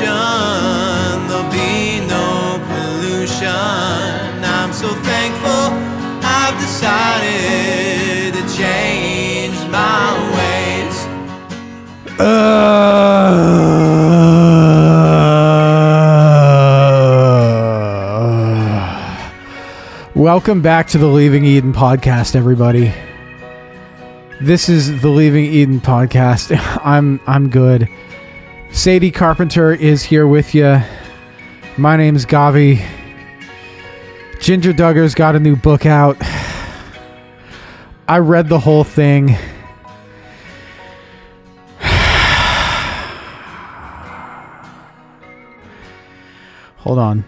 there'll be no pollution. I'm so thankful I've decided to change my ways. Welcome back to the Leaving Eden podcast, everybody. This is the Leaving Eden podcast. I'm good. Sadie Carpenter is here with you. My name's Gavi. Jinger Duggar's got a new book out. I read the whole thing. Hold on.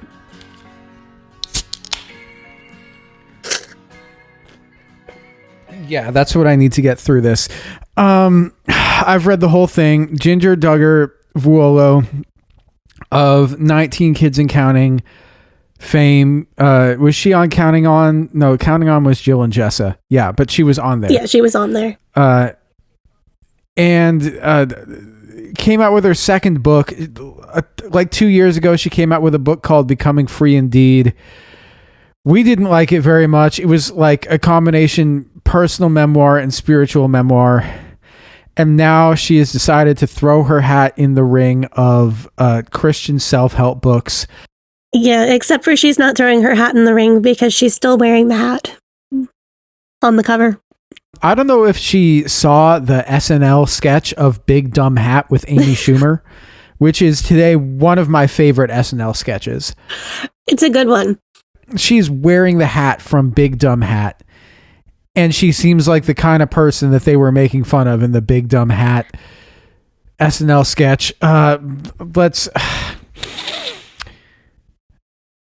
Yeah, that's what I need to get through this. I've read the whole thing. Jinger Duggar Vuolo of 19 Kids and Counting fame. Was she on Counting On? No, Counting On was Jill and Jessa. Yeah, but she was on there. Yeah, she was on there. And came out with her second book. Like 2 years ago, she came out with a book called Becoming Free Indeed. We didn't like it very much. It was like a combination personal memoir and spiritual memoir. And now she has decided to throw her hat in the ring of Christian self-help books. Yeah, except for she's not throwing her hat in the ring because she's still wearing the hat on the cover. I don't know if she saw the SNL sketch of Big Dumb Hat with Amy Schumer, which is today one of my favorite SNL sketches. It's a good one. She's wearing the hat from Big Dumb Hat, and she seems like the kind of person that they were making fun of in the Big Dumb Hat SNL sketch.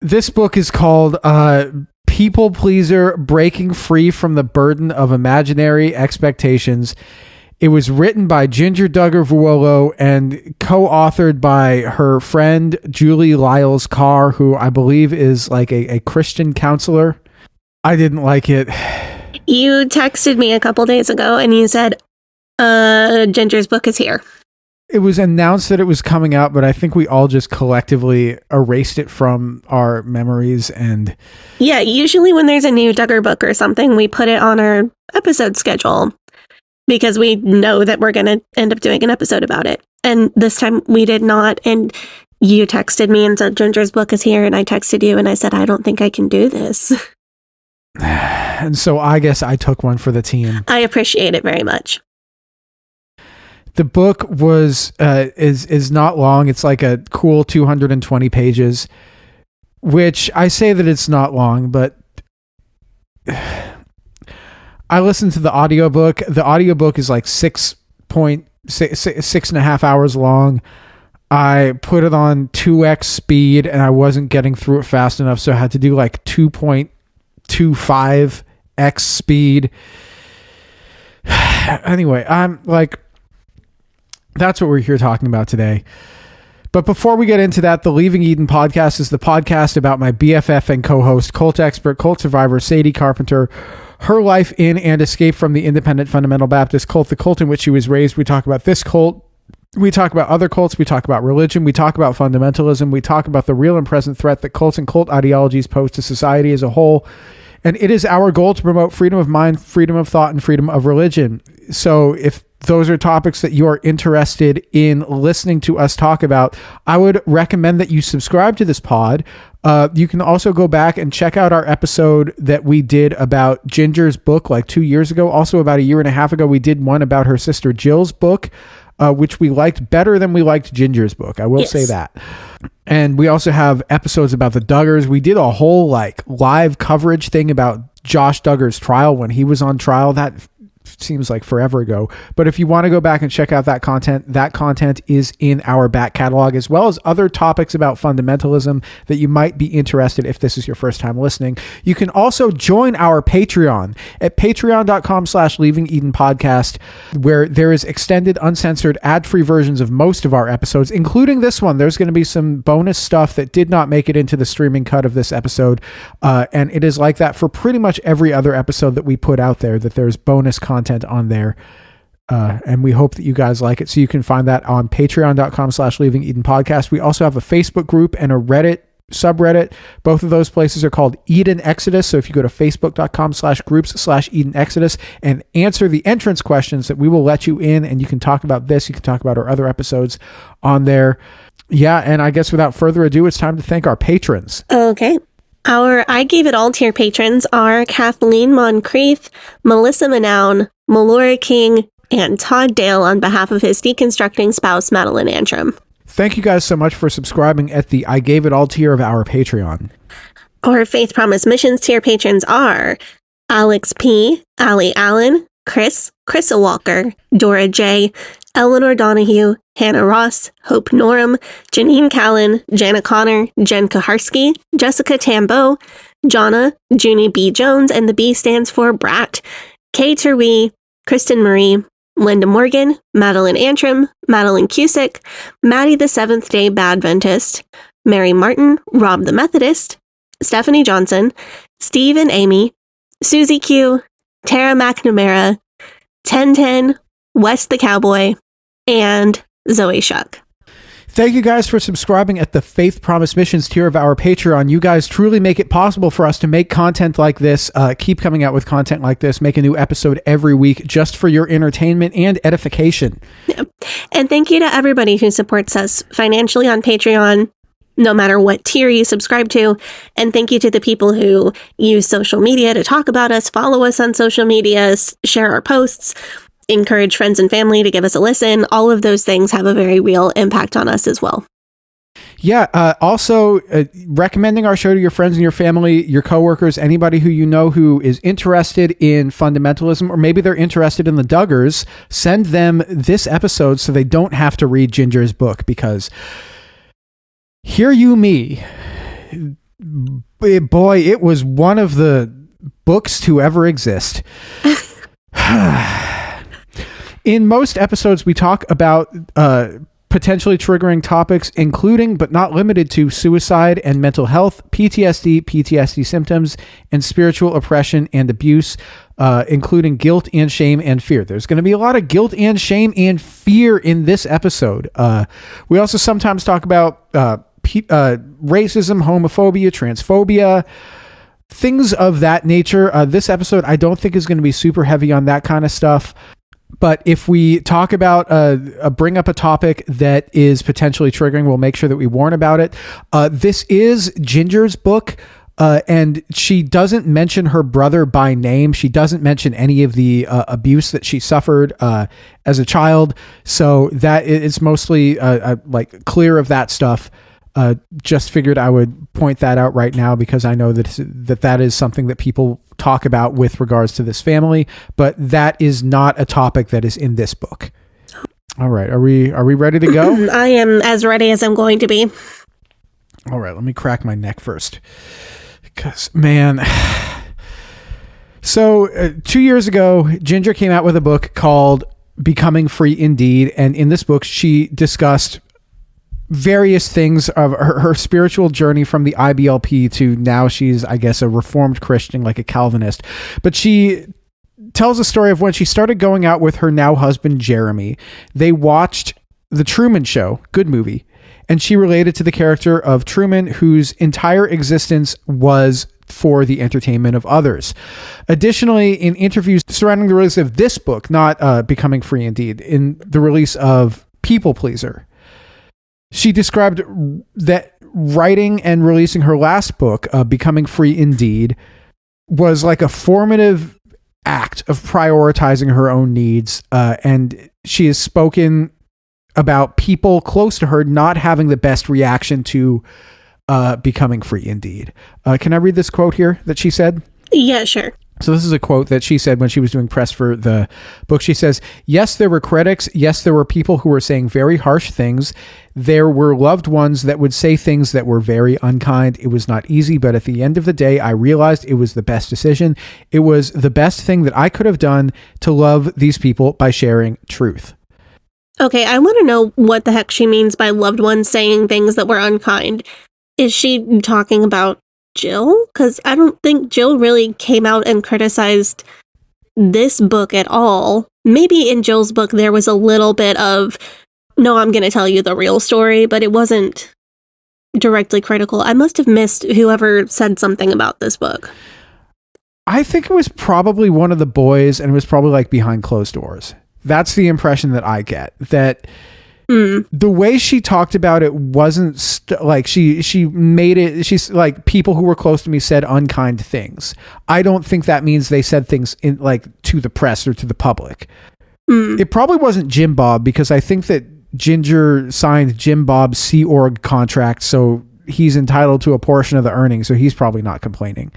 This book is called People Pleaser: Breaking Free from the Burden of Imaginary Expectations. It was written by Jinger Duggar Vuolo and co-authored by her friend Julie Lyles Carr, who I believe is like a Christian counselor. I didn't like it. You texted me a couple days ago and you said, Ginger's book is here. It was announced that it was coming out, but I think we all just collectively erased it from our memories. And yeah, usually when there's a new Duggar book or something, we put it on our episode schedule because we know that we're going to end up doing an episode about it. And this time we did not. And you texted me and said, Ginger's book is here. And I texted you and I said, I don't think I can do this. And so I guess I took one for the team. I appreciate it very much. The book is not long. It's like a cool 220 pages, which I say that it's not long, but I listened to the audiobook. The audiobook is like 6.5 hours long. I put it on 2x speed and I wasn't getting through it fast enough, so I had to do like 2.25x speed. Anyway, I'm like, that's what we're here talking about today. But before we get into that, the Leaving Eden podcast is the podcast about my BFF and co-host, cult expert, cult survivor, Sadie Carpenter, her life in and escape from the independent fundamental Baptist cult, the cult in which she was raised. We talk about this cult. We talk about other cults. We talk about religion. We talk about fundamentalism. We talk about the real and present threat that cults and cult ideologies pose to society as a whole. And it is our goal to promote freedom of mind, freedom of thought, and freedom of religion. So if those are topics that you are interested in listening to us talk about, I would recommend that you subscribe to this pod. You can also go back and check out our episode that we did about Ginger's book like 2 years ago. Also about a year and a half ago, we did one about her sister Jill's book, which we liked better than we liked Ginger's book. I will say that. And we also have episodes about the Duggars. We did a whole like live coverage thing about Josh Duggar's trial when he was on trial. That seems like forever ago. But if you want to go back and check out that content is in our back catalog, as well as other topics about fundamentalism that you might be interested if this is your first time listening. You can also join our Patreon at patreon.com/Leaving Eden Podcast, where there is extended, uncensored, ad-free versions of most of our episodes, including this one. There's going to be some bonus stuff that did not make it into the streaming cut of this episode. And it is like that for pretty much every other episode that we put out there, that there's bonus content on there And we hope that you guys like it. So you can find that on patreon.com/Leaving Eden Podcast. We also have a Facebook group and a Reddit subreddit. Both of those places are called Eden Exodus. So if you go to facebook.com/groups/Eden Exodus and answer the entrance questions, that we will let you in, and you can talk about this. You can talk about our other episodes on there. Yeah. And I guess without further ado, it's time to thank our patrons. Okay. Our I Gave It All tier patrons are Kathleen Moncrief, Melissa Manown, Melora King, and Todd Dale on behalf of his deconstructing spouse, Madeline Antrim. Thank you guys so much for subscribing at the I Gave It All tier of our Patreon. Our Faith Promise Missions tier patrons are Alex P., Allie Allen, Chrissa Walker, Dora J., Eleanor Donahue, Hannah Ross, Hope Norum, Janine Callan, Jana Connor, Jen Kaharski, Jessica Tambo, Jonna, Junie B. Jones, and the B stands for Brat, Kay Terwee, Kristen Marie, Linda Morgan, Madeline Antrim, Madeline Cusick, Maddie the Seventh-day Badventist, Mary Martin, Rob the Methodist, Stephanie Johnson, Steve and Amy, Susie Q, Tara McNamara, 1010, Wes the Cowboy, and Zoe Shuck. Thank you guys for subscribing at the Faith Promise Missions tier of our Patreon. You guys truly make it possible for us to make content like this, keep coming out with content like this, make a new episode every week just for your entertainment and edification. Yeah. And thank you to everybody who supports us financially on Patreon, no matter what tier you subscribe to. And thank you to the people who use social media to talk about us, follow us on social media, share our posts, encourage friends and family to give us a listen. All of those things have a very real impact on us as well. Yeah. Also, recommending our show to your friends and your family, your coworkers, anybody who you know who is interested in fundamentalism, or maybe they're interested in the Duggars. Send them this episode so they don't have to read Ginger's book, because hear you me, boy, it was one of the books to ever exist. In most episodes, we talk about potentially triggering topics, including but not limited to suicide and mental health, PTSD symptoms, and spiritual oppression and abuse, including guilt and shame and fear. There's going to be a lot of guilt and shame and fear in this episode. We also sometimes talk about racism, homophobia, transphobia, things of that nature. This episode, I don't think, is going to be super heavy on that kind of stuff. But if we talk about, bring up a topic that is potentially triggering, we'll make sure that we warn about it. This is Ginger's book, and she doesn't mention her brother by name. She doesn't mention any of the abuse that she suffered as a child. So that it's mostly like clear of that stuff. Just figured I would point that out right now, because I know that is something that people talk about with regards to this family, but that is not a topic that is in this book. All right. Are we ready to go? I am as ready as I'm going to be. All right. Let me crack my neck first, because, man. So 2 years ago, Ginger came out with a book called Becoming Free Indeed. And in this book, she discussed various things of her spiritual journey from the IBLP to now she's, I guess, a Reformed Christian, like a Calvinist. But she tells a story of when she started going out with her now husband, Jeremy. They watched The Truman Show, good movie, and she related to the character of Truman, whose entire existence was for the entertainment of others. Additionally, in interviews surrounding the release of this book, not Becoming Free Indeed, in the release of People Pleaser, she described that writing and releasing her last book, Becoming Free Indeed, was like a formative act of prioritizing her own needs. And she has spoken about people close to her not having the best reaction to Becoming Free Indeed. Can I read this quote here that she said? Yeah, sure. So this is a quote that she said when she was doing press for the book. She says, "Yes, there were critics. Yes, there were people who were saying very harsh things. There were loved ones that would say things that were very unkind. It was not easy, but at the end of the day, I realized it was the best decision. It was the best thing that I could have done to love these people by sharing truth." Okay, I want to know what the heck she means by loved ones saying things that were unkind. Is she talking about Jill? Because I don't think Jill really came out and criticized this book at all. Maybe in Jill's book there was a little bit of, no, I'm going to tell you the real story, but it wasn't directly critical. I must have missed whoever said something about this book. I think it was probably one of the boys, and it was probably like behind closed doors. That's the impression that I get. That the way she talked about it wasn't like she made it. She's like, people who were close to me said unkind things. I don't think that means they said things in like to the press or to the public. It probably wasn't Jim Bob, because I think that Jinger signed Jim Bob's Sea Org contract, so he's entitled to a portion of the earnings, so he's probably not complaining.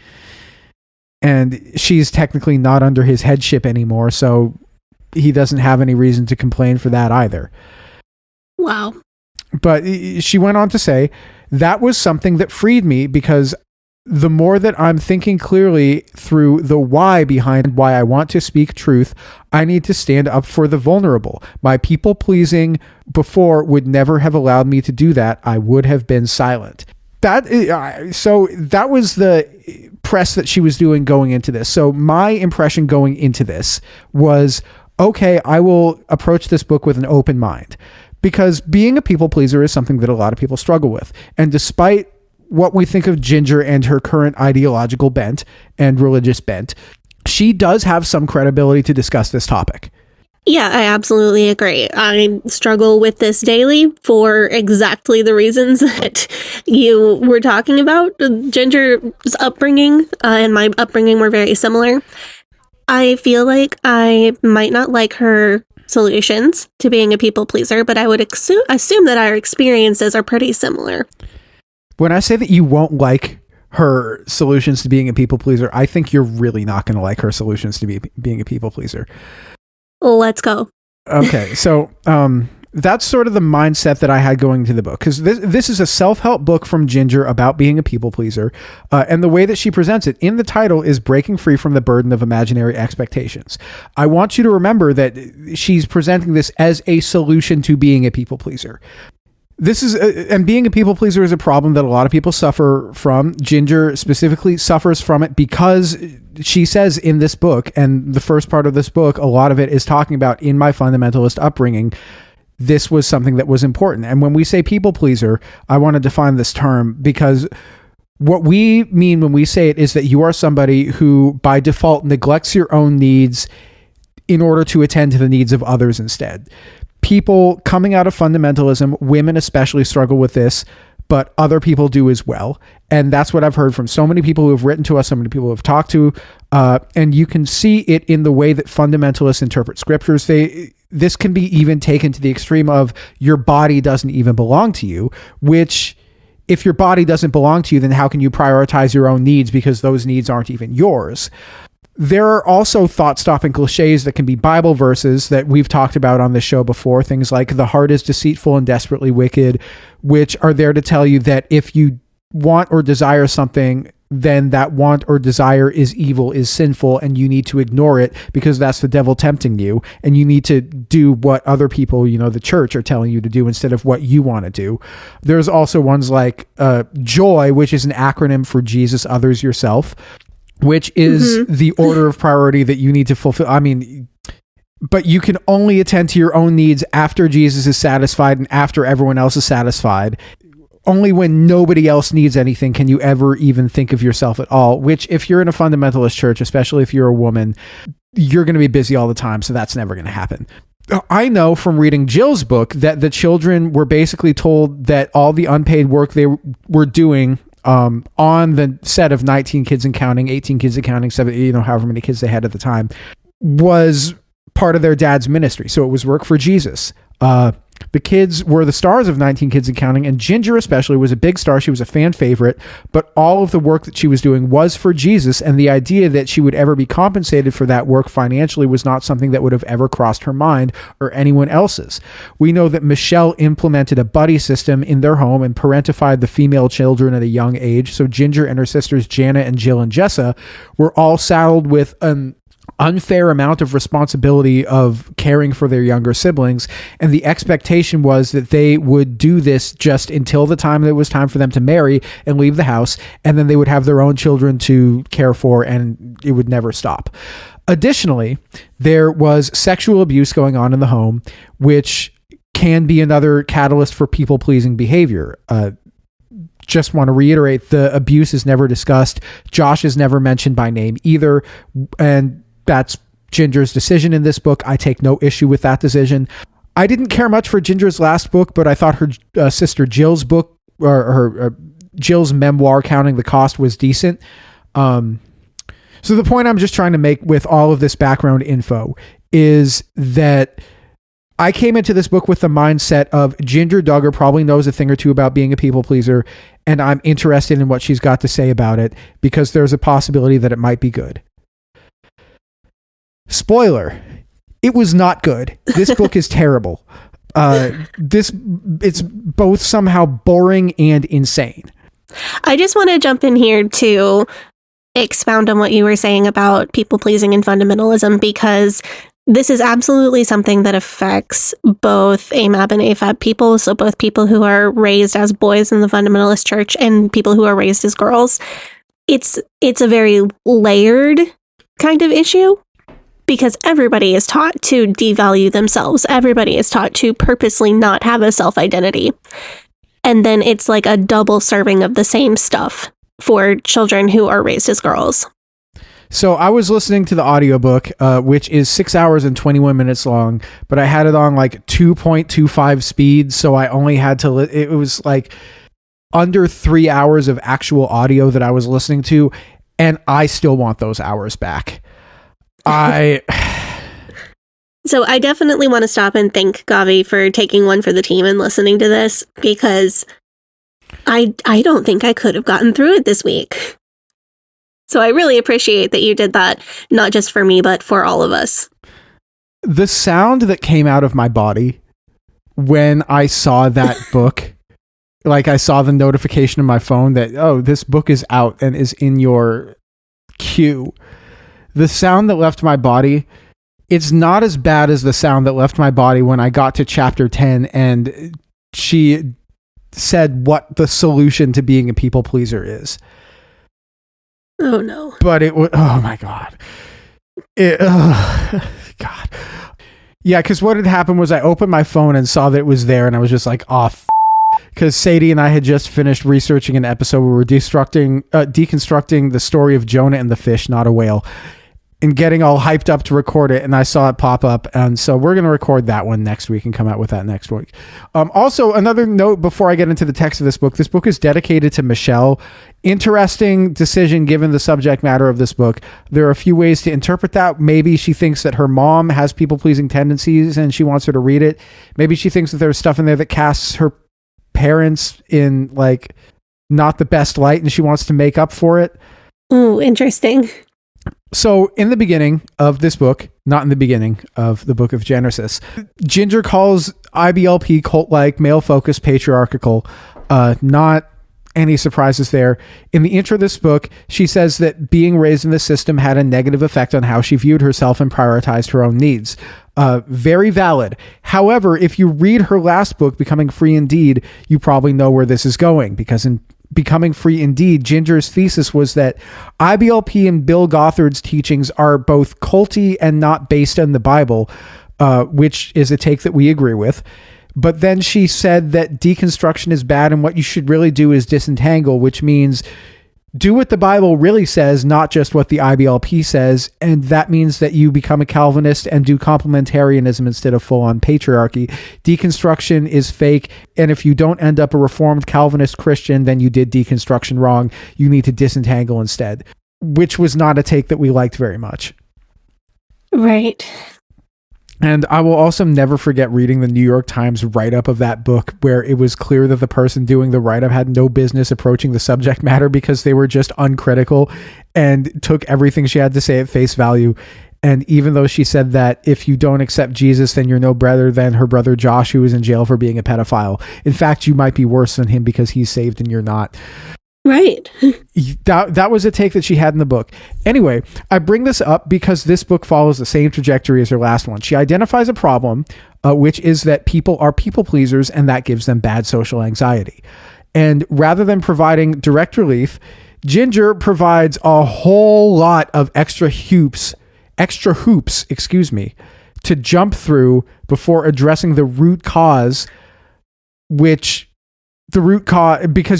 And she's technically not under his headship anymore, so he doesn't have any reason to complain for that either. Wow. But she went on to say, that was something that freed me, because the more that I'm thinking clearly through the why behind why I want to speak truth, I need to stand up for the vulnerable. My people pleasing before would never have allowed me to do that. I would have been silent. So that was the press that she was doing going into this. So my impression going into this was, okay, I will approach this book with an open mind, because being a people pleaser is something that a lot of people struggle with. And despite what we think of Jinger and her current ideological bent and religious bent, she does have some credibility to discuss this topic. Yeah, I absolutely agree. I struggle with this daily for exactly the reasons that you were talking about. Ginger's upbringing and my upbringing were very similar. I feel like I might not like her solutions to being a people pleaser, but I would assume that our experiences are pretty similar. When I say that you won't like her solutions to being a people pleaser, I think you're really not going to like her solutions to being a people pleaser. Let's go. Okay, so that's sort of the mindset that I had going to the book, because this is a self-help book from Jinger about being a people pleaser, and the way that she presents it in the title is breaking free from the burden of imaginary expectations. I want you to remember that she's presenting this as a solution to being a people pleaser. This is, and being a people pleaser is a problem that a lot of people suffer from. Jinger specifically suffers from it because she says in this book, and the first part of this book, a lot of it is talking about, in my fundamentalist upbringing, this was something that was important. And when we say people pleaser, I want to define this term, because what we mean when we say it is that you are somebody who by default neglects your own needs in order to attend to the needs of others instead. People coming out of fundamentalism, women especially, struggle with this, but other people do as well. And that's what I've heard from so many people who have written to us, so many people who have talked to, and you can see it in the way that fundamentalists interpret scriptures. This can be even taken to the extreme of your body doesn't even belong to you, which, if your body doesn't belong to you, then how can you prioritize your own needs, because those needs aren't even yours? There are also thought-stopping cliches that can be Bible verses that we've talked about on this show before. Things like the heart is deceitful and desperately wicked, which are there to tell you that if you want or desire something, then that want or desire is evil, is sinful, and you need to ignore it because that's the devil tempting you. And you need to do what other people, the church, are telling you to do instead of what you want to do. There's also ones like JOY, which is an acronym for Jesus, Others, Yourself, which is the order of priority that you need to fulfill. I mean, but you can only attend to your own needs after Jesus is satisfied and after everyone else is satisfied. Only when nobody else needs anything can you ever even think of yourself at all, which, if you're in a fundamentalist church, especially if you're a woman, you're going to be busy all the time, so that's never going to happen. I know from reading Jill's book that the children were basically told that all the unpaid work they were doing on the set of 19 Kids and Counting, 18 Kids and Counting, 7, however many kids they had at the time, was part of their dad's ministry. So it was work for Jesus. The kids were the stars of 19 Kids and Counting, and Jinger especially was a big star. She was a fan favorite, but all of the work that she was doing was for Jesus, and the idea that she would ever be compensated for that work financially was not something that would have ever crossed her mind or anyone else's. We know that Michelle implemented a buddy system in their home and parentified the female children at a young age, so Jinger and her sisters Jana and Jill and Jessa were all saddled with an unfair amount of responsibility of caring for their younger siblings, and the expectation was that they would do this just until the time that it was time for them to marry and leave the house, and then they would have their own children to care for, and it would never stop. Additionally, there was sexual abuse going on in the home, which can be another catalyst for people-pleasing behavior. Just want to reiterate, the abuse is never discussed. Josh is never mentioned by name either, and that's Ginger's decision in this book. I take no issue with that decision. I didn't care much for Ginger's last book, but I thought her sister Jill's book, or her Jill's memoir, Counting the Cost, was decent. So the point I'm just trying to make with all of this background info is that I came into this book with the mindset of Jinger Duggar probably knows a thing or two about being a people pleaser, and I'm interested in what she's got to say about it because there's a possibility that it might be good. Spoiler, it was not good. This book is terrible. It's both somehow boring and insane. I just want to jump in here to expound on what you were saying about people pleasing and fundamentalism, because this is absolutely something that affects both AMAB and AFAB people. So both people who are raised as boys in the fundamentalist church and people who are raised as girls. It's a very layered kind of issue because everybody is taught to devalue themselves. Everybody is taught to purposely not have a self-identity. And then it's like a double serving of the same stuff for children who are raised as girls. So I was listening to the audiobook, which is 6 hours and 21 minutes long, but I had it on like 2.25 speed. So I only had to, it was like under 3 hours of actual audio that I was listening to. And I still want those hours back. So I definitely want to stop and thank Gavi for taking one for the team and listening to this, because I don't think I could have gotten through it this week. So I really appreciate that you did that, not just for me, but for all of us. The sound that came out of my body when I saw that book, like I saw the notification on my phone that, oh, this book is out and is in your queue. The sound that left my body, it's not as bad as the sound that left my body when I got to chapter 10 and she said what the solution to being a people pleaser is. Oh no. But it was, oh my God. God. Yeah, because what had happened was I opened my phone and saw that it was there and I was just like, oh, because Sadie and I had just finished researching an episode where we're deconstructing the story of Jonah and the fish, not a whale, and getting all hyped up to record it, and I saw it pop up, and so we're going to record that one next week and come out with that next week. Also, another note before I get into the text of this book is dedicated to Michelle. Interesting decision given the subject matter of this book. There are a few ways to interpret that. Maybe she thinks that her mom has people-pleasing tendencies and she wants her to read it. Maybe she thinks that there's stuff in there that casts her parents in like not the best light and she wants to make up for it. Ooh, interesting. So in the beginning of this book, not in the beginning of the book of Genesis, Jinger calls IBLP cult-like, male-focused, patriarchal. Not any surprises there. In the intro of this book, she says that being raised in the system had a negative effect on how she viewed herself and prioritized her own needs. Very valid. However, if you read her last book, Becoming Free Indeed, you probably know where this is going, because in Becoming Free Indeed, Ginger's thesis was that IBLP and Bill Gothard's teachings are both culty and not based on the Bible, which is a take that we agree with. But then she said that deconstruction is bad and what you should really do is disentangle, which means do what the Bible really says, not just what the IBLP says. And that means that you become a Calvinist and do complementarianism instead of full-on patriarchy. Deconstruction is fake. And if you don't end up a Reformed Calvinist Christian, then you did deconstruction wrong. You need to disentangle instead, which was not a take that we liked very much. Right. And I will also never forget reading the New York Times write-up of that book, where it was clear that the person doing the write-up had no business approaching the subject matter because they were just uncritical and took everything she had to say at face value. And even though she said that if you don't accept Jesus, then you're no better than her brother Josh, who is in jail for being a pedophile. In fact, you might be worse than him because he's saved and you're not. Right. That was a take that she had in the book. Anyway, I bring this up because this book follows the same trajectory as her last one. She identifies a problem, which is that people are people pleasers and that gives them bad social anxiety. And rather than providing direct relief, Jinger provides a whole lot of extra hoops extra hoops, to jump through before addressing the root cause, because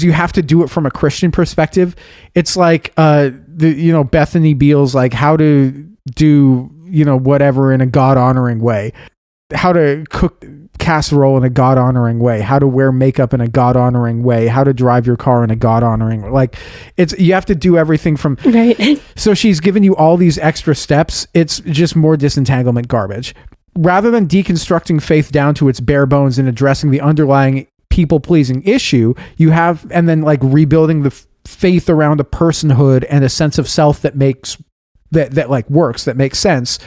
you have to do it from a Christian perspective. It's like Bethany Beals, like how to do whatever in a God honoring way, how to cook casserole in a God honoring way, how to wear makeup in a God honoring way, how to drive your car in a God honoring way. Like you have to do everything from right. So she's given you all these extra steps. It's just more disentanglement garbage. Rather than deconstructing faith down to its bare bones and addressing the underlying people-pleasing issue, and then like rebuilding the faith around a personhood and a sense of self that makes sense.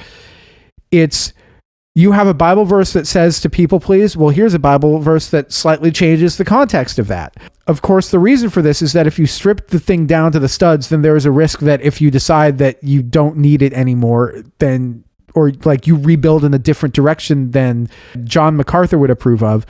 You have a Bible verse that says to people please. Well, here's a Bible verse that slightly changes the context of that. Of course, the reason for this is that if you strip the thing down to the studs, then there is a risk that if you decide that you don't need it anymore, or like you rebuild in a different direction than John MacArthur would approve of,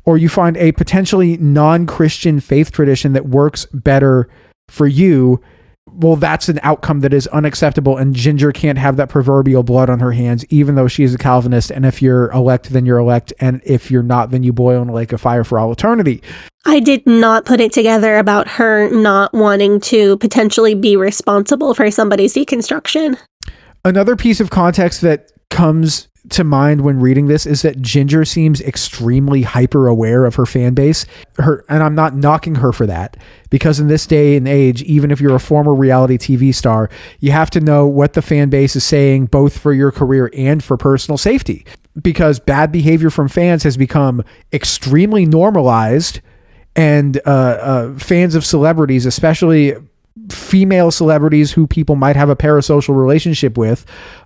or you find a potentially non-Christian faith tradition that works better for you, well, that's an outcome that is unacceptable, and Jinger can't have that proverbial blood on her hands, even though she is a Calvinist. And if you're elect, then you're elect, and if you're not, then you boil in a lake of fire for all eternity. I did not put it together about her not wanting to potentially be responsible for somebody's deconstruction. Another piece of context that comes to mind when reading this is that Jinger seems extremely hyper aware of her fan base. And I'm not knocking her for that, because in this day and age, even if you're a former reality TV star, you have to know what the fan base is saying, both for your career and for personal safety, because bad behavior from fans has become extremely normalized. And fans of celebrities, especially female celebrities who people might have a parasocial relationship with,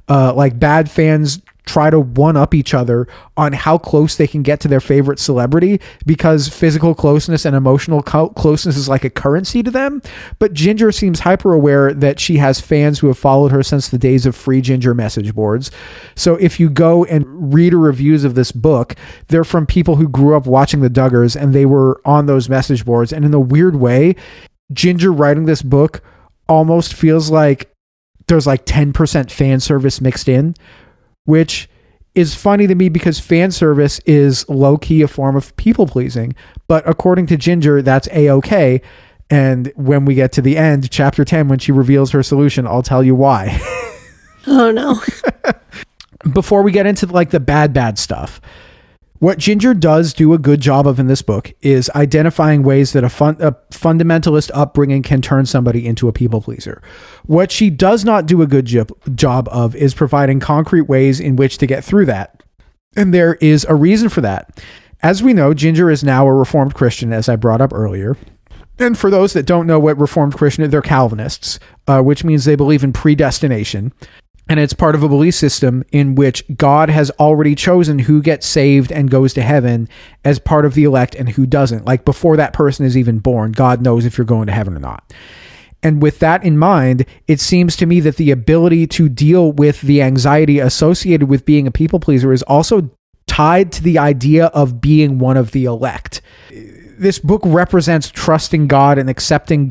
like bad fans try to one-up each other on how close they can get to their favorite celebrity, because physical closeness and emotional closeness is like a currency to them. But Jinger seems hyper aware that she has fans who have followed her since the days of free Jinger message boards. So if you go and read reviews of this book, they're from people who grew up watching the Duggars, and they were on those message boards. And in a weird way, Jinger writing this book almost feels like there's like 10% fan service mixed in, which is funny to me because fan service is low-key a form of people-pleasing. But according to Jinger, that's A-okay. And when we get to the end, chapter 10, when she reveals her solution, I'll tell you why. Oh, no. Before we get into like the bad stuff, what Jinger does do a good job of in this book is identifying ways that a fundamentalist upbringing can turn somebody into a people pleaser. What she does not do a good job of is providing concrete ways in which to get through that. And there is a reason for that. As we know, Jinger is now a Reformed Christian, as I brought up earlier. And for those that don't know what Reformed Christian are, they're Calvinists, which means they believe in predestination. And it's part of a belief system in which God has already chosen who gets saved and goes to heaven as part of the elect and who doesn't. Like before that person is even born, God knows if you're going to heaven or not. And with that in mind, it seems to me that the ability to deal with the anxiety associated with being a people pleaser is also tied to the idea of being one of the elect. This book represents trusting God and accepting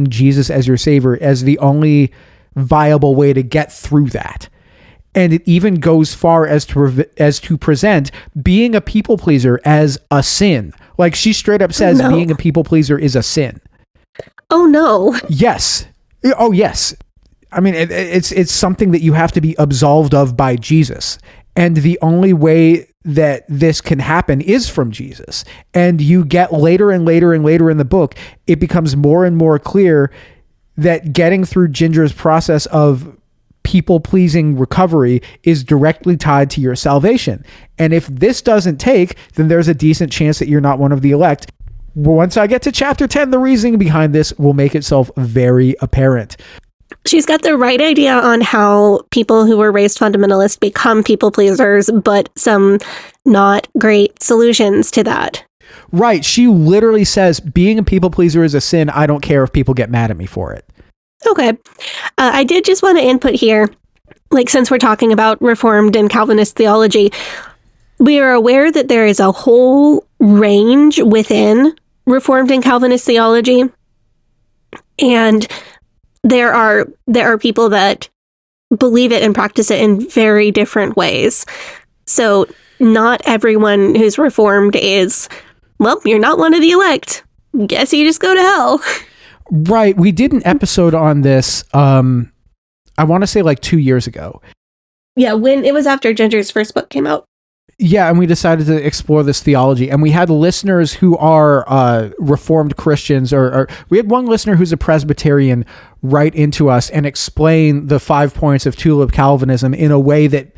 Jesus as your savior as the only viable way to get through that. And it even goes far as to present being a people pleaser as a sin. Like she straight up says, being a people pleaser is a sin. Oh no. Yes. Oh yes. I mean, it's something that you have to be absolved of by Jesus. And the only way that this can happen is from Jesus. And you get later and later and later in the book, it becomes more and more clear that getting through Jinger's process of people-pleasing recovery is directly tied to your salvation. And if this doesn't take, then there's a decent chance that you're not one of the elect. Once I get to chapter 10, the reasoning behind this will make itself very apparent. She's got the right idea on how people who were raised fundamentalist become people pleasers, but some not great solutions to that. Right. She literally says being a people pleaser is a sin. I don't care if people get mad at me for it. Okay. I did just want to input here, like since we're talking about Reformed and Calvinist theology, we are aware that there is a whole range within Reformed and Calvinist theology. And there are people that believe it and practice it in very different ways. So not everyone who's reformed is, well, you're not one of the elect. Guess you just go to hell. Right. We did an episode on this, I want to say like 2 years ago. Yeah, when it was after Ginger's first book came out. Yeah, and we decided to explore this theology. And we had listeners who are Reformed Christians, or we had one listener who's a Presbyterian write into us and explain the 5 points of tulip Calvinism in a way that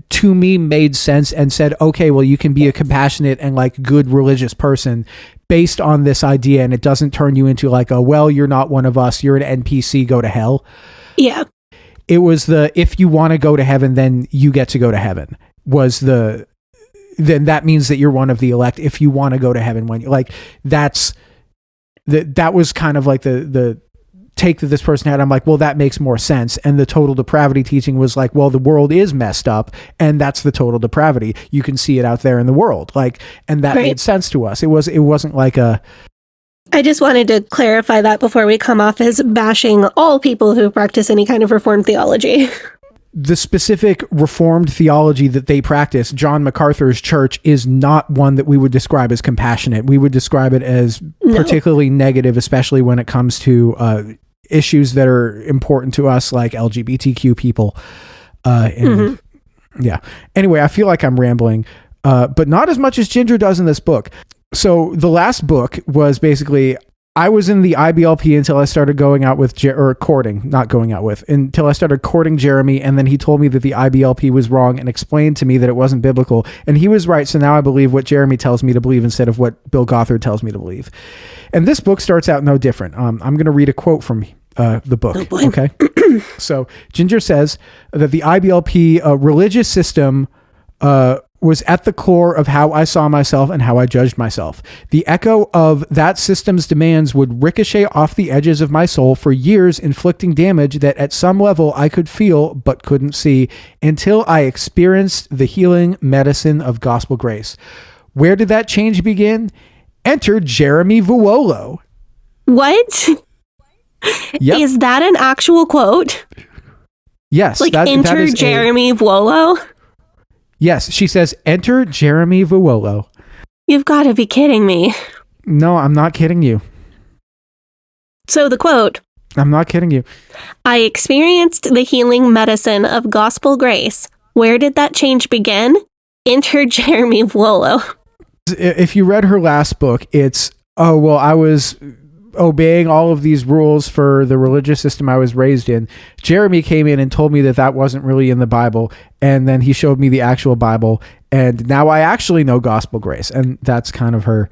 to me made sense, and said, okay, well, you can be a compassionate and like good religious person based on this idea, and it doesn't turn you into like well, you're not one of us, you're an NPC, go to hell. Yeah. It was if you want to go to heaven, then you get to go to heaven. Then that means that you're one of the elect if you want to go to heaven. When you like, that was kind of like the take that this person had. I'm like, well, that makes more sense. And the total depravity teaching was like, well, the world is messed up, and that's the total depravity. You can see it out there in the world. Like, and that made sense to us. It wasn't like I just wanted to clarify that before we come off as bashing all people who practice any kind of Reformed theology. The specific Reformed theology that they practice, John MacArthur's church, is not one that we would describe as compassionate. We would describe it as particularly negative, especially when it comes to issues that are important to us, like LGBTQ people. Yeah. Anyway, I feel like I'm rambling, but not as much as Jinger does in this book. So the last book was basically, I was in the IBLP until I started going out with, until I started courting Jeremy. And then he told me that the IBLP was wrong and explained to me that it wasn't biblical. And he was right. So now I believe what Jeremy tells me to believe instead of what Bill Gothard tells me to believe. And this book starts out no different. I'm going to read a quote from the book. Oh boy. Okay. So Jinger says that the IBLP religious system was at the core of how I saw myself and how I judged myself. The echo of that system's demands would ricochet off the edges of my soul for years, inflicting damage that at some level I could feel but couldn't see, until I experienced the healing medicine of gospel grace. Where did that change begin? Enter Jeremy Vuolo. What? Yep. Is that an actual quote? Yes. Like, enter Jeremy Vuolo? Yes, she says, enter Jeremy Vuolo. You've got to be kidding me. No, I'm not kidding you. So the quote. I'm not kidding you. I experienced the healing medicine of gospel grace. Where did that change begin? Enter Jeremy Vuolo. If you read her last book, it's, oh, well, I was obeying all of these rules for the religious system I was raised in. Jeremy came in and told me that that wasn't really in the Bible, and then he showed me the actual Bible, and now I actually know gospel grace. And that's kind of her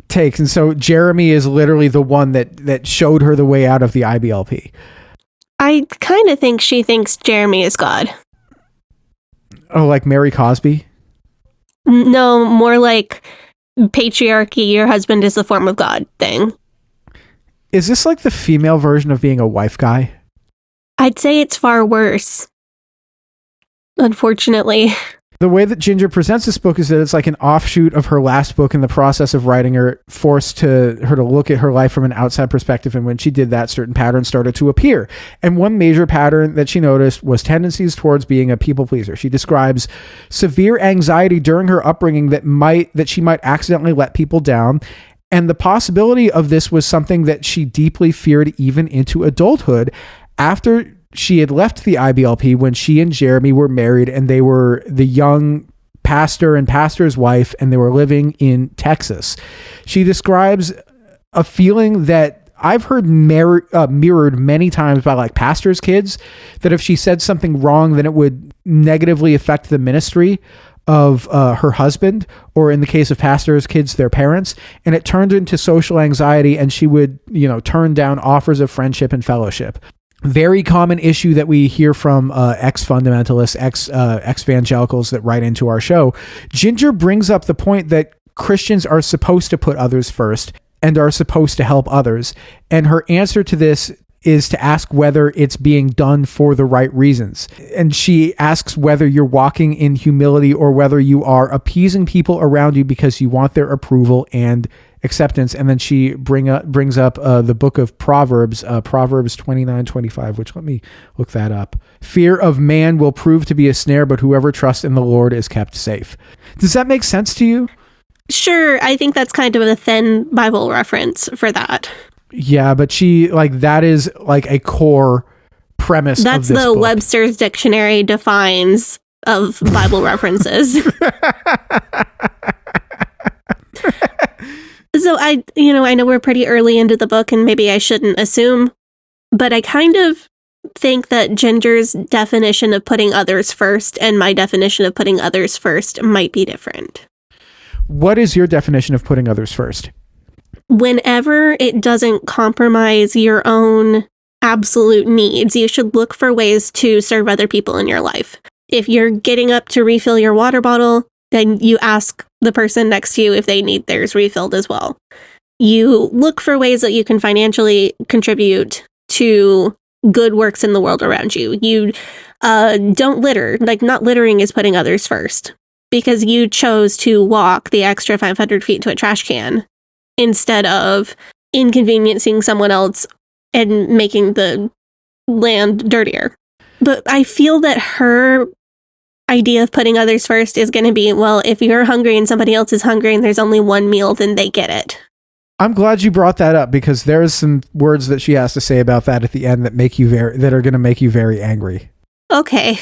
takes. And so Jeremy is literally the one that showed her the way out of the IBLP. I kind of think she thinks Jeremy is God. Oh, like Mary Cosby? No, more like patriarchy, your husband is the form of God thing. Is this like the female version of being a wife guy? I'd say it's far worse. Unfortunately. The way that Jinger presents this book is that it's like an offshoot of her last book. In the process of writing her, forced her to look at her life from an outside perspective. And when she did that, certain patterns started to appear. And one major pattern that she noticed was tendencies towards being a people pleaser. She describes severe anxiety during her upbringing that she might accidentally let people down. And the possibility of this was something that she deeply feared even into adulthood, after she had left the IBLP, when she and Jeremy were married and they were the young pastor and pastor's wife, and they were living in Texas. She describes a feeling that I've heard mirrored many times by like pastors' kids, that if she said something wrong, then it would negatively affect the ministry of her husband, or in the case of pastors' kids, their parents. And it turned into social anxiety, and she would, turn down offers of friendship and fellowship. Very common issue that we hear from ex-fundamentalists, ex-evangelicals that write into our show. Jinger brings up the point that Christians are supposed to put others first and are supposed to help others. And her answer to this is to ask whether it's being done for the right reasons. And she asks whether you're walking in humility or whether you are appeasing people around you because you want their approval and acceptance. And then she brings up the book of Proverbs, Proverbs 29:25, which, let me look that up. Fear of man will prove to be a snare, but whoever trusts in the Lord is kept safe. Does that make sense to you? Sure, I think that's kind of a thin Bible reference for that. Yeah, but that is like a core premise That's of this the book. Webster's dictionary defines of Bible references. So I know we're pretty early into the book and maybe I shouldn't assume, but I kind of think that Ginger's definition of putting others first and my definition of putting others first might be different. What is your definition of putting others first? Whenever it doesn't compromise your own absolute needs, you should look for ways to serve other people in your life. If you're getting up to refill your water bottle, then you ask the person next to you if they need theirs refilled as well. You look for ways that you can financially contribute to good works in the world around you. You don't litter. Not littering is putting others first because you chose to walk the extra 500 feet to a trash can instead of inconveniencing someone else and making the land dirtier. But I feel that her idea of putting others first is going to be, well, if you're hungry and somebody else is hungry and there's only one meal, then they get it. I'm glad you brought that up because there's some words that she has to say about that at the end that are going to make you very angry. Okay.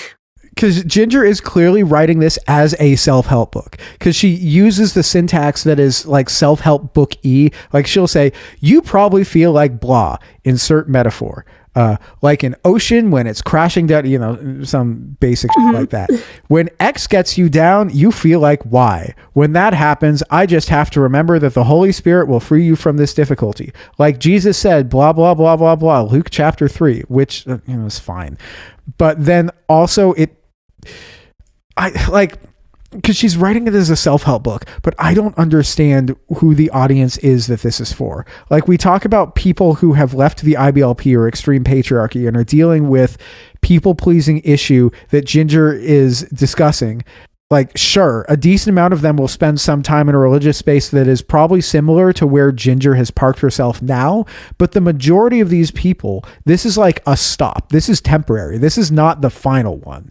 Because Ginger is clearly writing this as a self-help book because she uses the syntax that is like self-help book-y. Like she'll say, you probably feel like blah, insert metaphor. Like an ocean when it's crashing down, some basic shit like that. When X gets you down, you feel like Y. When that happens, I just have to remember that the Holy Spirit will free you from this difficulty. Like Jesus said, blah, blah, blah, blah, blah, Luke chapter 3, which, is fine. But then also because she's writing it as a self-help book, but I don't understand who the audience is that this is for. Like we talk about people who have left the IBLP or extreme patriarchy and are dealing with people-pleasing issue that Ginger is discussing. Like, sure, a decent amount of them will spend some time in a religious space that is probably similar to where Ginger has parked herself now, but the majority of these people, this is like a stop. This is temporary. This is not the final one.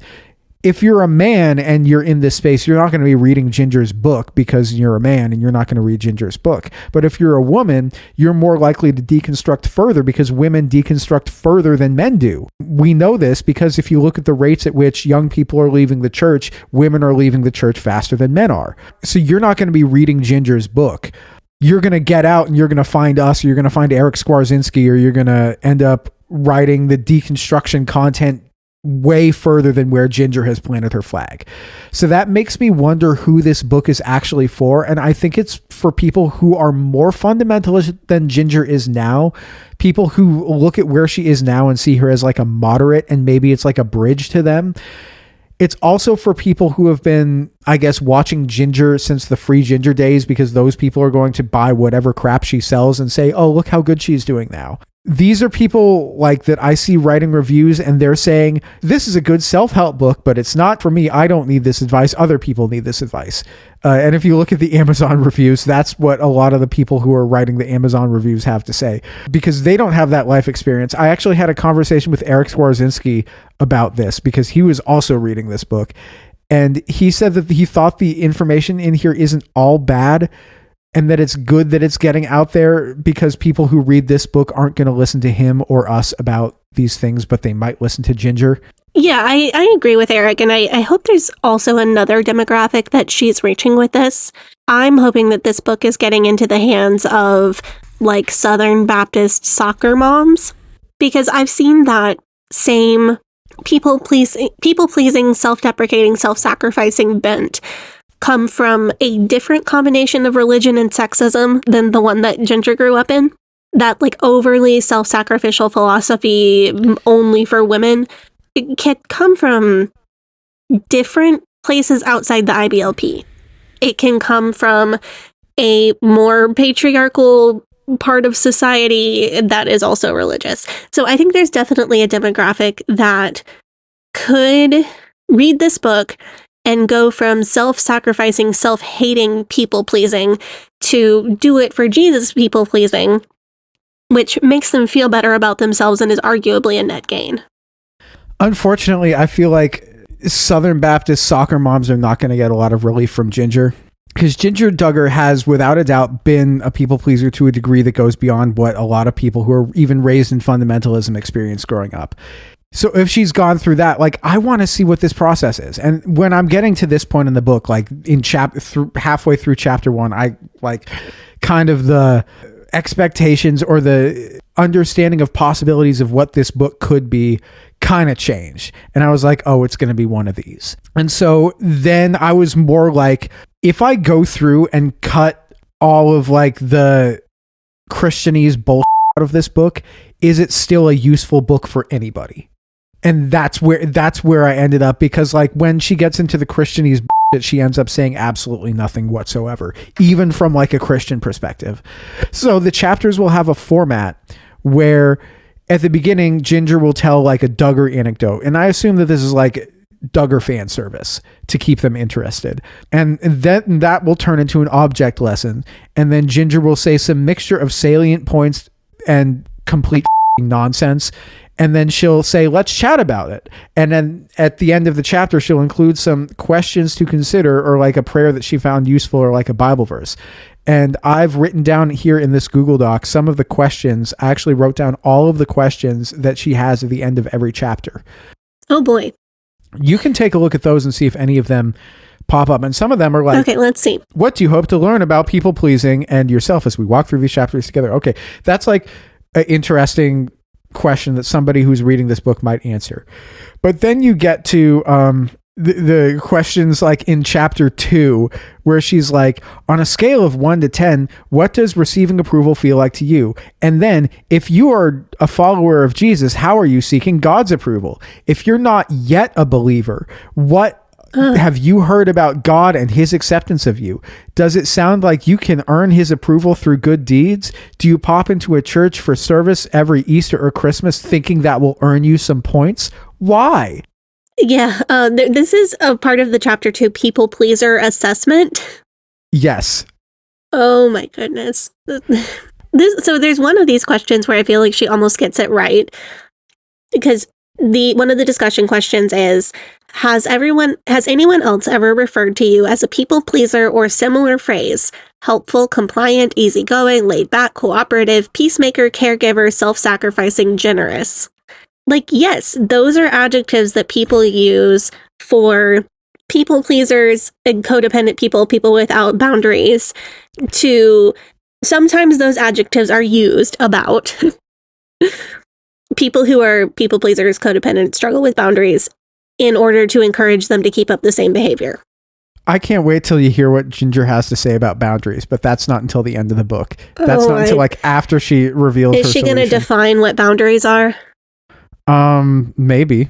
If you're a man and you're in this space, you're not going to be reading Ginger's book because you're a man and you're not going to read Ginger's book. But if you're a woman, you're more likely to deconstruct further because women deconstruct further than men do. We know this because if you look at the rates at which young people are leaving the church, women are leaving the church faster than men are. So you're not going to be reading Ginger's book. You're going to get out and you're going to find us, or you're going to find Eric Skwarczynski, or you're going to end up writing the deconstruction content way further than where Ginger has planted her flag. So that makes me wonder who this book is actually for. And I think it's for people who are more fundamentalist than Ginger is now. People who look at where she is now and see her as like a moderate, and maybe it's like a bridge to them. It's also for people who have been, I guess, watching Ginger since the free Ginger days, because those people are going to buy whatever crap she sells and say, oh, look how good she's doing now. These are people like that I see writing reviews and they're saying, this is a good self-help book, but it's not for me. I don't need this advice. Other people need this advice. And if you look at the Amazon reviews, that's what a lot of the people who are writing the Amazon reviews have to say, because they don't have that life experience. I actually had a conversation with Eric Skwarczynski about this because he was also reading this book. And he said that he thought the information in here isn't all bad, and that it's good that it's getting out there because people who read this book aren't going to listen to him or us about these things, but they might listen to Ginger. Yeah, I agree with Eric, and I hope there's also another demographic that she's reaching with this. I'm hoping that this book is getting into the hands of like Southern Baptist soccer moms, because I've seen that same people-pleasing, self-deprecating, self-sacrificing bent come from a different combination of religion and sexism than the one that Ginger grew up in. That like overly self-sacrificial philosophy only for women, it can come from different places outside the IBLP. It can come from a more patriarchal part of society that is also religious. So I think there's definitely a demographic that could read this book and go from self-sacrificing, self-hating people-pleasing to do it for Jesus people-pleasing, which makes them feel better about themselves and is arguably a net gain. Unfortunately, I feel like Southern Baptist soccer moms are not going to get a lot of relief from Jinger, because Jinger Duggar has, without a doubt, been a people pleaser to a degree that goes beyond what a lot of people who are even raised in fundamentalism experience growing up. So if she's gone through that, like, I want to see what this process is. And when I'm getting to this point in the book, like in halfway through chapter 1, I like kind of the expectations or the understanding of possibilities of what this book could be kind of changed. And I was like, oh, it's going to be one of these. And so then I was more like, if I go through and cut all of like the Christianese bullshit out of this book, is it still a useful book for anybody? And that's where I ended up, because like when she gets into the Christianese bullshit, she ends up saying absolutely nothing whatsoever, even from like a Christian perspective. So the chapters will have a format where at the beginning, Jinger will tell like a Duggar anecdote. And I assume that this is like Duggar fan service to keep them interested. And then that will turn into an object lesson. And then Jinger will say some mixture of salient points and complete nonsense. And then she'll say, let's chat about it. And then at the end of the chapter, she'll include some questions to consider, or like a prayer that she found useful, or like a Bible verse. And I've written down here in this Google Doc some of the questions. I actually wrote down all of the questions that she has at the end of every chapter. Oh boy. You can take a look at those and see if any of them pop up. And some of them are like, okay, let's see. What do you hope to learn about people pleasing and yourself as we walk through these chapters together? Okay, that's like an interesting question that somebody who's reading this book might answer. But then you get to the questions like in chapter 2, where she's like, on a scale of 1 to 10, what does receiving approval feel like to you? And then, if you are a follower of Jesus, how are you seeking God's approval? If you're not yet a believer, what have you heard about God and his acceptance of you? Does it sound like you can earn his approval through good deeds? Do you pop into a church for service every Easter or Christmas thinking that will earn you some points? Why? Yeah, this is a part of the chapter 2 people pleaser assessment. Yes. Oh my goodness. So there's one of these questions where I feel like she almost gets it right, because one of the discussion questions is, has anyone else ever referred to you as a people pleaser or similar phrase? Helpful, compliant, easygoing, laid back, cooperative, peacemaker, caregiver, self-sacrificing, generous. Like, yes, those are adjectives that people use for people pleasers and codependent people without boundaries. Sometimes those adjectives are used about people who are people pleasers, codependent, struggle with boundaries, in order to encourage them to keep up the same behavior. I can't wait till you hear what Jinger has to say about boundaries, but that's not until the end of the book. That's not until like after she reveals her solution. Is she going to define what boundaries are? Maybe.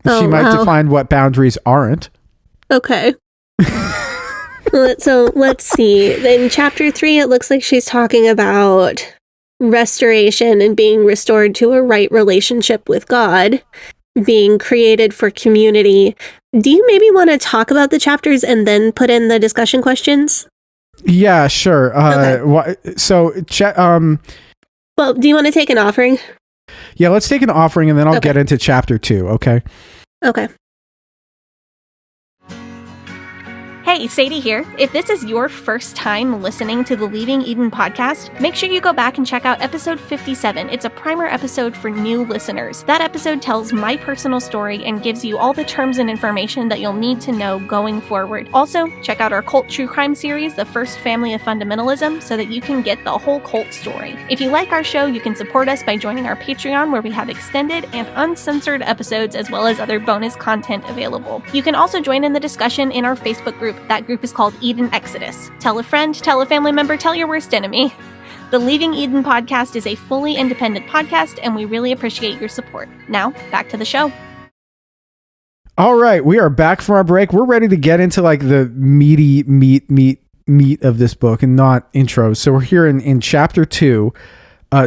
She might define what boundaries aren't. Okay. So let's see. In chapter 3, it looks like she's talking about restoration and being restored to a right relationship with God, being created for community. Do you maybe want to talk about the chapters and then put in the discussion questions? Yeah, sure. Okay. Well, do you want to take an offering? Yeah, let's take an offering and then I'll get into chapter 2, okay? Okay. Hey, Sadie here. If this is your first time listening to the Leaving Eden podcast, make sure you go back and check out episode 57. It's a primer episode for new listeners. That episode tells my personal story and gives you all the terms and information that you'll need to know going forward. Also, check out our cult true crime series, The First Family of Fundamentalism, so that you can get the whole cult story. If you like our show, you can support us by joining our Patreon, where we have extended and uncensored episodes as well as other bonus content available. You can also join in the discussion in our Facebook group. That group is called Eden Exodus. Tell a friend, tell a family member, tell your worst enemy. The Leaving Eden podcast is a fully independent podcast, and we really appreciate your support. Now, back to the show. All right, we are back from our break. We're ready to get into like the meaty meat of this book and not intros. So we're here in chapter 2.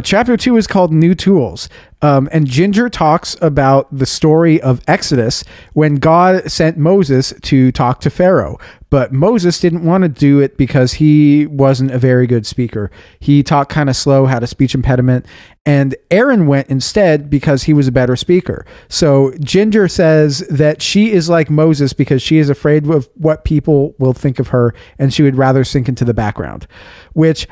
Chapter 2 is called New Tools. And Jinger talks about the story of Exodus when God sent Moses to talk to Pharaoh. But Moses didn't want to do it because he wasn't a very good speaker. He talked kind of slow, had a speech impediment. And Aaron went instead because he was a better speaker. So Jinger says that she is like Moses because she is afraid of what people will think of her, and she would rather sink into the background, which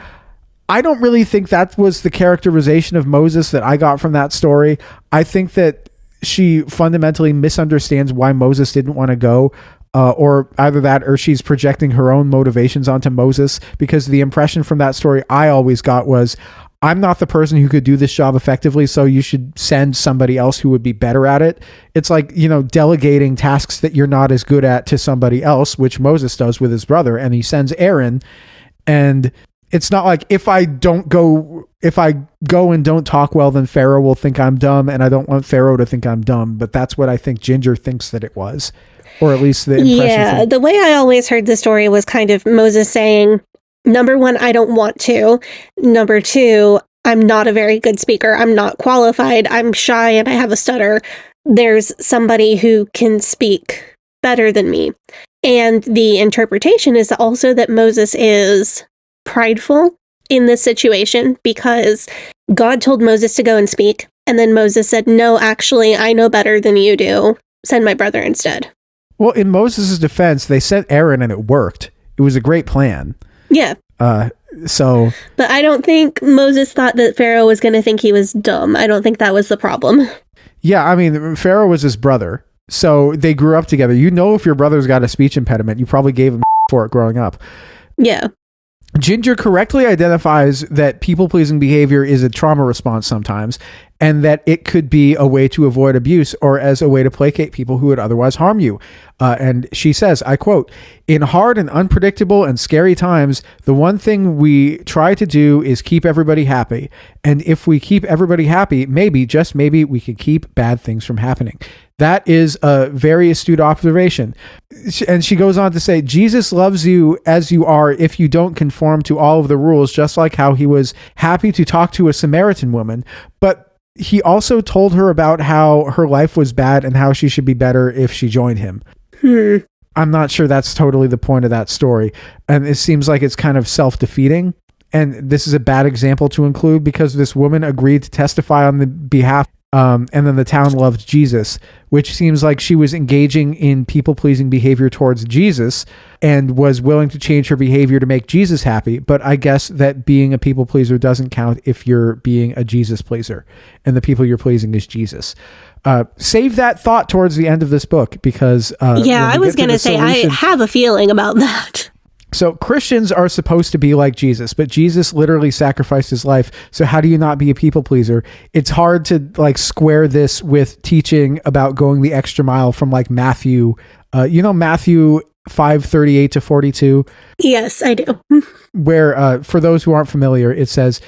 I don't really think that was the characterization of Moses that I got from that story. I think that she fundamentally misunderstands why Moses didn't want to go, or either that or she's projecting her own motivations onto Moses, because the impression from that story I always got was, I'm not the person who could do this job effectively, so you should send somebody else who would be better at it. It's like, delegating tasks that you're not as good at to somebody else, which Moses does with his brother, and he sends Aaron. And it's not like if I go and don't talk well, then Pharaoh will think I'm dumb, and I don't want Pharaoh to think I'm dumb. But that's what I think Jinger thinks that it was, or at least the impression. Yeah, the way I always heard the story was kind of Moses saying, number one, I don't want to. Number two, I'm not a very good speaker. I'm not qualified. I'm shy and I have a stutter. There's somebody who can speak better than me. And the interpretation is also that Moses is prideful in this situation because God told Moses to go and speak, and then Moses said, no, actually, I know better than you do. Send my brother instead. Well, in Moses' defense, they sent Aaron and it worked. It was a great plan. Yeah. But I don't think Moses thought that Pharaoh was going to think he was dumb. I don't think that was the problem. Yeah, I mean, Pharaoh was his brother, so they grew up together. If your brother's got a speech impediment, you probably gave him for it growing up. Yeah. Jinger correctly identifies that people-pleasing behavior is a trauma response sometimes, and that it could be a way to avoid abuse or as a way to placate people who would otherwise harm you. And she says, I quote, "In hard and unpredictable and scary times, the one thing we try to do is keep everybody happy. And if we keep everybody happy, maybe, just maybe, we can keep bad things from happening." That is a very astute observation. And she goes on to say, Jesus loves you as you are if you don't conform to all of the rules, just like how he was happy to talk to a Samaritan woman. But he also told her about how her life was bad and how she should be better if she joined him. I'm not sure that's totally the point of that story. And it seems like it's kind of self-defeating. And this is a bad example to include because this woman agreed to testify on the behalf, and then the town loved Jesus, which seems like she was engaging in people-pleasing behavior towards Jesus and was willing to change her behavior to make Jesus happy. But I guess that being a people-pleaser doesn't count if you're being a Jesus-pleaser, and the people you're pleasing is Jesus. Save that thought towards the end of this book because... I was going to say, I have a feeling about that. So Christians are supposed to be like Jesus, but Jesus literally sacrificed his life. So how do you not be a people pleaser? It's hard to square this with teaching about going the extra mile from Matthew, Matthew 5:38 to 42. Yes, I do. Where, for those who aren't familiar, it says,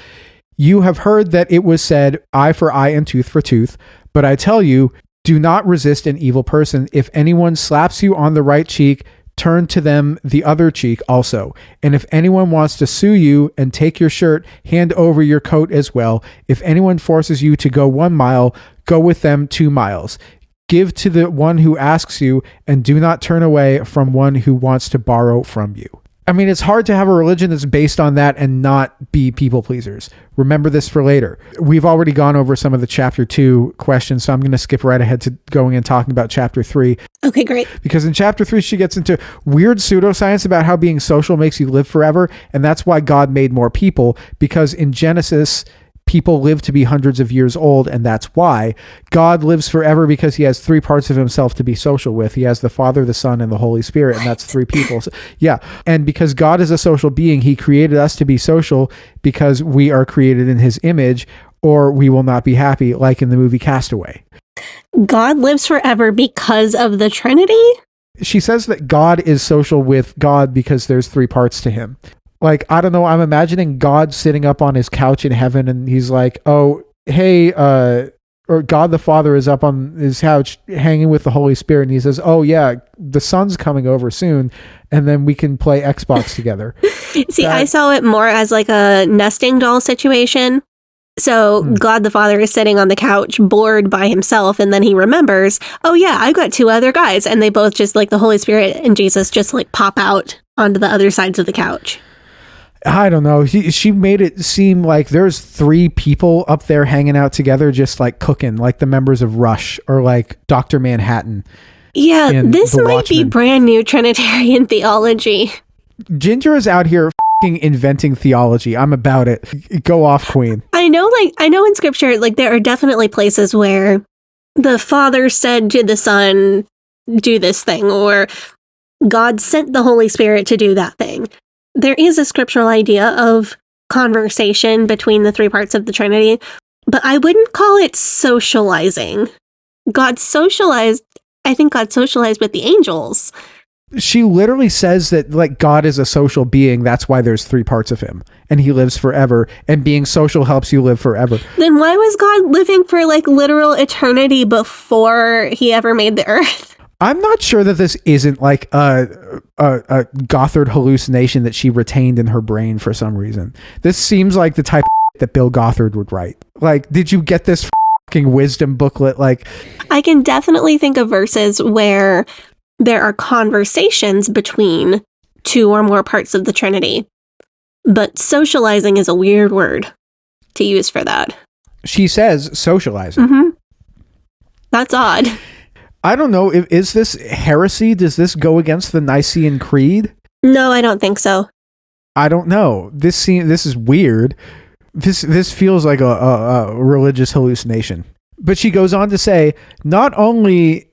"You have heard that it was said, eye for eye and tooth for tooth. But I tell you, do not resist an evil person. If anyone slaps you on the right cheek, turn to them the other cheek also. And if anyone wants to sue you and take your shirt, hand over your coat as well. If anyone forces you to go 1 mile, go with them 2 miles. Give to the one who asks you, and do not turn away from one who wants to borrow from you." I mean, it's hard to have a religion that's based on that and not be people pleasers. Remember this for later. We've already gone over some of the chapter 2 questions, so I'm going to skip right ahead to going and talking about chapter 3. Okay, great. Because in chapter 3, she gets into weird pseudoscience about how being social makes you live forever. And that's why God made more people, because in Genesis, people live to be hundreds of years old, and that's why God lives forever, because he has 3 parts of himself to be social with. He has the Father, the Son, and the Holy Spirit, and that's 3 people. So, yeah, and because God is a social being, he created us to be social because we are created in his image, or we will not be happy, like in the movie Castaway. God lives forever because of the Trinity? She says that God is social with God because there's 3 parts to him. I don't know, I'm imagining God sitting up on his couch in heaven and he's like, "Oh, hey, or God the Father is up on his couch hanging with the Holy Spirit, and he says, oh yeah, the Son's coming over soon, and then we can play Xbox together. See, I saw it more as like a nesting doll situation. So God the Father is sitting on the couch bored by himself, and then he remembers, oh yeah, I've got two other guys, and they both just like the Holy Spirit and Jesus just like pop out onto the other sides of the couch. I don't know. She made it seem like there's 3 people up there hanging out together, just like cooking, like the members of Rush or like Dr. Manhattan. Yeah, this might Watchmen. be brand new Trinitarian theology. Ginger is out here inventing theology. I'm about it. Go off, Queen. I know in scripture, like there are definitely places where the Father said to the Son, do this thing, or God sent the Holy Spirit to do that thing. There is a scriptural idea of conversation between the 3 parts of the Trinity, but I wouldn't call it socializing. I think God socialized with the angels. She literally says that like God is a social being. That's why there's 3 parts of him, and he lives forever, and being social helps you live forever. Then why was God living for like literal eternity before he ever made the earth? I'm not sure that this isn't like a Gothard hallucination that she retained in her brain for some reason. This seems like the type of that Bill Gothard would write. Like, did you get this fucking wisdom booklet? Like, I can definitely think of verses where there are conversations between 2 or more parts of the Trinity, but socializing is a weird word to use for that. She says socializing. Mm-hmm. Is odd. I don't know. Is this heresy? Does this go against the Nicene Creed? No, I don't think so. I don't know. This is weird. This feels like a religious hallucination. But she goes on to say, not only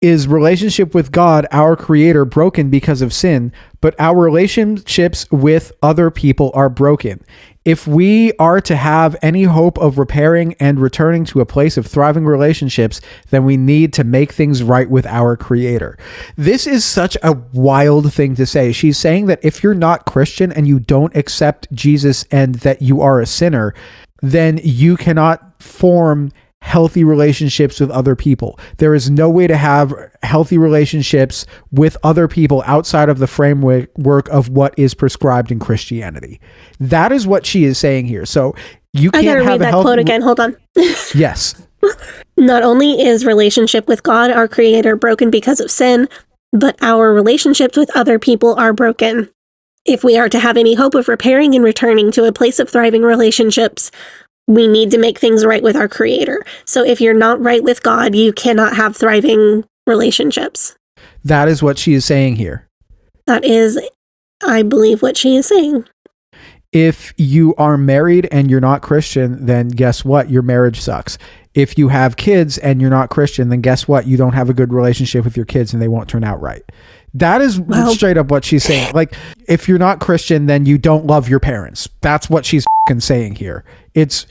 is relationship with God, our Creator, broken because of sin, but our relationships with other people are broken. If we are to have any hope of repairing and returning to a place of thriving relationships, then we need to make things right with our Creator. This is such a wild thing to say. She's saying that if you're not Christian and you don't accept Jesus and that you are a sinner, then you cannot form healthy relationships with other people. There is no way to have healthy relationships with other people outside of the framework of what is prescribed in Christianity. That is what she is saying here. So you can't have read that quote again. Hold on. Yes. Not only is relationship with God, our Creator, broken because of sin, but our relationships with other people are broken. If we are to have any hope of repairing and returning to a place of thriving relationships, we need to make things right with our Creator. So if you're not right with God, you cannot have thriving relationships. That is what she is saying here. That is, I believe, what she is saying. If you are married and you're not Christian, then guess what? Your marriage sucks. If you have kids and you're not Christian, then guess what? You don't have a good relationship with your kids and they won't turn out right. That is straight up what she's saying. Like, if you're not Christian, then you don't love your parents. That's what she's saying here. It's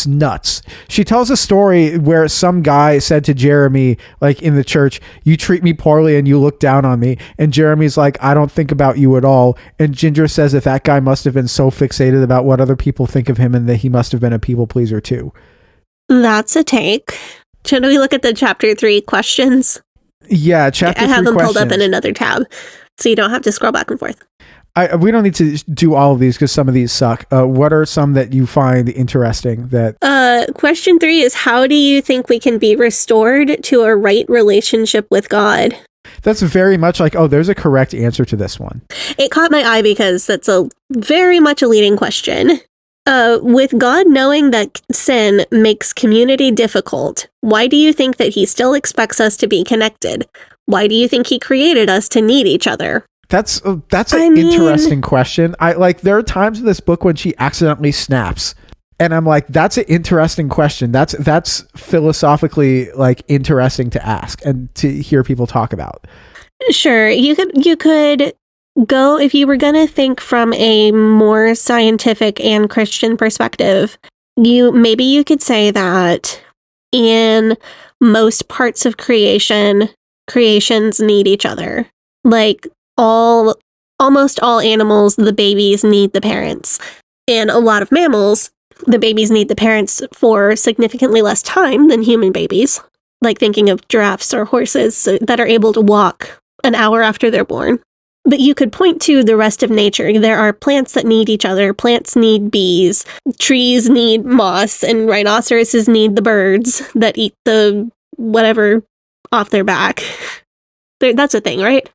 nuts. She tells a story where some guy said to Jeremy, like in the church, you treat me poorly and you look down on me. And Jeremy's like, I don't think about you at all. And Ginger says that guy must have been so fixated about what other people think of him and that he must have been a people pleaser too. That's a take. Should we look at the chapter 3 questions? Yeah, chapter 3 I have them questions. pulled up in another tab, so you don't have to scroll back and forth. We don't need to do all of these because some of these suck. What are some that you find interesting? Question 3 is, how do you think we can be restored to a right relationship with God? That's very much like, oh, there's a correct answer to this one. It caught my eye because that's a very much a leading question. With God knowing that sin makes community difficult, why do you think that he still expects us to be connected? Why do you think he created us to need each other? That's an interesting question. There are times in this book when she accidentally snaps, and I'm like, that's an interesting question. That's philosophically like interesting to ask and to hear people talk about. Sure, you could go, if you were going to think from a more scientific and Christian perspective, you could say that in most parts of creations need each other. Like almost all animals, the babies need the parents. And a lot of mammals, the babies need the parents for significantly less time than human babies, like thinking of giraffes or horses that are able to walk an hour after they're born. But you could point to the rest of nature. There are plants that need each other. Plants need bees. Trees need moss. And rhinoceroses need the birds that eat the whatever off their back. That's a thing, right?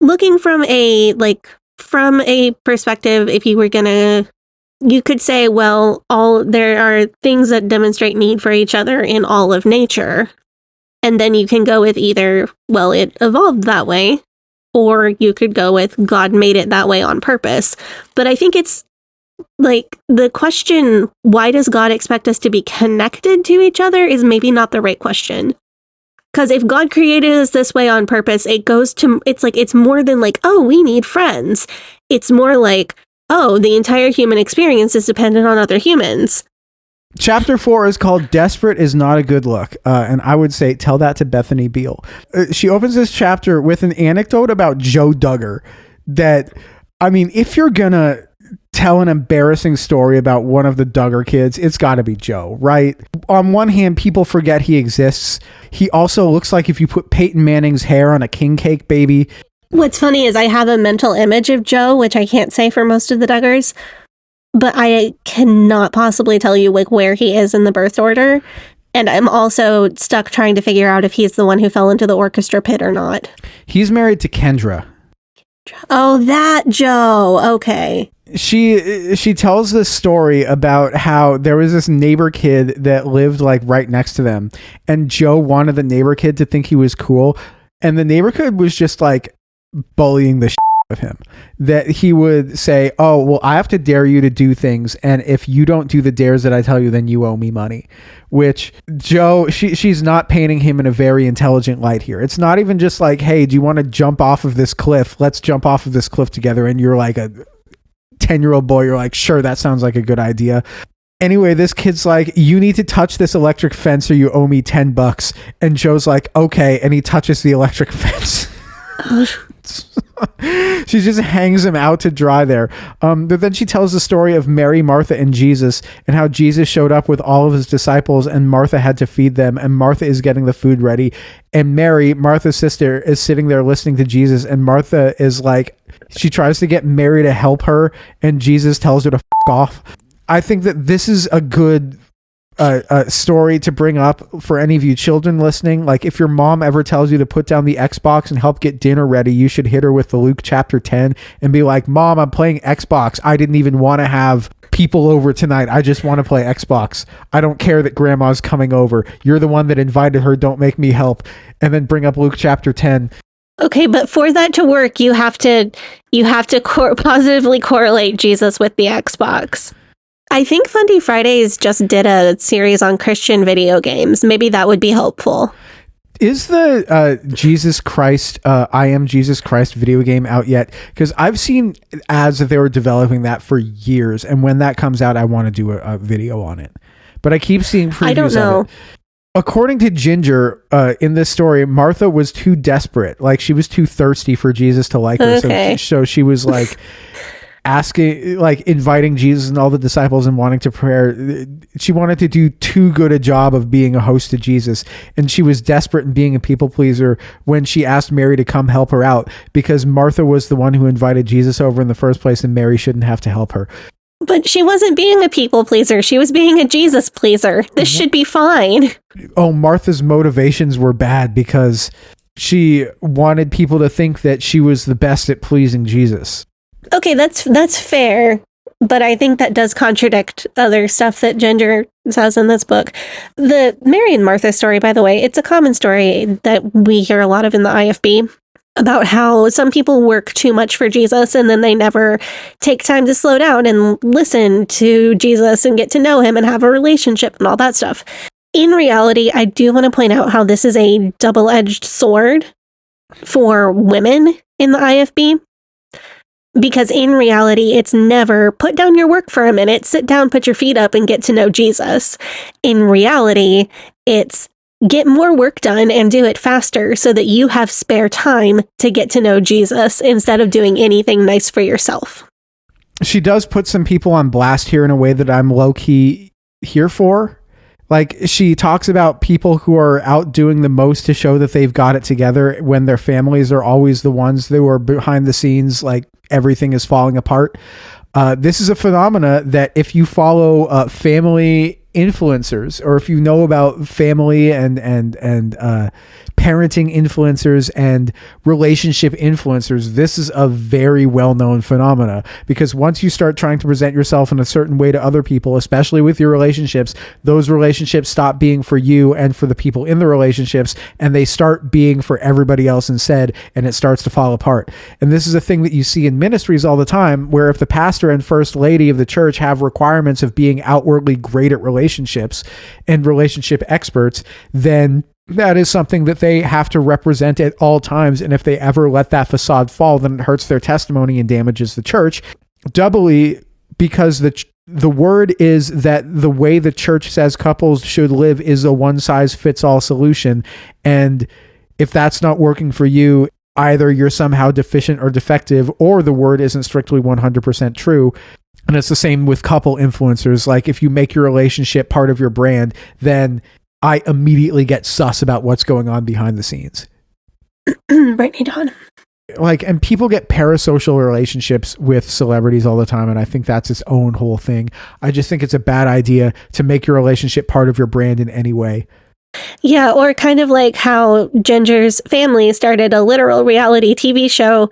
Looking from a perspective, if you were gonna, you could say, well, there are things that demonstrate need for each other in all of nature. And then you can go with either, well, it evolved that way, or you could go with God made it that way on purpose. But I think it's like the question, why does God expect us to be connected to each other, is maybe not the right question. Because if God created us this way on purpose, it's more than like, oh, we need friends. It's more like, oh, the entire human experience is dependent on other humans. Chapter 4 is called Desperate is Not a Good Look. And I would say, tell that to Bethany Beal. She opens this chapter with an anecdote about Joe Duggar that, I mean, if you're going to tell an embarrassing story about one of the Duggar kids, it's got to be Joe, right? On one hand, people forget he exists. He also looks like if you put Peyton Manning's hair on a king cake baby. What's funny is I have a mental image of Joe, which I can't say for most of the Duggars. But I cannot possibly tell you like where he is in the birth order. And I'm also stuck trying to figure out if he's the one who fell into the orchestra pit or not. He's married to Kendra. Oh, that Joe. Okay. She tells this story about how there was this neighbor kid that lived like right next to them. And Joe wanted the neighbor kid to think he was cool. And the neighbor kid was just like bullying the shit of him, that he would say, oh, well, I have to dare you to do things, and if you don't do the dares that I tell you, then you owe me money. Which Joe, she's not painting him in a very intelligent light here. It's not even just like, hey, do you want to jump off of this cliff? Let's jump off of this cliff together. And you're like a 10-year-old boy, you're like, sure, that sounds like a good idea. Anyway, this kid's like, you need to touch this electric fence or you owe me $10. And Joe's like, okay, and he touches the electric fence. She just hangs him out to dry there. But then she tells the story of Mary, Martha, and Jesus, and how Jesus showed up with all of his disciples and Martha had to feed them, and Martha is getting the food ready. And Mary, Martha's sister, is sitting there listening to Jesus, and Martha is like, she tries to get Mary to help her, and Jesus tells her to f*** off. I think that this is a good story to bring up for any of you children listening. Like, if your mom ever tells you to put down the Xbox and help get dinner ready, you should hit her with the Luke chapter 10 and be like, Mom, I'm playing Xbox. I didn't even want to have people over tonight. I just want to play Xbox. I don't care that grandma's coming over. You're the one that invited her. Don't make me help. And then bring up Luke chapter 10. Okay, but for that to work, you have to positively correlate Jesus with the Xbox. I think Fundy Fridays just did a series on Christian video games. Maybe that would be helpful. Is the Jesus Christ, I Am Jesus Christ video game out yet? Because I've seen ads that they were developing that for years. And when that comes out, I want to do a video on it. But I keep seeing previews I don't know. of it. According to Ginger, in this story, Martha was too desperate. Like, she was too thirsty for Jesus to like her. Okay. So she was like... asking, like, inviting Jesus and all the disciples and wanting to pray. She wanted to do too good a job of being a host to Jesus, and she was desperate and being a people pleaser when she asked Mary to come help her out, because Martha was the one who invited Jesus over in the first place, and Mary shouldn't have to help her. But she wasn't being a people pleaser. She was being a Jesus pleaser. This should be fine. Oh, Martha's motivations were bad because she wanted people to think that she was the best at pleasing Jesus. Okay, that's fair, but I think that does contradict other stuff that Ginger says in this book. The Mary and Martha story, by the way, it's a common story that we hear a lot of in the IFB about how some people work too much for Jesus and then they never take time to slow down and listen to Jesus and get to know him and have a relationship and all that stuff. In reality, I do want to point out how this is a double-edged sword for women in the IFB. Because in reality, it's never put down your work for a minute, sit down, put your feet up, and get to know Jesus. In reality, it's get more work done and do it faster so that you have spare time to get to know Jesus instead of doing anything nice for yourself. She does put some people on blast here in a way that I'm low-key here for. Like, she talks about people who are out doing the most to show that they've got it together when their families are always the ones who are behind the scenes, like everything is falling apart. This is a phenomena that if you follow family influencers, or if you know about family and parenting influencers and relationship influencers, this is a very well-known phenomena, because once you start trying to present yourself in a certain way to other people, especially with your relationships, those relationships stop being for you and for the people in the relationships, and they start being for everybody else instead, and it starts to fall apart. And this is a thing that you see in ministries all the time, where if the pastor and first lady of the church have requirements of being outwardly great at relationships and relationship experts, then that is something that they have to represent at all times. And if they ever let that facade fall, then it hurts their testimony and damages the church doubly, because the word is that the way the church says couples should live is a one-size-fits-all solution. And if that's not working for you, either you're somehow deficient or defective, or the word isn't strictly 100% true. And it's the same with couple influencers. Like, if you make your relationship part of your brand, then I immediately get sus about what's going on behind the scenes. Right, Don. Like, and people get parasocial relationships with celebrities all the time, and I think that's its own whole thing. I just think it's a bad idea to make your relationship part of your brand in any way. Yeah, or kind of like how Ginger's family started a literal reality TV show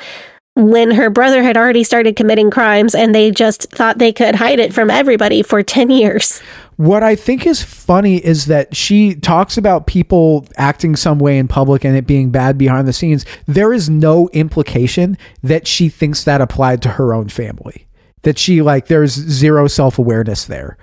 when her brother had already started committing crimes, and they just thought they could hide it from everybody for 10 years. What I think is funny is that she talks about people acting some way in public and it being bad behind the scenes. There is no implication that she thinks that applied to her own family. That she, like, there's zero self-awareness there.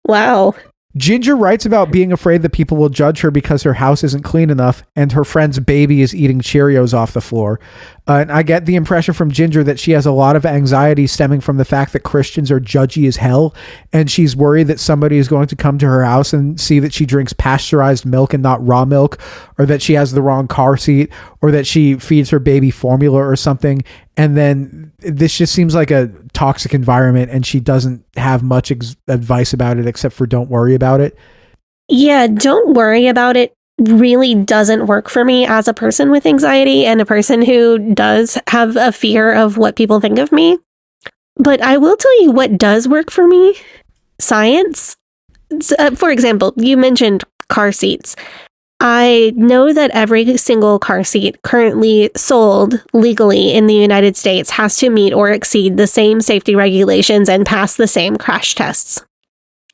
Wow. Jinger writes about being afraid that people will judge her because her house isn't clean enough and her friend's baby is eating Cheerios off the floor. And I get the impression from Jinger that she has a lot of anxiety stemming from the fact that Christians are judgy as hell, and she's worried that somebody is going to come to her house and see that she drinks pasteurized milk and not raw milk, or that she has the wrong car seat, or that she feeds her baby formula or something. And then this just seems like a toxic environment, and she doesn't have much advice about it except for don't worry about it. Yeah, don't worry about it really doesn't work for me as a person with anxiety and a person who does have a fear of what people think of me. But I will tell you what does work for me. Science. For example, you mentioned car seats. I know that every single car seat currently sold legally in the United States has to meet or exceed the same safety regulations and pass the same crash tests.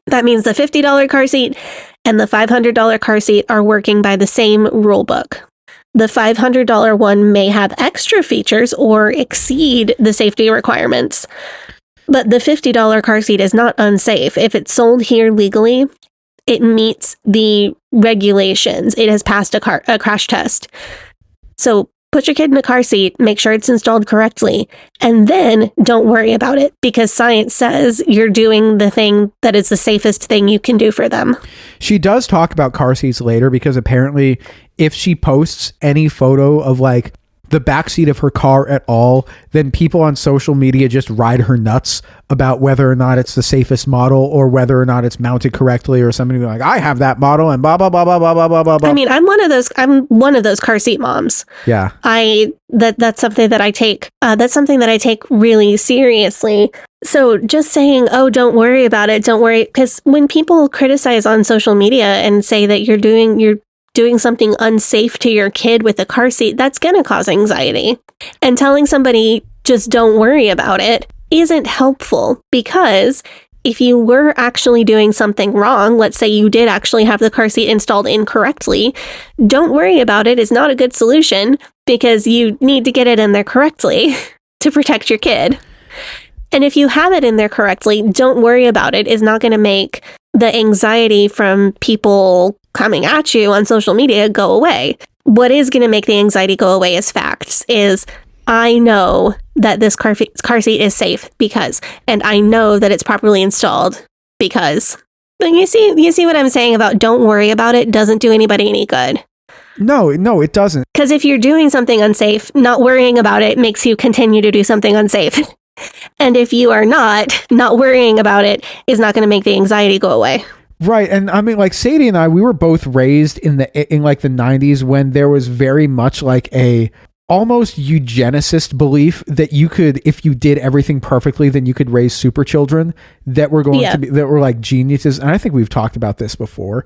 That means the $50 car seat and the $500 car seat are working by the same rule book. The $500 one may have extra features or exceed the safety requirements, but the $50 car seat is not unsafe. If it's sold here legally, it meets the regulations. It has passed a crash test. So put your kid in a car seat, make sure it's installed correctly, and then don't worry about it, because science says you're doing the thing that is the safest thing you can do for them. She does talk about car seats later, because apparently if she posts any photo of like the backseat of her car at all, then people on social media just ride her nuts about whether or not it's the safest model or whether or not it's mounted correctly, or somebody like, I have that model and blah blah blah blah blah blah blah blah. I mean, I'm one of those car seat moms. Yeah. That's something that I take really seriously. So just saying, oh, don't worry about it, don't worry, because when people criticize on social media and say that you're doing something unsafe to your kid with a car seat, that's going to cause anxiety. And telling somebody just don't worry about it isn't helpful, because if you were actually doing something wrong, let's say you did actually have the car seat installed incorrectly, don't worry about it is not a good solution, because you need to get it in there correctly to protect your kid. And if you have it in there correctly, don't worry about it is not going to make the anxiety from people coming at you on social media go away. What is going to make the anxiety go away is facts. Is I know that this car seat is safe because, and I know that it's properly installed because. But you see what I'm saying about don't worry about it doesn't do anybody any good. No, it doesn't. Because if you're doing something unsafe, not worrying about it makes you continue to do something unsafe. And if you are not worrying about it is not going to make the anxiety go away. Right. And I mean, like Sadie and I, we were both raised in like the 90s when there was very much like a almost eugenicist belief that you could, if you did everything perfectly, then you could raise super children that were going to be, that were like geniuses. And I think we've talked about this before.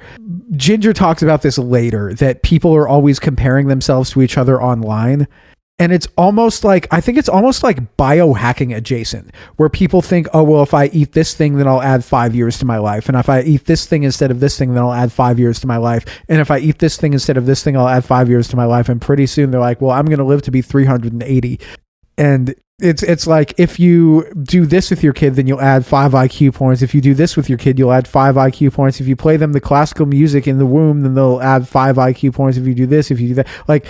Jinger talks about this later, that people are always comparing themselves to each other online. And it's almost like, I think it's almost like biohacking adjacent, where people think, oh, well, if I eat this thing, then I'll add 5 years to my life. And if I eat this thing instead of this thing, then I'll add 5 years to my life. And if I eat this thing instead of this thing, I'll add 5 years to my life. And pretty soon they're like, well, I'm going to live to be 380. And it's like, if you do this with your kid, then you'll add 5 IQ points. If you do this with your kid, you'll add 5 IQ points. If you play them the classical music in the womb, then they'll add 5 IQ points. If you do this, if you do that, like,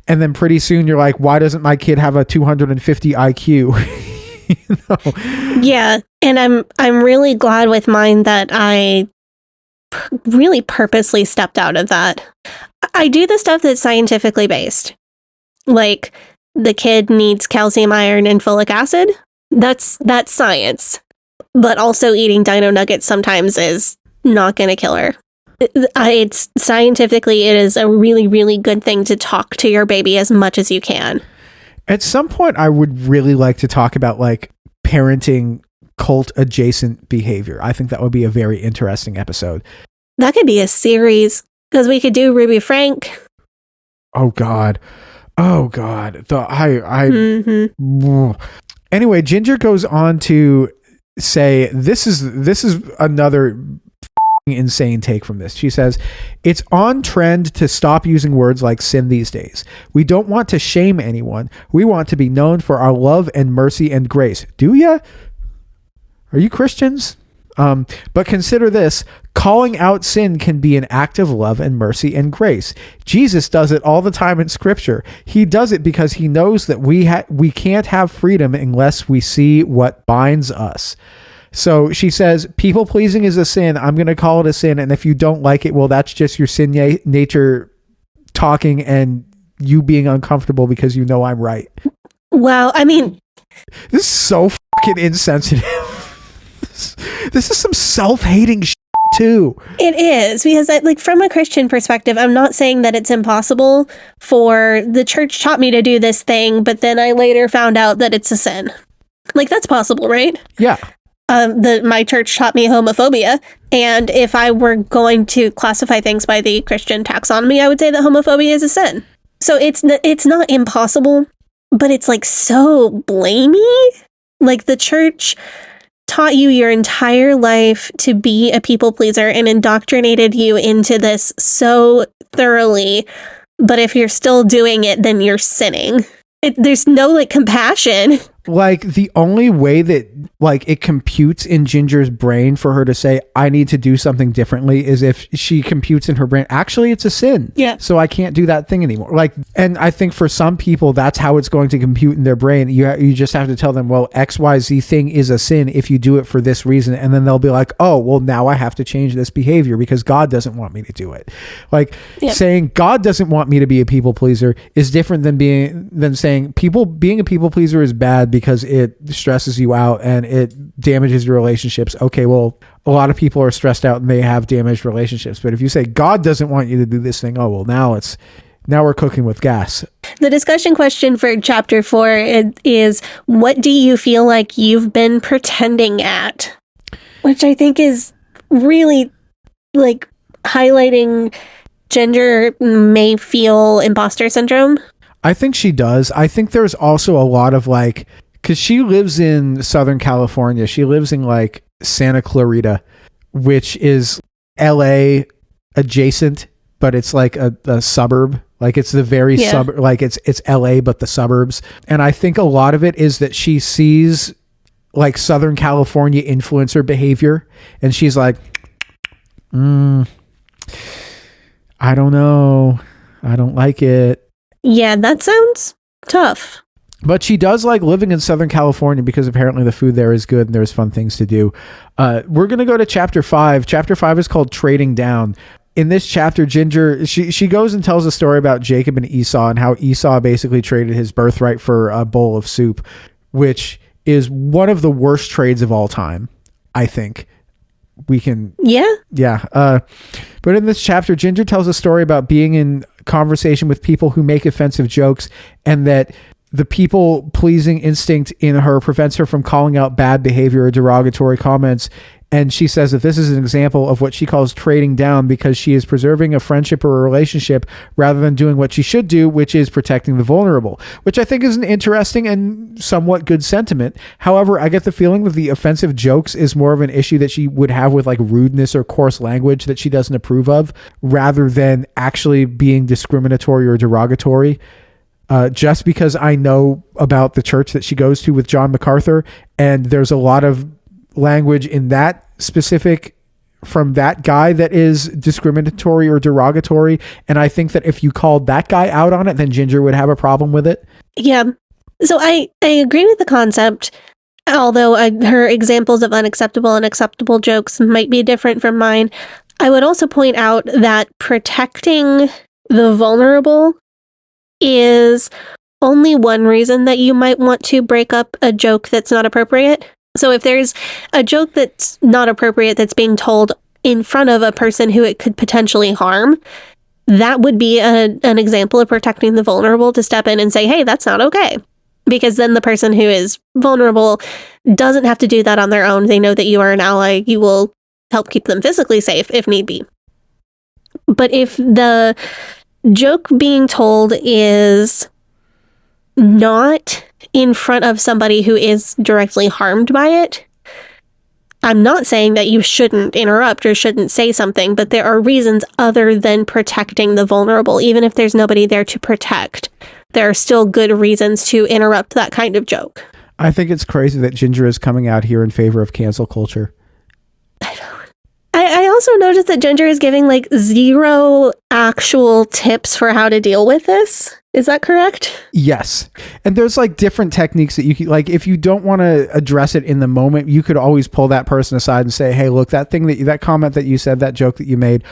and then pretty soon you're like, why doesn't my kid have a 250 IQ? You know? Yeah. And I'm really glad with mine that I really purposely stepped out of that. I do the stuff that's scientifically based. Like, the kid needs calcium, iron, and folic acid. That's science. But also eating dino nuggets sometimes is not going to kill her. It's scientifically, it is a really, really good thing to talk to your baby as much as you can. At some point, I would really like to talk about like parenting cult adjacent behavior. I think that would be a very interesting episode. That could be a series, because we could do Ruby Frank. Oh God. Anyway, Jinger goes on to say, this is another insane take from this. She says, it's on trend to stop using words like sin these days. We don't want to shame anyone. We want to be known for our love and mercy and grace. Do ya? Are you Christians? But consider this, calling out sin can be an act of love and mercy and grace. Jesus does it all the time in scripture. He does it because he knows that we can't have freedom unless we see what binds us. So she says, people pleasing is a sin. I'm going to call it a sin. And if you don't like it, well, that's just your sin nature talking and you being uncomfortable because you know I'm right. Well, I mean, this is so fucking insensitive. This is some self-hating shit too. it is, because like from a Christian perspective, I'm not saying that it's impossible for the church taught me to do this thing, but then I later found out that it's a sin. Like, that's possible, right? Yeah. My church taught me homophobia, and if I were going to classify things by the Christian taxonomy, I would say that homophobia is a sin. So it's not impossible, but it's like so blamey. Like, the church taught you your entire life to be a people pleaser and indoctrinated you into this so thoroughly, but if you're still doing it, then you're sinning. There's no like compassion. Like, the only way that like it computes in Ginger's brain for her to say, I need to do something differently, is if she computes in her brain, actually it's a sin. Yeah. So I can't do that thing anymore. Like, and I think for some people, that's how it's going to compute in their brain. You just have to tell them, well, XYZ thing is a sin if you do it for this reason. And then they'll be like, oh, well, now I have to change this behavior because God doesn't want me to do it. Like, saying God doesn't want me to be a people pleaser is different than saying being a people pleaser is bad because it stresses you out and it damages your relationships. Okay, well, a lot of people are stressed out and they have damaged relationships. But if you say God doesn't want you to do this thing, oh, well, now we're cooking with gas. The discussion question for chapter 4 is, what do you feel like you've been pretending at? Which I think is really like highlighting Jinger may feel imposter syndrome. I think she does. I think there's also a lot of like, because she lives in Southern California. She lives in like Santa Clarita, which is LA adjacent, but it's like a suburb. Like, it's the very suburb, like it's LA, but the suburbs. And I think a lot of it is that she sees like Southern California influencer behavior. And she's like, I don't know. I don't like it. Yeah, that sounds tough. But she does like living in Southern California because apparently the food there is good and there's fun things to do. We're going to go to chapter 5. Chapter 5 is called Trading Down. In this chapter, Jinger, she goes and tells a story about Jacob and Esau and how Esau basically traded his birthright for a bowl of soup, which is one of the worst trades of all time, I think. we can. Yeah. But in this chapter, Ginger tells a story about being in conversation with people who make offensive jokes, and that the people pleasing instinct in her prevents her from calling out bad behavior or derogatory comments. And she says that this is an example of what she calls trading down, because she is preserving a friendship or a relationship rather than doing what she should do, which is protecting the vulnerable, which I think is an interesting and somewhat good sentiment. However, I get the feeling that the offensive jokes is more of an issue that she would have with like rudeness or coarse language that she doesn't approve of, rather than actually being discriminatory or derogatory. Just because I know about the church that she goes to with John MacArthur, and there's a lot of language in that specific from that guy that is discriminatory or derogatory, and I think that if you called that guy out on it, then Ginger would have a problem with it. Yeah. So I agree with the concept, although her examples of unacceptable and acceptable jokes might be different from mine. I would also point out that protecting the vulnerable is only one reason that you might want to break up a joke that's not appropriate. So if there's a joke that's not appropriate that's being told in front of a person who it could potentially harm, that would be an example of protecting the vulnerable, to step in and say, hey, that's not okay. Because then the person who is vulnerable doesn't have to do that on their own. They know that you are an ally. You will help keep them physically safe if need be. But if the joke being told is not in front of somebody who is directly harmed by it, I'm not saying that you shouldn't interrupt or shouldn't say something, but there are reasons other than protecting the vulnerable. Even if there's nobody there to protect, there are still good reasons to interrupt that kind of joke. I think it's crazy that Ginger is coming out here in favor of cancel culture. I also noticed that Ginger is giving like 0 actual tips for how to deal with this. Is that correct? Yes. And there's like different techniques that you can, like, if you don't want to address it in the moment, you could always pull that person aside and say, hey, look, that thing that comment that you said, that joke that you made,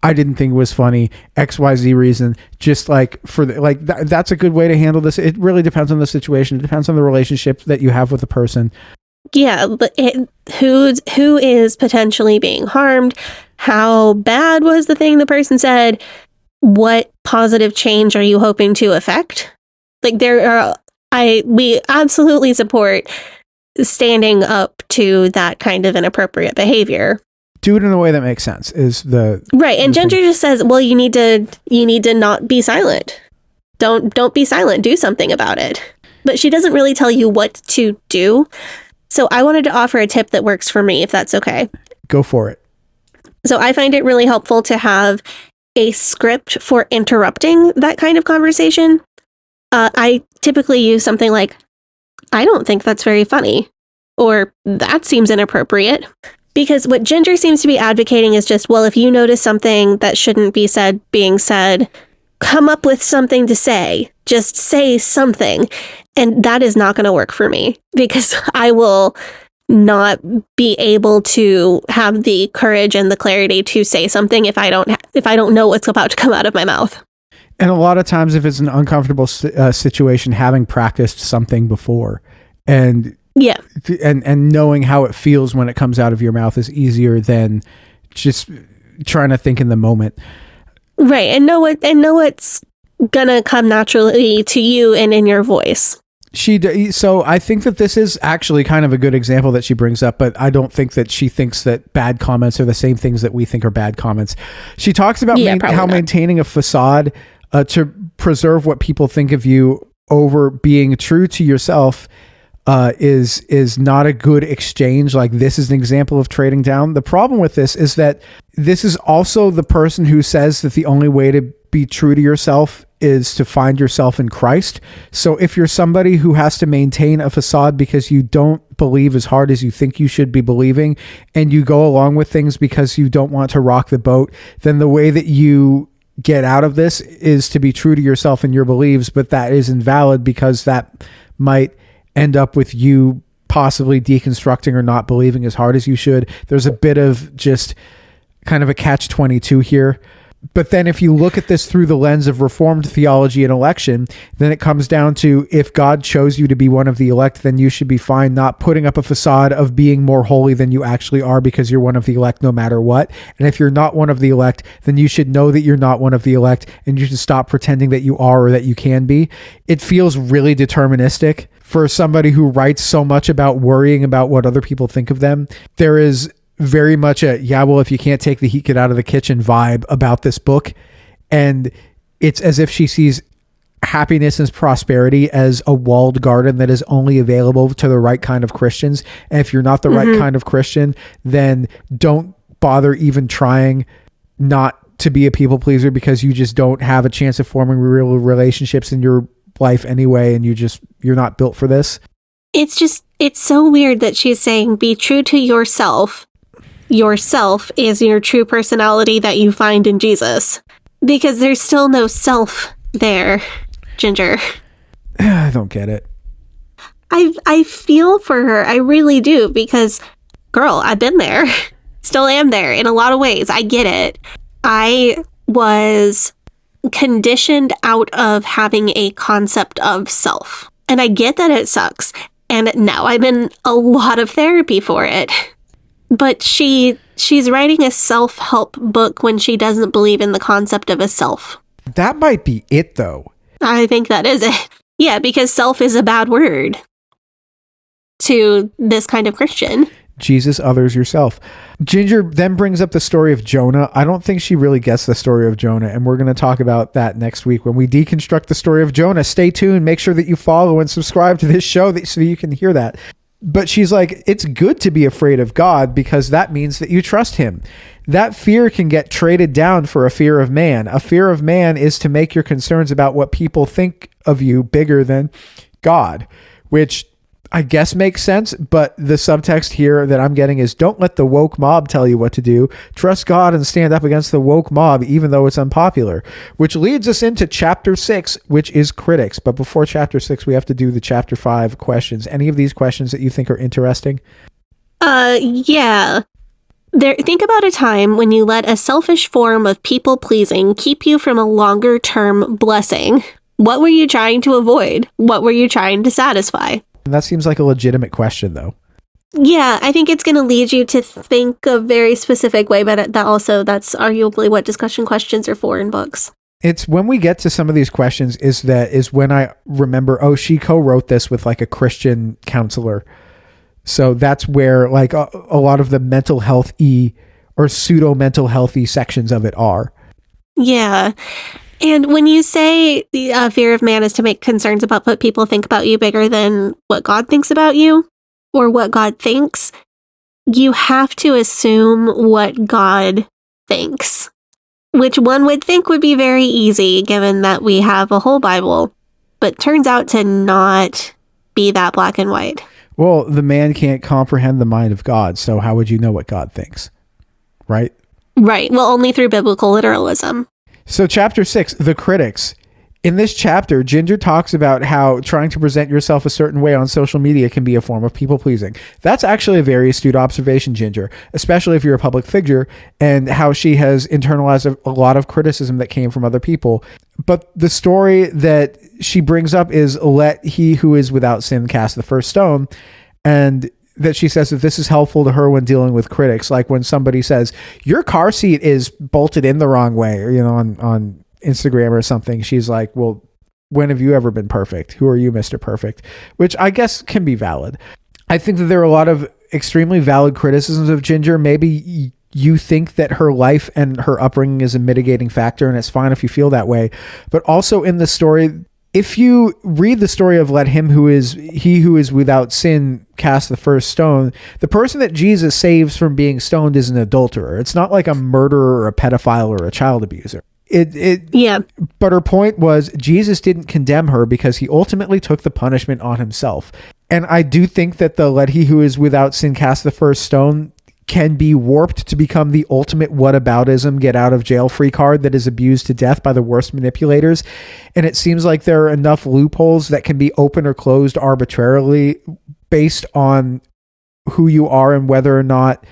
I didn't think it was funny, XYZ reason. Just like that's a good way to handle this. It really depends on the situation. It depends on the relationship that you have with the person. Yeah, but who is potentially being harmed? How bad was the thing the person said? What positive change are you hoping to affect? Like we absolutely support standing up to that kind of inappropriate behavior. Do it in a way that makes sense is the right. And Ginger just says, well, you need to not be silent. Don't be silent. Do something about it. But she doesn't really tell you what to do. So I wanted to offer a tip that works for me, if that's okay. Go for it. So I find it really helpful to have a script for interrupting that kind of conversation. I typically use something like, I don't think that's very funny, or that seems inappropriate. Because what Ginger seems to be advocating is just, well, if you notice something that shouldn't be said being said, come up with something to say. Just say something. And that is not going to work for me, because I will not be able to have the courage and the clarity to say something if I don't know what's about to come out of my mouth. And a lot of times, if it's an uncomfortable situation, having practiced something before and knowing how it feels when it comes out of your mouth is easier than just trying to think in the moment. Right, and know what's gonna come naturally to you and in your voice. So I think that this is actually kind of a good example that she brings up, but I don't think that she thinks that bad comments are the same things that we think are bad comments. She talks about how maintaining a facade to preserve what people think of you over being true to yourself is not a good exchange. Like, this is an example of trading down. The problem with this is that this is also the person who says that the only way to be true to yourself is to find yourself in Christ. So if you're somebody who has to maintain a facade because you don't believe as hard as you think you should be believing, and you go along with things because you don't want to rock the boat, then the way that you get out of this is to be true to yourself and your beliefs. But that is invalid, because that might end up with you possibly deconstructing or not believing as hard as you should. There's a bit of just kind of a catch-22 here. But then if you look at this through the lens of Reformed theology and election, then it comes down to, if God chose you to be one of the elect, then you should be fine not putting up a facade of being more holy than you actually are because you're one of the elect no matter what. And if you're not one of the elect, then you should know that you're not one of the elect and you should stop pretending that you are or that you can be. It feels really deterministic for somebody who writes so much about worrying about what other people think of them. There is very much a, yeah, well, if you can't take the heat, get out of the kitchen vibe about this book. And it's as if she sees happiness and prosperity as a walled garden that is only available to the right kind of Christians. And if you're not the right kind of Christian, then don't bother even trying not to be a people pleaser, because you just don't have a chance of forming real relationships in your life anyway. And you're not built for this. It's so weird that she's saying, be true to yourself. Yourself is your true personality that you find in Jesus, because there's still no self there, Ginger. I don't get it. I feel for her. I really do, because, girl, I've been there. Still am there in a lot of ways. I get it. I was conditioned out of having a concept of self. And I get that it sucks. And now I'm in a lot of therapy for it. But she's writing a self-help book when she doesn't believe in the concept of a self. That might be it, though. I think that is it. Yeah, because self is a bad word to this kind of Christian. Jesus, others, yourself. Ginger then brings up the story of Jonah. I don't think she really gets the story of Jonah, and we're going to talk about that next week when we deconstruct the story of Jonah. Stay tuned. Make sure that you follow and subscribe to this show so you can hear that. But she's like, it's good to be afraid of God because that means that you trust him. That fear can get traded down for a fear of man. A fear of man is to make your concerns about what people think of you bigger than God, which I guess makes sense. But the subtext here that I'm getting is, don't let the woke mob tell you what to do. Trust God and stand up against the woke mob, even though it's unpopular, which leads us into chapter 6, which is critics. But before chapter 6, we have to do the chapter 5 questions. Any of these questions that you think are interesting? Yeah. Think about a time when you let a selfish form of people-pleasing keep you from a longer-term blessing. What were you trying to avoid? What were you trying to satisfy? That seems like a legitimate question, though. Yeah, I think it's going to lead you to think a very specific way, but that's arguably what discussion questions are for in books. It's when we get to some of these questions is when I remember, she co-wrote this with like a Christian counselor. So that's where like a lot of the mental health-y or pseudo-mental healthy sections of it are. Yeah. And when you say the fear of man is to make concerns about what people think about you bigger than what God thinks about you or what God thinks, you have to assume what God thinks, which one would think would be very easy given that we have a whole Bible, but turns out to not be that black and white. Well, the man can't comprehend the mind of God, so how would you know what God thinks? Right? Right. Well, only through biblical literalism. So chapter 6, the critics. In this chapter, Ginger talks about how trying to present yourself a certain way on social media can be a form of people-pleasing. That's actually a very astute observation, Ginger, especially if you're a public figure, and how she has internalized a lot of criticism that came from other people. But the story that she brings up is, let he who is without sin cast the first stone, and that she says that this is helpful to her when dealing with critics. Like when somebody says, your car seat is bolted in the wrong way, or, on Instagram or something, she's like, well, when have you ever been perfect? Who are you, Mr. Perfect? Which I guess can be valid. I think that there are a lot of extremely valid criticisms of Ginger. Maybe you think that her life and her upbringing is a mitigating factor, and it's fine if you feel that way. But also in the story, if you read the story of let he who is without sin cast the first stone, the person that Jesus saves from being stoned is an adulterer. It's not like a murderer or a pedophile or a child abuser. Yeah. But her point was Jesus didn't condemn her because he ultimately took the punishment on himself. And I do think that the let he who is without sin cast the first stone can be warped to become the ultimate whataboutism, get out of jail free card that is abused to death by the worst manipulators. And it seems like there are enough loopholes that can be open or closed arbitrarily based on who you are and whether or not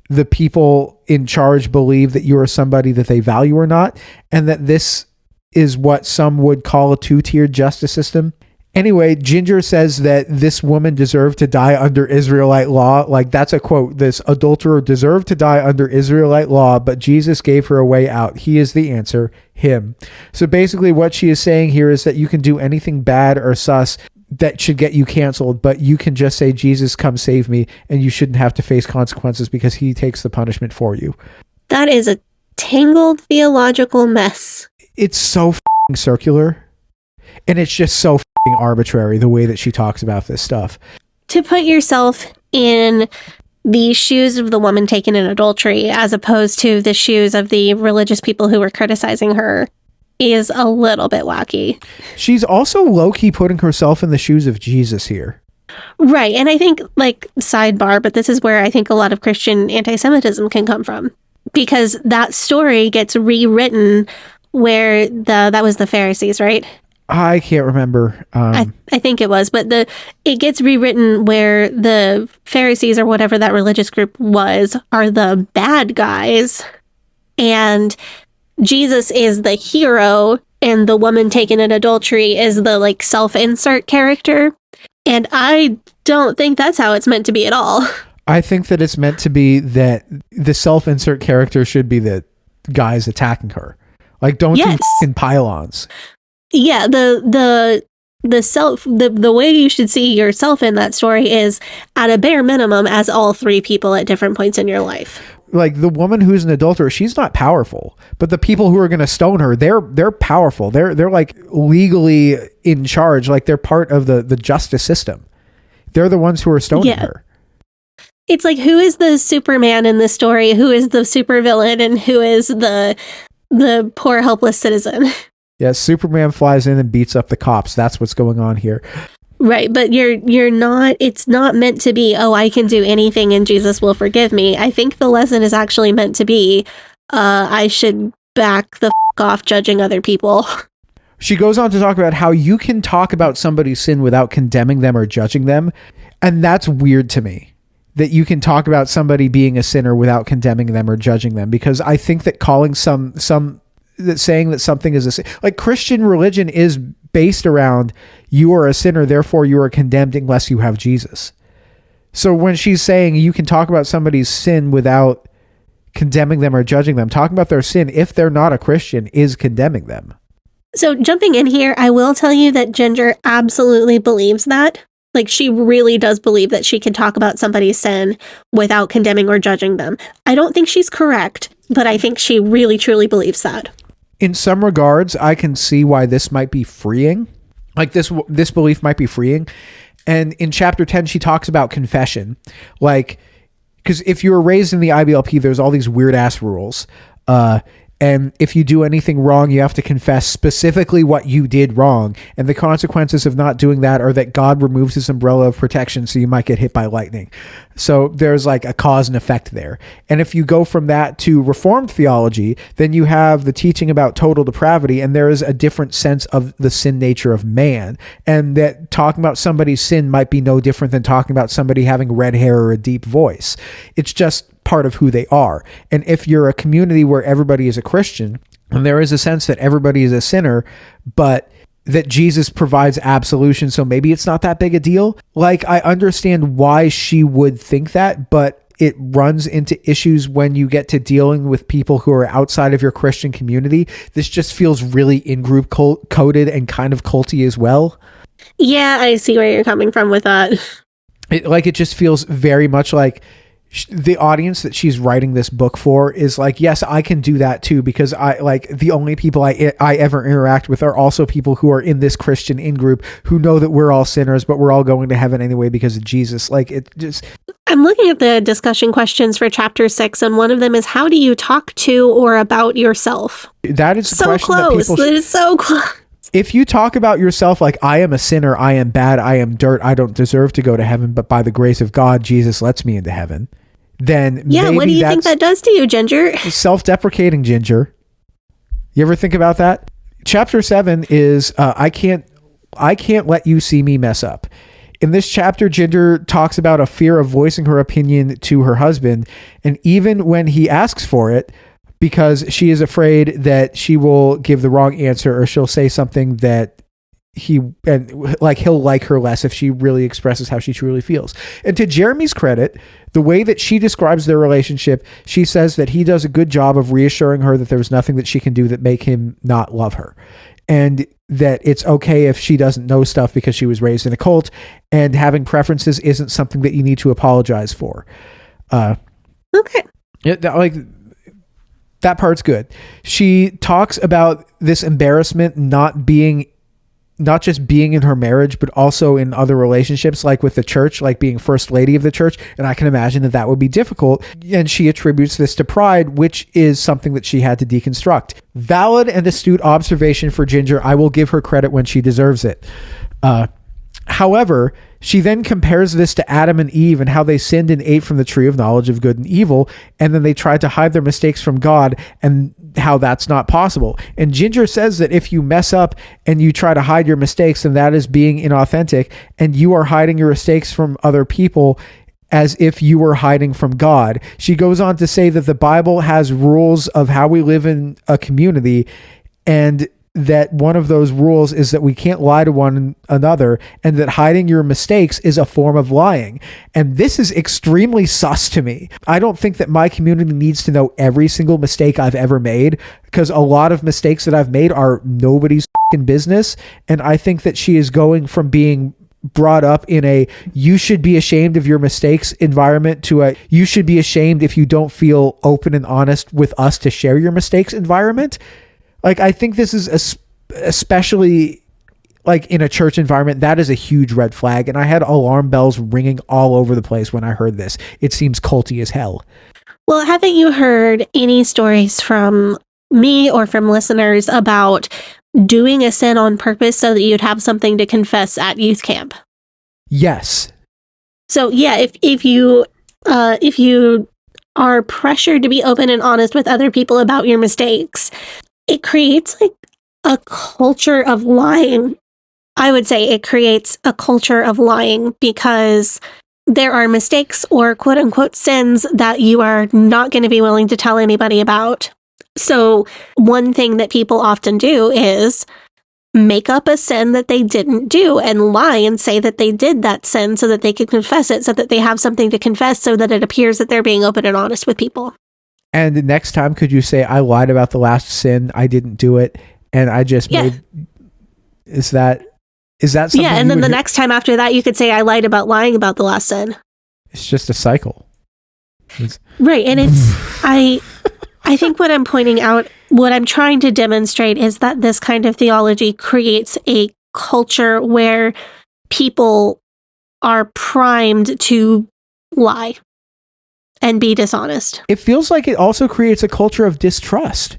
the people in charge believe that you are somebody that they value or not, and that this is what some would call a two-tiered justice system. Anyway, Jinger says that this woman deserved to die under Israelite law. Like, that's a quote. This adulterer deserved to die under Israelite law, but Jesus gave her a way out. He is the answer, him. So basically what she is saying here is that you can do anything bad or sus that should get you canceled, but you can just say, Jesus, come save me, and you shouldn't have to face consequences because he takes the punishment for you. That is a tangled theological mess. It's so f***ing circular, and it's just so arbitrary the way that she talks about this stuff. To put yourself in the shoes of the woman taken in adultery as opposed to the shoes of the religious people who were criticizing her is a little bit wacky. She's also low-key putting herself in the shoes of Jesus here. Right, and I think, like, sidebar, but this is where I think a lot of Christian anti-Semitism can come from. Because that story gets rewritten where that was the Pharisees, right? I can't remember. I think it was, but it gets rewritten where the Pharisees or whatever that religious group was are the bad guys, and Jesus is the hero, and the woman taken in adultery is the like self-insert character. And I don't think that's how it's meant to be at all. I think that it's meant to be that the self-insert character should be the guys attacking her. Like, don't do fucking pylons. Yeah, the way you should see yourself in that story is at a bare minimum as all three people at different points in your life. Like, the woman who's an adulterer, she's not powerful, but the people who are going to stone her, they're powerful. They're like legally in charge. Like, they're part of the justice system. They're the ones who are stoning her. It's like, who is the Superman in this story? Who is the supervillain, and who is the poor helpless citizen? Yeah, Superman flies in and beats up the cops. That's what's going on here. Right, but you're not, it's not meant to be, oh, I can do anything and Jesus will forgive me. I think the lesson is actually meant to be, I should back the off judging other people. She goes on to talk about how you can talk about somebody's sin without condemning them or judging them. And that's weird to me, that you can talk about somebody being a sinner without condemning them or judging them. Because I think that calling that saying that something is a sin, like Christian religion is based around you are a sinner, therefore you are condemned unless you have Jesus. So when she's saying you can talk about somebody's sin without condemning them or judging them, talking about their sin, if they're not a Christian, is condemning them. So jumping in here, I will tell you that Jinger absolutely believes that. Like, she really does believe that she can talk about somebody's sin without condemning or judging them. I don't think she's correct, but I think she really, truly believes that. In some regards, I can see why this might be freeing. Like, this belief might be freeing. And in chapter 10, she talks about confession. Like, because if you were raised in the IBLP, there's all these weird ass rules. And if you do anything wrong, you have to confess specifically what you did wrong. And the consequences of not doing that are that God removes his umbrella of protection, so you might get hit by lightning. So there's like a cause and effect there. And if you go from that to Reformed theology, then you have the teaching about total depravity, and there is a different sense of the sin nature of man. And that talking about somebody's sin might be no different than talking about somebody having red hair or a deep voice. It's just part of who they are. And if you're a community where everybody is a Christian, and there is a sense that everybody is a sinner, but that Jesus provides absolution, so maybe it's not that big a deal. Like, I understand why she would think that, but it runs into issues when you get to dealing with people who are outside of your Christian community. This just feels really in-group coded and kind of culty as well. Yeah, I see where you're coming from with that. It just feels very much like the audience that she's writing this book for is like, yes, I can do that too, because I like the only people I ever interact with are also people who are in this Christian in-group who know that we're all sinners, but we're all going to heaven anyway because of Jesus. Like, it just... I'm looking at the discussion questions for chapter 6, and one of them is, how do you talk to or about yourself? That is the so question close. That people... That is so close. If you talk about yourself like, I am a sinner, I am bad, I am dirt, I don't deserve to go to heaven, but by the grace of God, Jesus lets me into heaven, then maybe what do you think that does to you, Jinger? Self-deprecating, Jinger. You ever think about that? Chapter 7 is I can't let you see me mess up. In this chapter, Ginger talks about a fear of voicing her opinion to her husband, and even when he asks for it, because she is afraid that she will give the wrong answer or she'll say something that he'll like her less if she really expresses how she truly feels. And to Jeremy's credit, the way that she describes their relationship, she says that he does a good job of reassuring her that there's nothing that she can do that make him not love her. And that it's okay if she doesn't know stuff because she was raised in a cult, and having preferences isn't something that you need to apologize for. Okay. That part's good. She talks about this embarrassment not just being in her marriage, but also in other relationships, like with the church, like being first lady of the church. And I can imagine that would be difficult. And she attributes this to pride, which is something that she had to deconstruct. Valid and astute observation for Ginger. I will give her credit when she deserves it. However, she then compares this to Adam and Eve and how they sinned and ate from the tree of knowledge of good and evil, and then they tried to hide their mistakes from God, and how that's not possible. And Ginger says that if you mess up and you try to hide your mistakes, then that is being inauthentic, and you are hiding your mistakes from other people as if you were hiding from God. She goes on to say that the Bible has rules of how we live in a community, and that one of those rules is that we can't lie to one another, and that hiding your mistakes is a form of lying. And this is extremely sus to me. I don't think that my community needs to know every single mistake I've ever made, because a lot of mistakes that I've made are nobody's fucking business. And I think that she is going from being brought up in a you should be ashamed of your mistakes environment to a you should be ashamed if you don't feel open and honest with us to share your mistakes environment. Like, I think this is especially like in a church environment, that is a huge red flag. And I had alarm bells ringing all over the place when I heard this. It seems culty as hell. Well, haven't you heard any stories from me or from listeners about doing a sin on purpose so that you'd have something to confess at youth camp? Yes. So yeah, if you are pressured to be open and honest with other people about your mistakes, it creates like a culture of lying. I would say it creates a culture of lying because there are mistakes or quote unquote sins that you are not going to be willing to tell anybody about. So one thing that people often do is make up a sin that they didn't do and lie and say that they did that sin so that they can confess it, so that they have something to confess, so that it appears that they're being open and honest with people. And the next time, could you say, I lied about the last sin, I didn't do it, and I just made... Is that something? Yeah, and then the next time after that, you could say, I lied about lying about the last sin. It's just a cycle. Right, and it's... I think what I'm pointing out, what I'm trying to demonstrate is that this kind of theology creates a culture where people are primed to lie and be dishonest. It feels like it also creates a culture of distrust.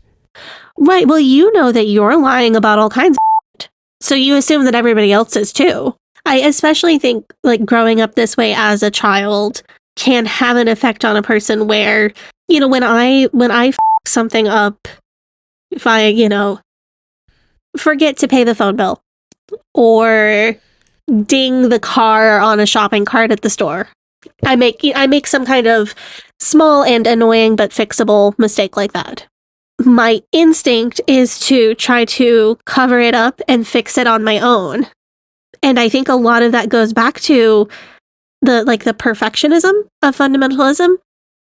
Right. Well, you know that you're lying about all kinds of shit. So you assume that everybody else is too. I especially think like growing up this way as a child can have an effect on a person where, you know, when I f something up, if I, you know, forget to pay the phone bill or ding the car on a shopping cart at the store, I make some kind of small and annoying but fixable mistake like that. My instinct is to try to cover it up and fix it on my own. And I think a lot of that goes back to the perfectionism of fundamentalism,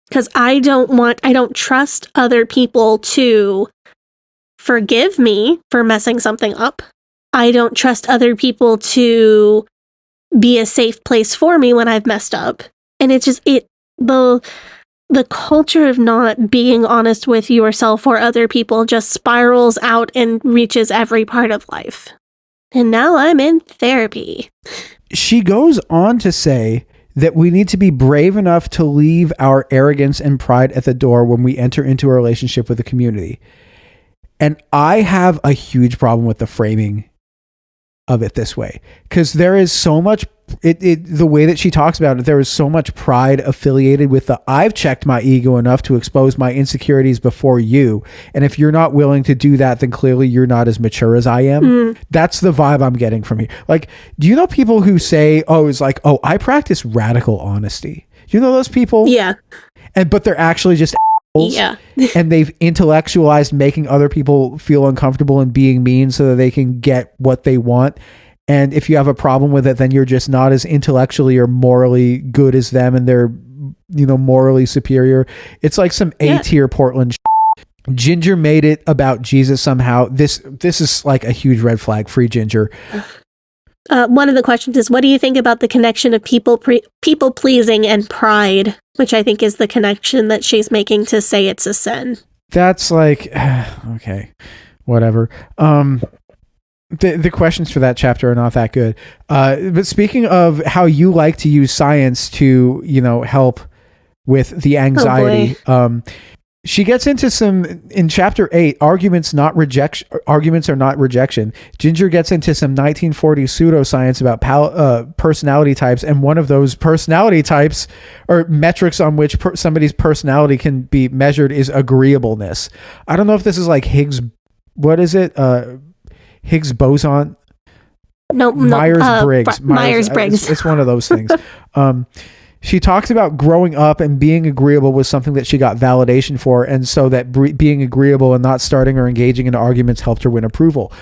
because I don't trust other people to forgive me for messing something up. I don't trust other people to be a safe place for me when I've messed up. And it's just the culture of not being honest with yourself or other people just spirals out and reaches every part of life. And now I'm in therapy. She goes on to say that we need to be brave enough to leave our arrogance and pride at the door when we enter into a relationship with the community. And I have a huge problem with the framing of it this way, because there is so much the way that she talks about it, there is so much pride affiliated with the I've checked my ego enough to expose my insecurities before you, and if you're not willing to do that, then clearly you're not as mature as I am. That's the vibe I'm getting from here. Like, do you know people who say, oh, it's like, oh, I practice radical honesty? Do you know those people? Yeah. But they're actually just yeah. and they've intellectualized making other people feel uncomfortable and being mean so that they can get what they want. And if you have a problem with it, then you're just not as intellectually or morally good as them, and they're, morally superior. It's like some A-tier Portland Jinger made it about Jesus somehow. This is like a huge red flag. Free Jinger. One of the questions is, what do you think about the connection of people pleasing and pride, which I think is the connection that she's making to say it's a sin. That's like, okay, whatever. The questions for that chapter are not that good. But speaking of how you like to use science to, help with the anxiety, she gets into some, in chapter 8, arguments are not rejection. Jinger gets into some 1940s pseudoscience about personality types, and one of those personality types or metrics on which somebody's personality can be measured is agreeableness. I don't know if this is like Higgs, what is it? Higgs boson? No, Myers-Briggs. Myers-Briggs. It's one of those things. She talks about growing up and being agreeable was something that she got validation for, and so that being agreeable and not starting or engaging in arguments helped her win approval.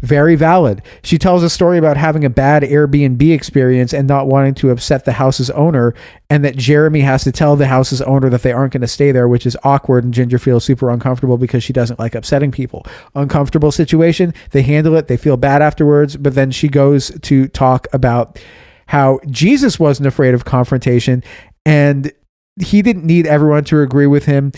Very valid. She tells a story about having a bad Airbnb experience and not wanting to upset the house's owner, and that Jeremy has to tell the house's owner that they aren't going to stay there, which is awkward, and Jinger feels super uncomfortable because she doesn't like upsetting people. Uncomfortable situation. They handle it. They feel bad afterwards, but then she goes to talk about how Jesus wasn't afraid of confrontation, and he didn't need everyone to agree with him,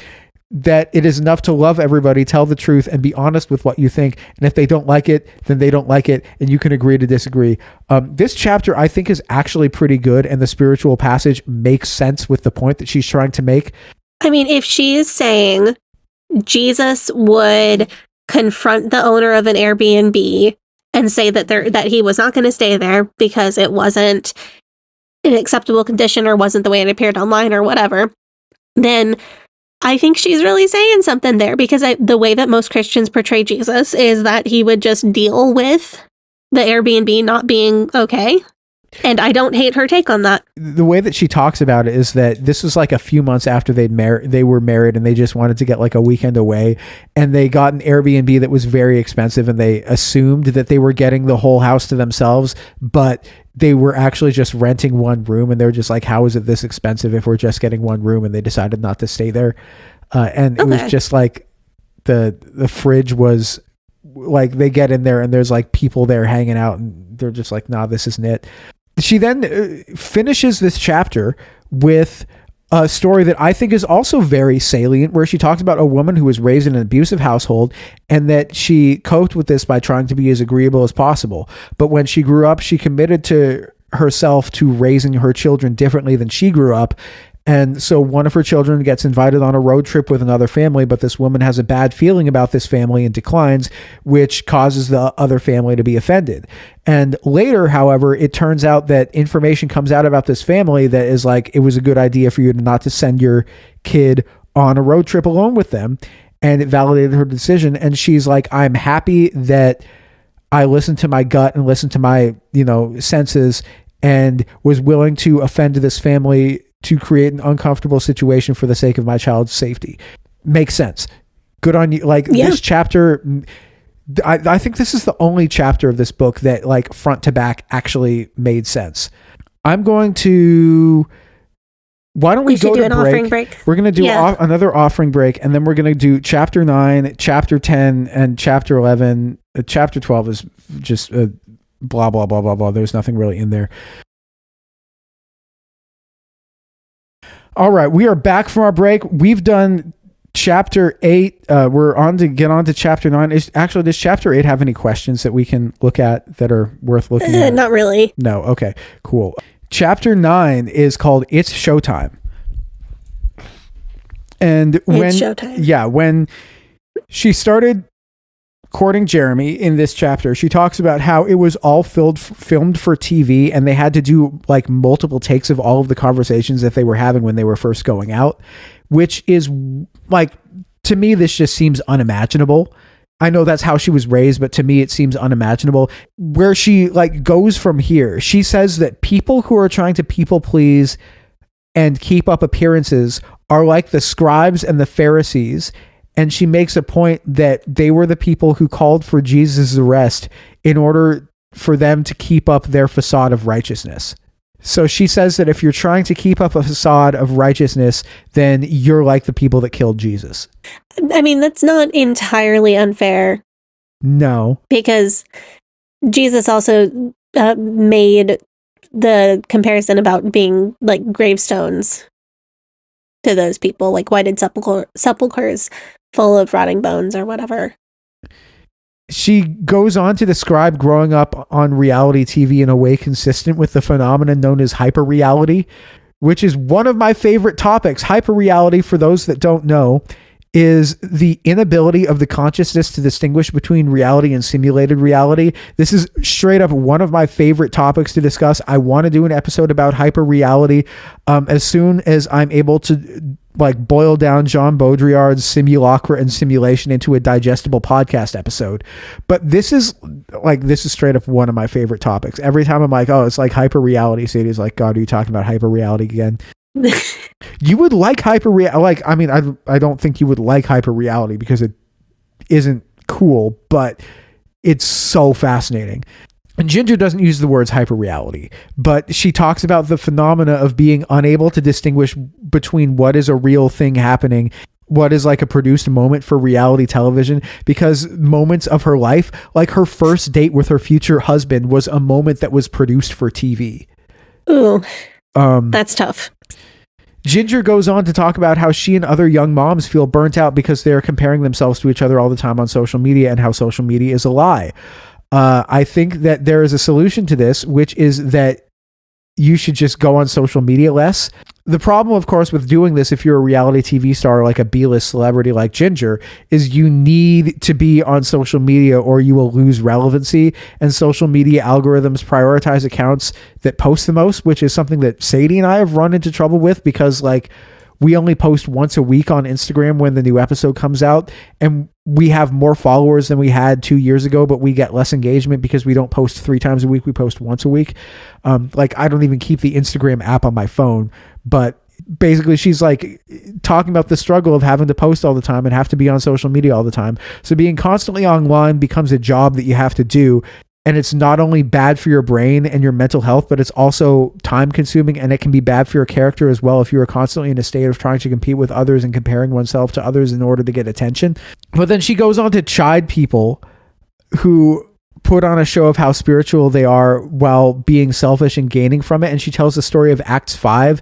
that it is enough to love everybody, tell the truth, and be honest with what you think. And if they don't like it, then they don't like it, and you can agree to disagree. This chapter, I think, is actually pretty good, and the spiritual passage makes sense with the point that she's trying to make. I mean, if she is saying Jesus would confront the owner of an Airbnb and say that he was not going to stay there because it wasn't an acceptable condition or wasn't the way it appeared online or whatever, then I think she's really saying something there, because the way that most Christians portray Jesus is that he would just deal with the Airbnb not being okay. And I don't hate her take on that. The way that she talks about it is that this was like a few months after they were married, and they just wanted to get like a weekend away, and they got an Airbnb that was very expensive, and they assumed that they were getting the whole house to themselves, but they were actually just renting one room, and they were just like, how is it this expensive if we're just getting one room? And they decided not to stay there. And it was just like the fridge was like, they get in there and there's like people there hanging out, and they're just like, nah, this isn't it. She then finishes this chapter with a story that I think is also very salient, where she talks about a woman who was raised in an abusive household, and that she coped with this by trying to be as agreeable as possible. But when she grew up, she committed to herself to raising her children differently than she grew up. And so one of her children gets invited on a road trip with another family, but this woman has a bad feeling about this family and declines, which causes the other family to be offended. And later, however, it turns out that information comes out about this family that is like, it was a good idea for you not to send your kid on a road trip alone with them. And it validated her decision. And she's like, I'm happy that I listened to my gut and listened to my, senses, and was willing to offend this family to create an uncomfortable situation for the sake of my child's safety. Makes sense. Good on you. Like, this chapter, I think this is the only chapter of this book that like front to back actually made sense. I'm going to, why don't we go to offering break? We're going to do another offering break, and then we're going to do chapter 9, chapter 10, and chapter 11. Chapter 12 is just blah, blah, blah, blah, blah. There's nothing really in there. All right, we are back from our break. We've done chapter 8. We're on to get on to chapter 9. Does chapter 8 have any questions that we can look at that are worth looking at? Not really. No. Okay, cool. Chapter 9 is called It's Showtime. And when she started quoting Jeremy in this chapter, she talks about how it was all filmed for TV, and they had to do like multiple takes of all of the conversations that they were having when they were first going out, which is like, to me, this just seems unimaginable. I know that's how she was raised, but to me, it seems unimaginable. Where she like goes from here, she says that people who are trying to people please and keep up appearances are like the scribes and the Pharisees. And she makes a point that they were the people who called for Jesus' arrest in order for them to keep up their facade of righteousness. So she says that if you're trying to keep up a facade of righteousness, then you're like the people that killed Jesus. I mean, that's not entirely unfair. No. Because Jesus also made the comparison about being like gravestones to those people, like whited sepulchres full of rotting bones or whatever. She goes on to describe growing up on reality TV in a way consistent with the phenomenon known as hyperreality, which is one of my favorite topics. Hyperreality, for those that don't know, is the inability of the consciousness to distinguish between reality and simulated reality. This is straight up one of my favorite topics to discuss. I want to do an episode about hyperreality as soon as I'm able to like boil down Jean Baudrillard's Simulacra and Simulation into a digestible podcast episode. But this is straight up one of my favorite topics. Every time I'm like, oh, it's like hyperreality. Sadie's like, God, are you talking about hyperreality again? You would like hyperreality. Like, I mean, I don't think you would like hyperreality because it isn't cool, but it's so fascinating. And Jinger doesn't use the words hyperreality, but she talks about the phenomena of being unable to distinguish between what is a real thing happening, what is like a produced moment for reality television, because moments of her life, like her first date with her future husband, was a moment that was produced for TV. Ooh, that's tough. Jinger goes on to talk about how she and other young moms feel burnt out because they're comparing themselves to each other all the time on social media, and how social media is a lie. I think that there is a solution to this, which is that you should just go on social media less. The problem, of course, with doing this, if you're a reality TV star, like a B-list celebrity like Jinger, is you need to be on social media or you will lose relevancy. And social media algorithms prioritize accounts that post the most, which is something that Sadie and I have run into trouble with, because like we only post once a week on Instagram when the new episode comes out, and we have more followers than we had 2 years ago, but we get less engagement because we don't post 3 times a week. We post once a week. Like I don't even keep the Instagram app on my phone, but basically she's like talking about the struggle of having to post all the time and have to be on social media all the time. So being constantly online becomes a job that you have to do. And it's not only bad for your brain and your mental health, but it's also time consuming, and it can be bad for your character as well if you are constantly in a state of trying to compete with others and comparing oneself to others in order to get attention. But then she goes on to chide people who put on a show of how spiritual they are while being selfish and gaining from it. And she tells the story of Acts 5,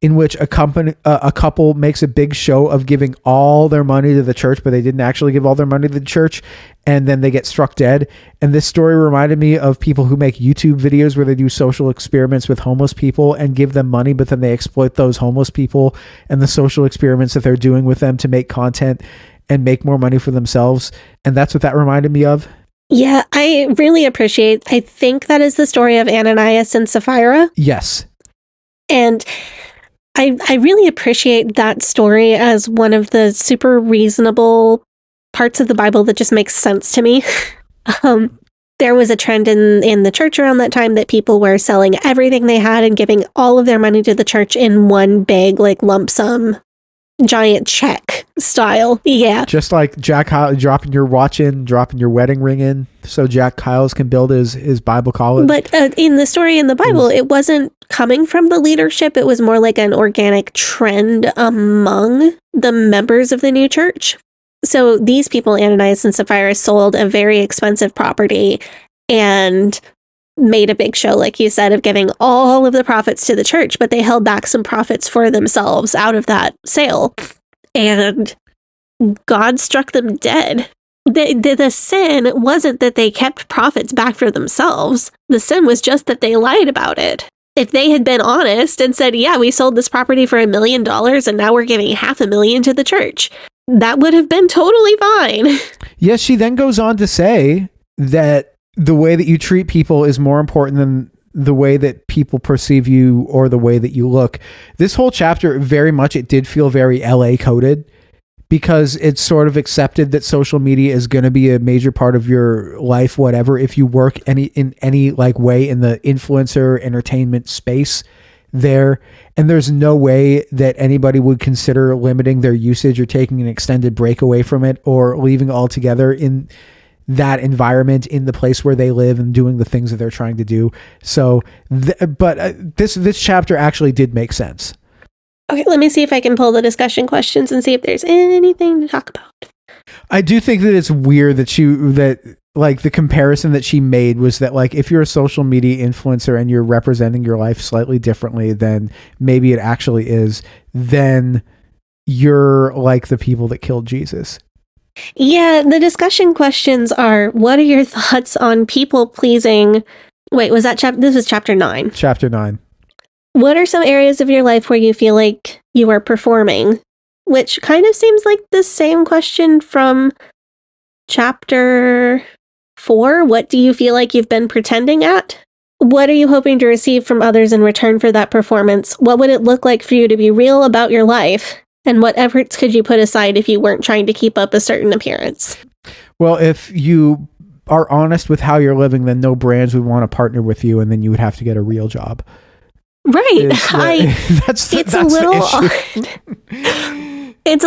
in which a couple makes a big show of giving all their money to the church, but they didn't actually give all their money to the church, and then they get struck dead. And this story reminded me of people who make YouTube videos where they do social experiments with homeless people and give them money, but then they exploit those homeless people and the social experiments that they're doing with them to make content and make more money for themselves. And that's what that reminded me of. Yeah, I really appreciate, I think that is the story of Ananias and Sapphira. Yes. And I really appreciate that story as one of the super reasonable parts of the Bible that just makes sense to me. There was a trend in the church around that time that people were selling everything they had and giving all of their money to the church in one big, like, lump sum, giant check style. Yeah. Just like Jack Hyles dropping your watch in, dropping your wedding ring in, so Jack Hyles can build his Bible college. But in the story in the Bible, it wasn't coming from the leadership. It was more like an organic trend among the members of the new church. So these people, Ananias and Sapphira, sold a very expensive property and made a big show, like you said, of giving all of the profits to the church, but they held back some profits for themselves out of that sale. And God struck them dead. The sin wasn't that they kept profits back for themselves. The sin was just that they lied about it. If they had been honest and said, yeah, we sold this property for $1 million and now we're giving $500,000 to the church, that would have been totally fine. Yes, she then goes on to say that the way that you treat people is more important than the way that people perceive you or the way that you look. This whole chapter, very much, it did feel very LA coded, because it's sort of accepted that social media is going to be a major part of your life, whatever, if you work in any like way in the influencer entertainment space there. And there's no way that anybody would consider limiting their usage or taking an extended break away from it or leaving altogether in that environment, in the place where they live and doing the things that they're trying to do. So, this chapter actually did make sense. Okay, let me see if I can pull the discussion questions and see if there's anything to talk about. I do think that it's weird that like the comparison that she made was that like if you're a social media influencer and you're representing your life slightly differently than maybe it actually is, then you're like the people that killed Jesus. Yeah, the discussion questions are, what are your thoughts on people pleasing? Wait, was that this was chapter 9. Chapter 9. What are some areas of your life where you feel like you are performing? Which kind of seems like the same question from chapter 4. What do you feel like you've been pretending at? What are you hoping to receive from others in return for that performance? What would it look like for you to be real about your life? And what efforts could you put aside if you weren't trying to keep up a certain appearance? Well, if you are honest with how you're living, then no brands would want to partner with you, and then you would have to get a real job. Right. That's it's a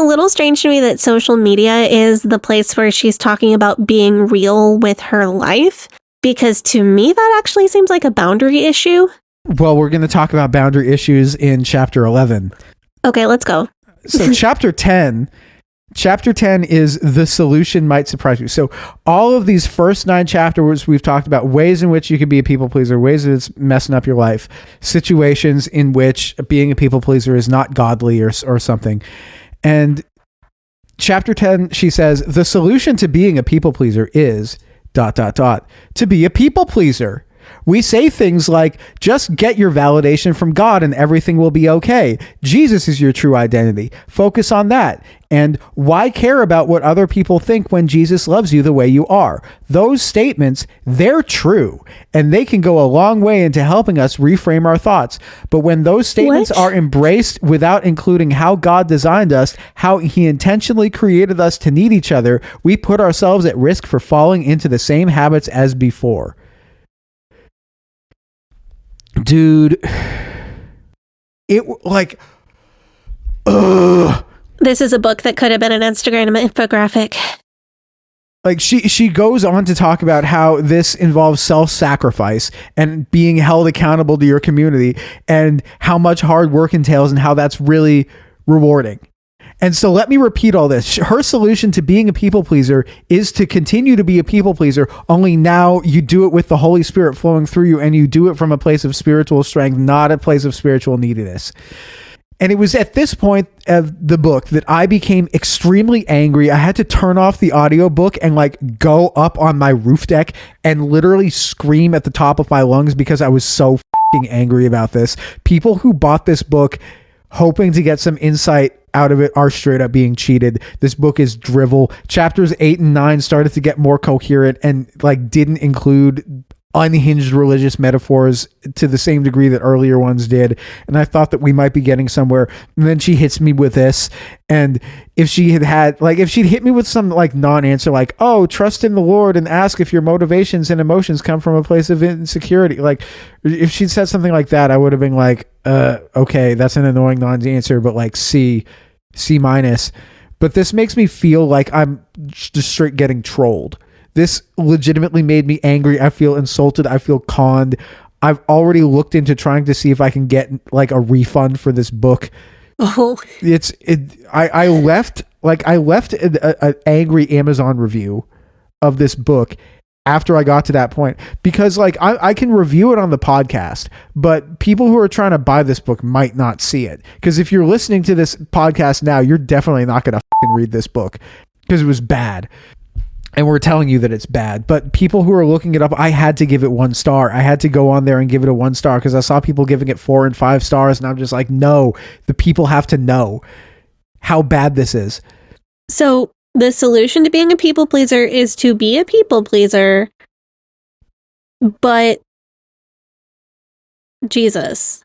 little strange to me that social media is the place where she's talking about being real with her life, because to me that actually seems like a boundary issue. Well, we're going to talk about boundary issues in chapter 11. Okay, let's go. So chapter 10 is the solution might surprise you. So all of these first 9 chapters, we've talked about ways in which you could be a people pleaser, ways that it's messing up your life, situations in which being a people pleaser is not godly or something. And chapter 10, she says, the solution to being a people pleaser is ... to be a people pleaser. We say things like, just get your validation from God and everything will be okay. Jesus is your true identity. Focus on that. And why care about what other people think when Jesus loves you the way you are? Those statements, they're true, and they can go a long way into helping us reframe our thoughts. But when those statements are embraced without including how God designed us, how he intentionally created us to need each other, we put ourselves at risk for falling into the same habits as before. Dude, it like, this is a book that could have been an Instagram infographic. Like she goes on to talk about how this involves self-sacrifice and being held accountable to your community and how much hard work entails and how that's really rewarding. And so let me repeat all this. Her solution to being a people pleaser is to continue to be a people pleaser, only now you do it with the Holy Spirit flowing through you, and you do it from a place of spiritual strength, not a place of spiritual neediness. And it was at this point of the book that I became extremely angry. I had to turn off the audiobook and like go up on my roof deck and literally scream at the top of my lungs because I was so fucking angry about this. People who bought this book hoping to get some insight out of it are straight up being cheated. This book is drivel. Chapters 8 and 9 started to get more coherent and like didn't include unhinged religious metaphors to the same degree that earlier ones did. And I thought that we might be getting somewhere. And then she hits me with this. And if she if she'd hit me with some like non-answer, like, oh, trust in the Lord and ask if your motivations and emotions come from a place of insecurity. Like if she'd said something like that, I would have been like, okay, that's an annoying non-answer, but like C-. But this makes me feel like I'm just straight getting trolled. This legitimately made me angry. I feel insulted. I feel conned. I've already looked into trying to see if I can get like a refund for this book. Oh, I left an angry Amazon review of this book after I got to that point, because like I can review it on the podcast, but people who are trying to buy this book might not see it. Because if you're listening to this podcast now, you're definitely not going to read this book because it was bad. And we're telling you that it's bad. But people who are looking it up, I had to give it 1 star. I had to go on there and give it a 1 star because I saw people giving it 4 and 5 stars. And I'm just like, no, the people have to know how bad this is. So the solution to being a people pleaser is to be a people pleaser, but Jesus.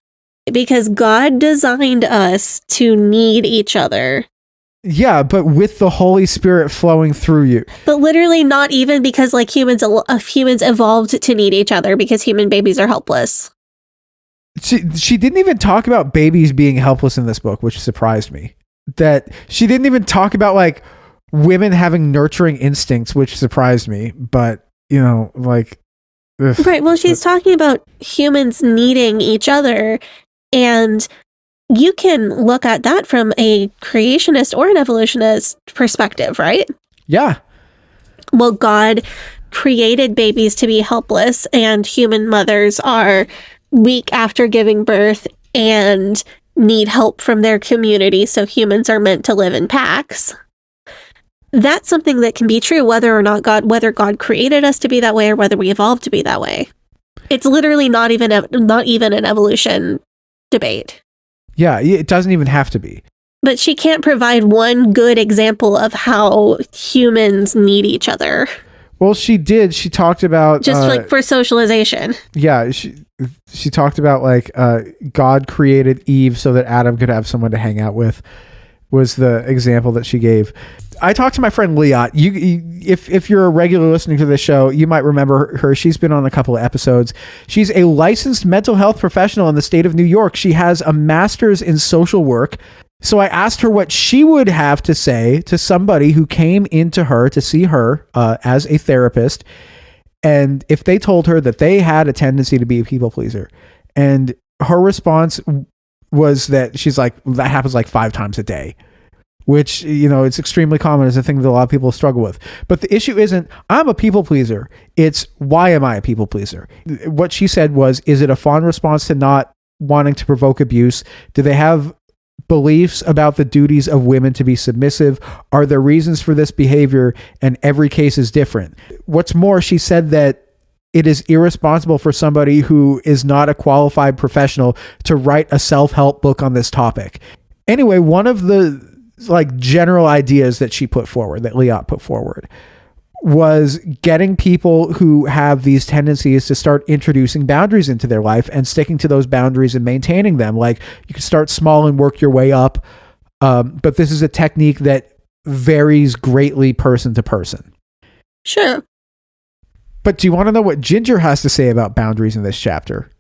Because God designed us to need each other. Yeah, but with the Holy Spirit flowing through you. But literally not even because like humans evolved to need each other because human babies are helpless. She didn't even talk about babies being helpless in this book, which surprised me. That she didn't even talk about like women having nurturing instincts, which surprised me. But, you know, like... ugh. Right, well, she's talking about humans needing each other, and you can look at that from a creationist or an evolutionist perspective, right? Yeah. Well, God created babies to be helpless, and human mothers are weak after giving birth and need help from their community, so humans are meant to live in packs. That's something that can be true whether God created us to be that way or whether we evolved to be that way. It's literally not even an evolution debate. Yeah, it doesn't even have to be. But she can't provide one good example of how humans need each other. Well, she did. She talked about... just like for socialization. Yeah, she talked about like God created Eve so that Adam could have someone to hang out with, was the example that she gave. I talked to my friend Leah. If you're a regular listening to this show, you might remember her. She's been on a couple of episodes. She's a licensed mental health professional in the state of New York. She has a master's in social work. So I asked her what she would have to say to somebody who came into her to see her as a therapist, and if they told her that they had a tendency to be a people pleaser. And her response was that she's like, that happens like 5 times a day, which, you know, it's extremely common. It's a thing that a lot of people struggle with. But the issue isn't, I'm a people pleaser. It's, why am I a people pleaser? What she said was, is it a fond response to not wanting to provoke abuse? Do they have beliefs about the duties of women to be submissive? Are there reasons for this behavior? And every case is different. What's more, she said that it is irresponsible for somebody who is not a qualified professional to write a self-help book on this topic. Anyway, one of the like general ideas that she put forward, that Liat put forward, was getting people who have these tendencies to start introducing boundaries into their life and sticking to those boundaries and maintaining them. Like, you can start small and work your way up. But this is a technique that varies greatly person to person. Sure. But do you want to know what Jinger has to say about boundaries in this chapter?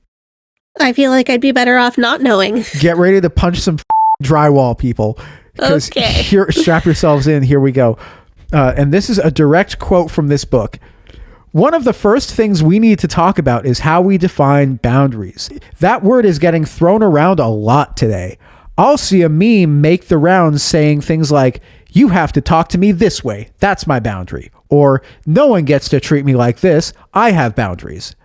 I feel like I'd be better off not knowing. Get ready to punch some drywall, people. Okay. Here, strap yourselves in. Here we go. And this is a direct quote from this book. One of the first things we need to talk about is how we define boundaries. That word is getting thrown around a lot today. I'll see a meme make the rounds saying things like, you have to talk to me this way. That's my boundary. Or, no one gets to treat me like this. I have boundaries.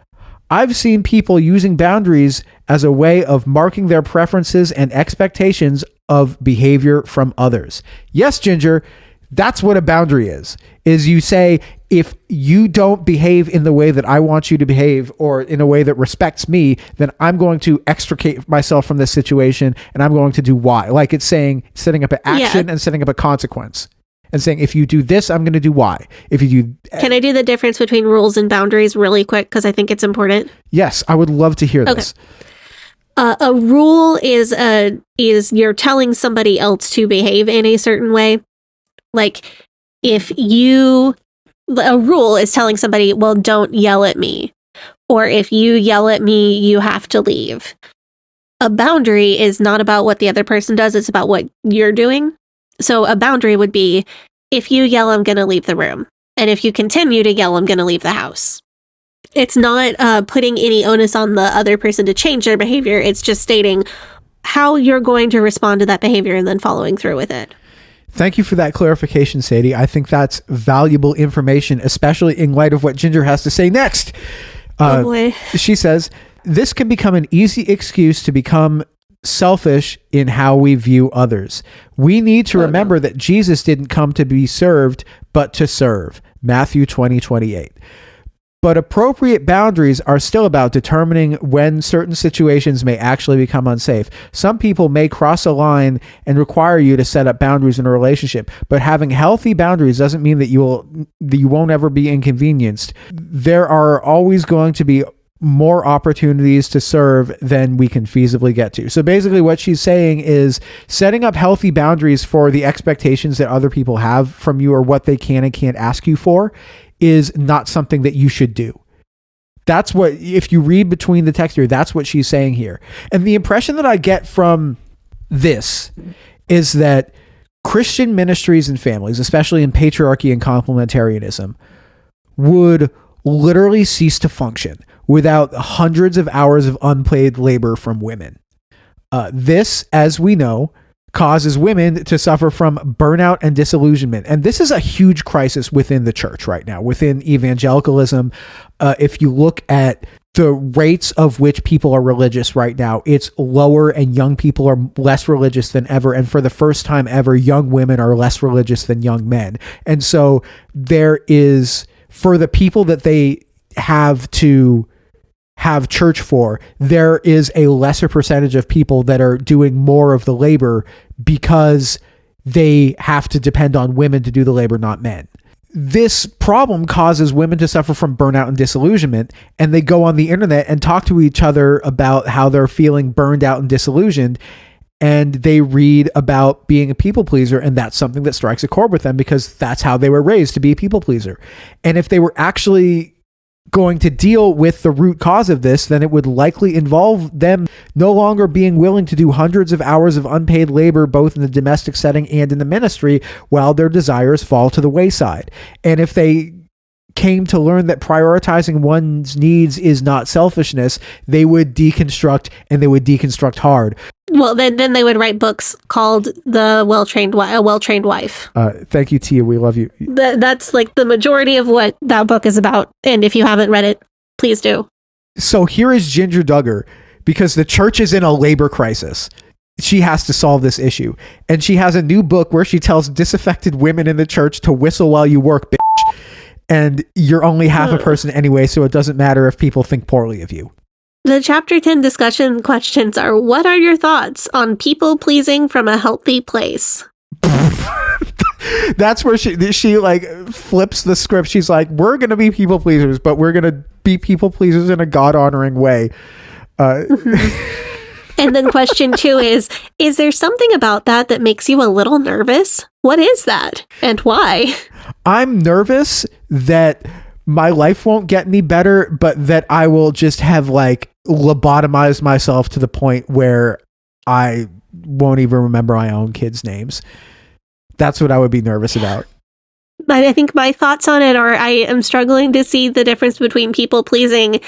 I've seen people using boundaries as a way of marking their preferences and expectations of behavior from others. Yes, Jinger, that's what a boundary is you say, if you don't behave in the way that I want you to behave, or in a way that respects me, then I'm going to extricate myself from this situation, and I'm going to do Y. Like, it's saying, setting up an action and setting up a consequence. And saying, if you do this, I'm going to do Y. If you do... Can I do the difference between rules and boundaries really quick? Because I think it's important. Yes, I would love to hear this. A rule is you're telling somebody else to behave in a certain way. Like, a rule is telling somebody, well, don't yell at me. Or if you yell at me, you have to leave. A boundary is not about what the other person does, it's about what you're doing. So a boundary would be, if you yell, I'm going to leave the room. And if you continue to yell, I'm going to leave the house. It's not putting any onus on the other person to change their behavior. It's just stating how you're going to respond to that behavior and then following through with it. Thank you for that clarification, Sadie. I think that's valuable information, especially in light of what Jinger has to say next. Oh boy. She says, this can become an easy excuse to become selfish in how we view others. We need to remember that Jesus didn't come to be served, but to serve. Matthew 20:28. But appropriate boundaries are still about determining when certain situations may actually become unsafe. Some people may cross a line and require you to set up boundaries in a relationship, but having healthy boundaries doesn't mean that you won't ever be inconvenienced. There are always going to be more opportunities to serve than we can feasibly get to. So basically what she's saying is setting up healthy boundaries for the expectations that other people have from you or what they can and can't ask you for is not something that you should do. That's what, if you read between the text here, that's what she's saying here. And the impression that I get from this is that Christian ministries and families, especially in patriarchy and complementarianism, would literally cease to function without hundreds of hours of unpaid labor from women. This, as we know, causes women to suffer from burnout and disillusionment. And this is a huge crisis within the church right now, within evangelicalism. If you look at the rates of which people are religious right now, it's lower, and young people are less religious than ever. And for the first time ever, young women are less religious than young men. And so there is, for the people that they have to have church for, there is a lesser percentage of people that are doing more of the labor because they have to depend on women to do the labor, not men. This problem causes women to suffer from burnout and disillusionment, and they go on the internet and talk to each other about how they're feeling burned out and disillusioned, and they read about being a people pleaser, and that's something that strikes a chord with them because that's how they were raised, to be a people pleaser. And if they were actually going to deal with the root cause of this, then it would likely involve them no longer being willing to do hundreds of hours of unpaid labor, both in the domestic setting and in the ministry, while their desires fall to the wayside. And if they came to learn that prioritizing one's needs is not selfishness, they would deconstruct, and they would deconstruct hard. Well, then they would write books called A Well-Trained Wife. Thank you, Tia. We love you. That's like the majority of what that book is about. And if you haven't read it, please do. So here is Jinger Duggar, because the church is in a labor crisis. She has to solve this issue. And she has a new book where she tells disaffected women in the church to whistle while you work, bitch. And you're only half a person anyway, so it doesn't matter if people think poorly of you. The chapter 10 discussion questions are: what are your thoughts on people pleasing from a healthy place? That's where she like flips the script. She's like, we're going to be people pleasers, but we're going to be people pleasers in a God-honoring way. And then question 2 is there something about that makes you a little nervous? What is that and why? I'm nervous that my life won't get any better, but that I will just have like lobotomized myself to the point where I won't even remember my own kids' names. That's what I would be nervous about. I think my thoughts on it are I am struggling to see the difference between people pleasing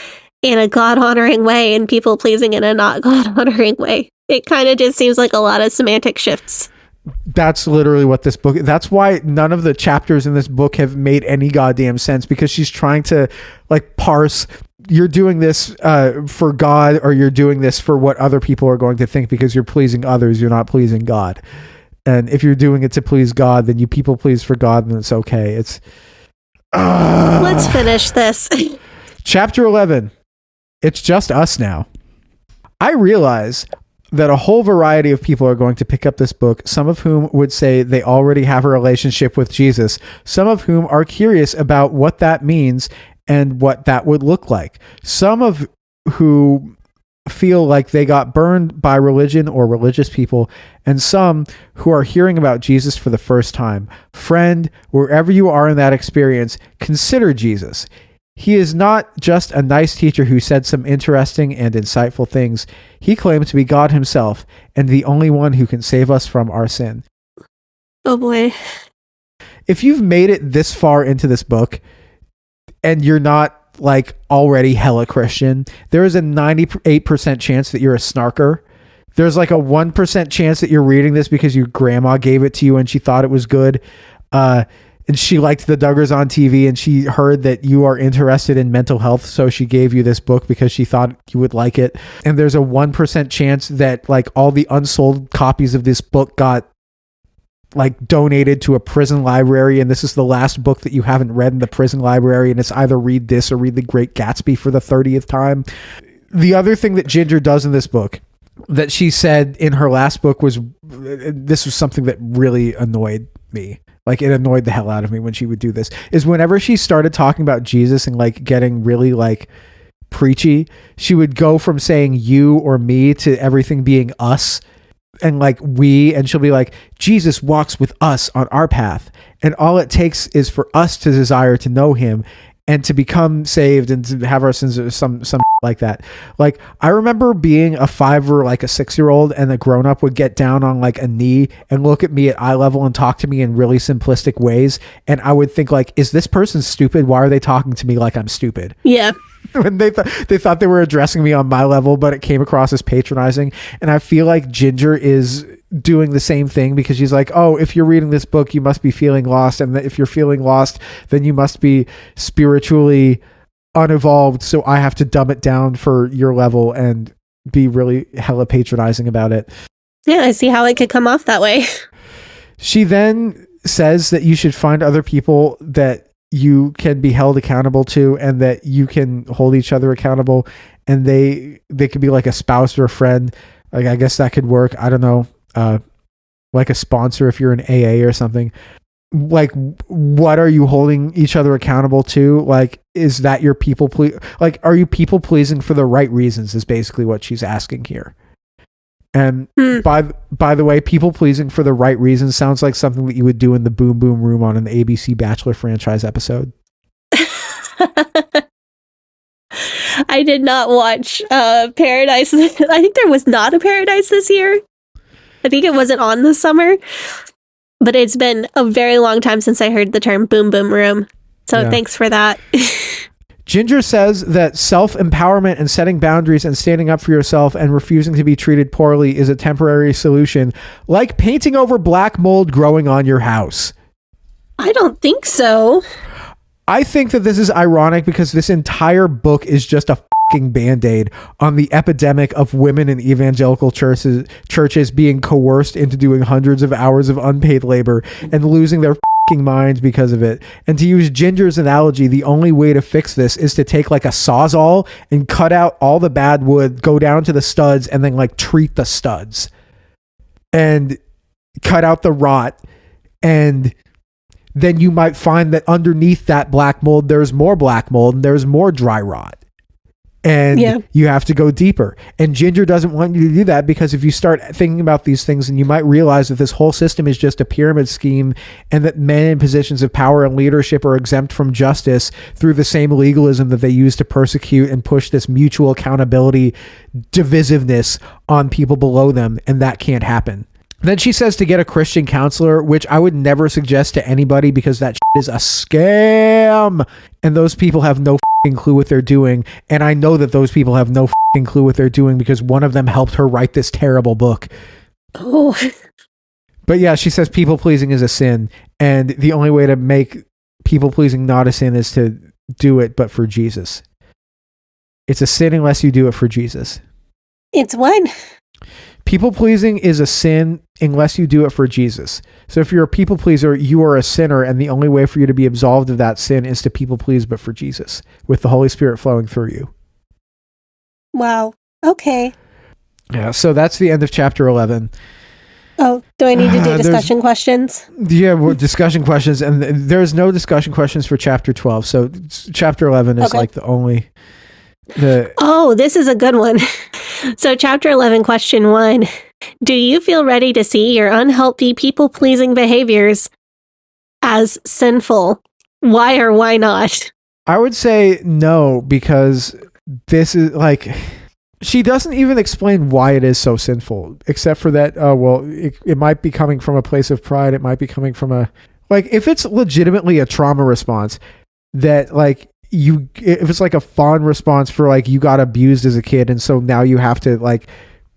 in a God-honoring way and people pleasing in a not God-honoring way. It kind of just seems like a lot of semantic shifts. That's literally what this book, that's why none of the chapters in this book have made any goddamn sense, because she's trying to like parse, you're doing this for God, or you're doing this for what other people are going to think because you're pleasing others, you're not pleasing God. And if you're doing it to please God, then you people please for God, and it's okay. It's Let's finish this. Chapter 11. It's just us now. I realize that a whole variety of people are going to pick up this book, some of whom would say they already have a relationship with Jesus, some of whom are curious about what that means and what that would look like, some of who feel like they got burned by religion or religious people, and some who are hearing about Jesus for the first time. Friend, wherever you are in that experience, consider Jesus. He is not just a nice teacher who said some interesting and insightful things. He claimed to be God himself and the only one who can save us from our sin. Oh boy. If you've made it this far into this book and you're not like already hella Christian, there is a 98% chance that you're a snarker. There's like a 1% chance that you're reading this because your grandma gave it to you and she thought it was good. And she liked the Duggars on TV, and she heard that you are interested in mental health, so she gave you this book because she thought you would like it. And there's a 1% chance that like all the unsold copies of this book got like donated to a prison library, and this is the last book that you haven't read in the prison library, and it's either read this or read The Great Gatsby for the 30th time. The other thing that Jinger does in this book that she said in her last book was, this was something that really annoyed me. Like, it annoyed the hell out of me when she would do this, is whenever she started talking about Jesus and like getting really like preachy, she would go from saying you or me to everything being us and like we, and she'll be like, Jesus walks with us on our path, and all it takes is for us to desire to know him and to become saved and to have our sins, or some like that. Like, I remember being a 5 or like a 6-year-old, and a grown-up would get down on like a knee and look at me at eye level and talk to me in really simplistic ways, and I would think like, is this person stupid? Why are they talking to me like I'm stupid? Yeah. When they thought they were addressing me on my level, but it came across as patronizing. And I feel like Jinger is doing the same thing, because she's like, oh, if you're reading this book, you must be feeling lost, and if you're feeling lost, then you must be spiritually unevolved, so I have to dumb it down for your level and be really hella patronizing about it. Yeah, I see how it could come off that way. She then says that you should find other people that you can be held accountable to, and that you can hold each other accountable, and they could be like a spouse or a friend. Like, I guess that could work. I don't know. Like a sponsor if you're an AA or something. Like, what are you holding each other accountable to? Like, is that your people like, are you people pleasing for the right reasons, is basically what she's asking here. And by the way, people pleasing for the right reasons sounds like something that you would do in the Boom Boom Room on an ABC Bachelor franchise episode. I did not watch Paradise. I think there was not a Paradise this year. I think it wasn't on this summer. But it's been a very long time since I heard the term Boom Boom Room. So yeah. Thanks for that. Jinger says that self-empowerment and setting boundaries and standing up for yourself and refusing to be treated poorly is a temporary solution, like painting over black mold growing on your house. I don't think so. I think that this is ironic, because this entire book is just a fucking Band-Aid on the epidemic of women in evangelical churches being coerced into doing hundreds of hours of unpaid labor and losing their fucking minds because of it. And to use Jinger's analogy, the only way to fix this is to take like a Sawzall and cut out all the bad wood, go down to the studs, and then like treat the studs and cut out the rot, and then you might find that underneath that black mold, there's more black mold and there's more dry rot. And you have to go deeper. And Jinger doesn't want you to do that, because if you start thinking about these things, and you might realize that this whole system is just a pyramid scheme, and that men in positions of power and leadership are exempt from justice through the same legalism that they use to persecute and push this mutual accountability divisiveness on people below them. And that can't happen. Then she says to get a Christian counselor, which I would never suggest to anybody, because that shit is a scam. And those people have no fucking clue what they're doing. And I know that those people have no fucking clue what they're doing, because one of them helped her write this terrible book. Oh. But yeah, she says people pleasing is a sin. And the only way to make people pleasing not a sin is to do it, but for Jesus. It's a sin unless you do it for Jesus. It's what? People pleasing is a sin unless you do it for Jesus. So if you're a people pleaser, you are a sinner, and the only way for you to be absolved of that sin is to people please, but for Jesus, with the Holy Spirit flowing through you. Wow. Okay. Yeah, so that's the end of chapter 11. Oh, do I need to do discussion questions? Yeah, discussion questions, and there's no discussion questions for chapter 12. So chapter 11 is like the only... This is a good one. So chapter 11, question 1. Do you feel ready to see your unhealthy people-pleasing behaviors as sinful? Why or why not? I would say no, because this is like... She doesn't even explain why it is so sinful, except for that, it might be coming from a place of pride. It might be coming from a... Like, if it's legitimately a trauma response, that, like... if it's like a fawn response for like you got abused as a kid, and so now you have to like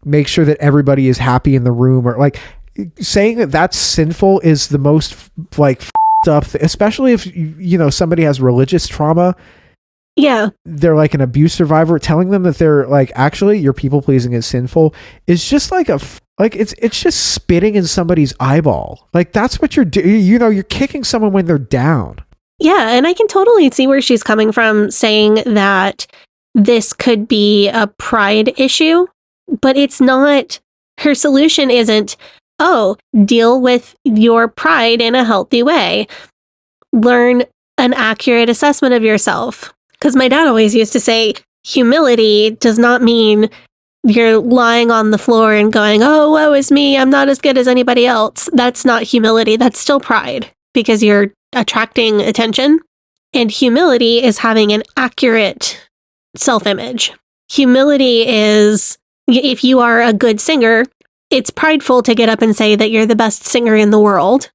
make sure that everybody is happy in the room, or like saying that that's sinful is the most like up, especially if you know somebody has religious trauma. Yeah, they're like an abuse survivor. Telling them that they're like, actually your people pleasing is sinful is just like Like it's just spitting in somebody's eyeball. Like that's what you're doing. You know, you're kicking someone when they're down. Yeah, and I can totally see where she's coming from saying that this could be a pride issue, but it's not. Her solution isn't, oh, deal with your pride in a healthy way. Learn an accurate assessment of yourself. Because my dad always used to say, humility does not mean you're lying on the floor and going, oh, woe is me, I'm not as good as anybody else. That's not humility. That's still pride because you're attracting attention. And humility is having an accurate self-image. Humility is, if you are a good singer, it's prideful to get up and say that you're the best singer in the world.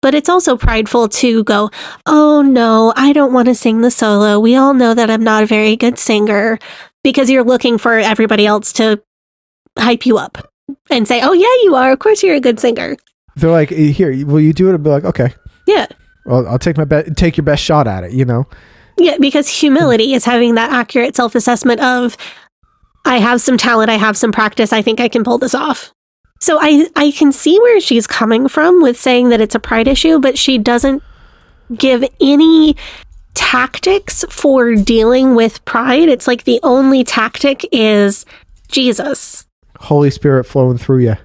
But it's also prideful to go, oh no, I don't want to sing the solo. We all know that I'm not a very good singer, because you're looking for everybody else to hype you up and say, oh yeah, you are. Of course you're a good singer. They're like, here, will you do it? I'll be like, okay. Yeah. Well, I'll take your best shot at it, you know? Yeah, because humility is having that accurate self-assessment of, I have some talent, I have some practice, I think I can pull this off. So I can see where she's coming from with saying that it's a pride issue, but she doesn't give any tactics for dealing with pride. It's like the only tactic is Jesus. Holy Spirit flowing through you.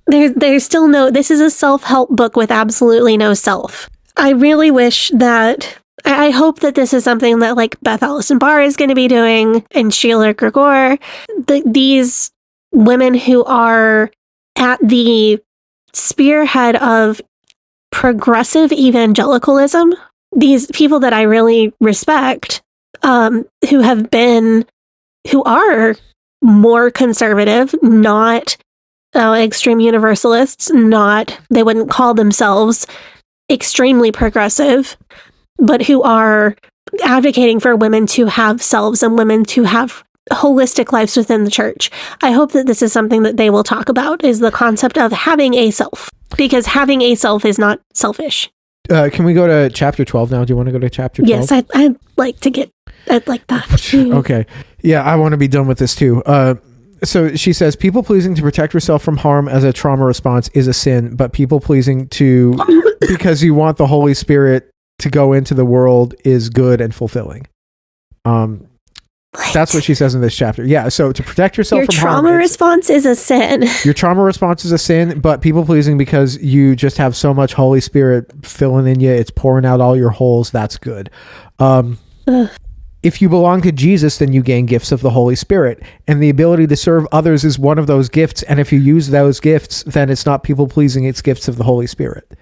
There's still no, this is a self-help book with absolutely no self. I really wish that, I hope that this is something that like Beth Allison Barr is going to be doing and Sheila Gregor, these women who are at the spearhead of progressive evangelicalism, these people that I really respect, who are more conservative, not extreme universalists, they wouldn't call themselves extremely progressive, but who are advocating for women to have selves and women to have holistic lives within the church. I hope that this is something that they will talk about, is the concept of having a self, because having a self is not selfish. Can we go to chapter 12 now? Do you want to go to chapter 12? Yes, I'd like to get like that. Okay. Yeah, I want to be done with this too. So she says, people pleasing to protect yourself from harm as a trauma response is a sin, but people pleasing to, because you want the Holy Spirit to go into the world, is good and fulfilling. That's what she says in this chapter. Yeah, so to protect yourself from harm. Your trauma response is a sin. Your trauma response is a sin, but people pleasing because you just have so much Holy Spirit filling in you, it's pouring out all your holes, that's good. If you belong to Jesus, then you gain gifts of the Holy Spirit, and the ability to serve others is one of those gifts, and if you use those gifts, then it's not people pleasing, it's gifts of the Holy Spirit.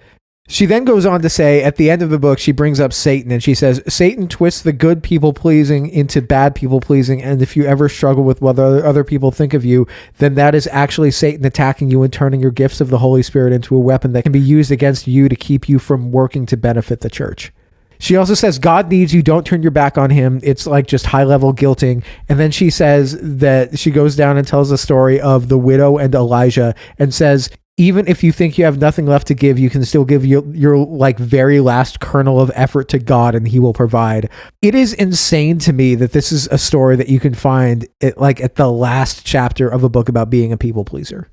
She then goes on to say, at the end of the book, she brings up Satan, and she says, Satan twists the good people pleasing into bad people pleasing, and if you ever struggle with what other people think of you, then that is actually Satan attacking you and turning your gifts of the Holy Spirit into a weapon that can be used against you to keep you from working to benefit the church. She also says, God needs you, don't turn your back on him. It's like just high-level guilting. And then she says that she goes down and tells the story of the widow and Elijah and says, even if you think you have nothing left to give, you can still give your like very last kernel of effort to God and he will provide. It is insane to me that this is a story that you can find at the last chapter of a book about being a people pleaser.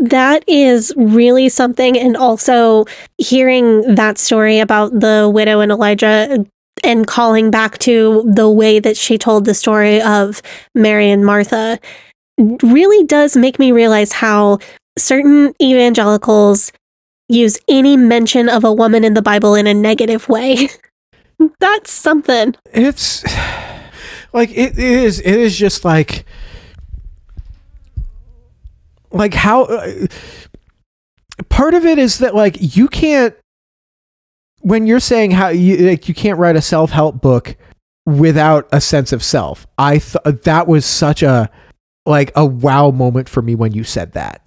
That is really something. And also hearing that story about the widow and Elijah and calling back to the way that she told the story of Mary and Martha really does make me realize how certain evangelicals use any mention of a woman in the Bible in a negative way. That's something. It's like, it is just like how part of it is that like you can't, when you're saying how you can't write a self-help book without a sense of self. I thought that was such a wow moment for me when you said that.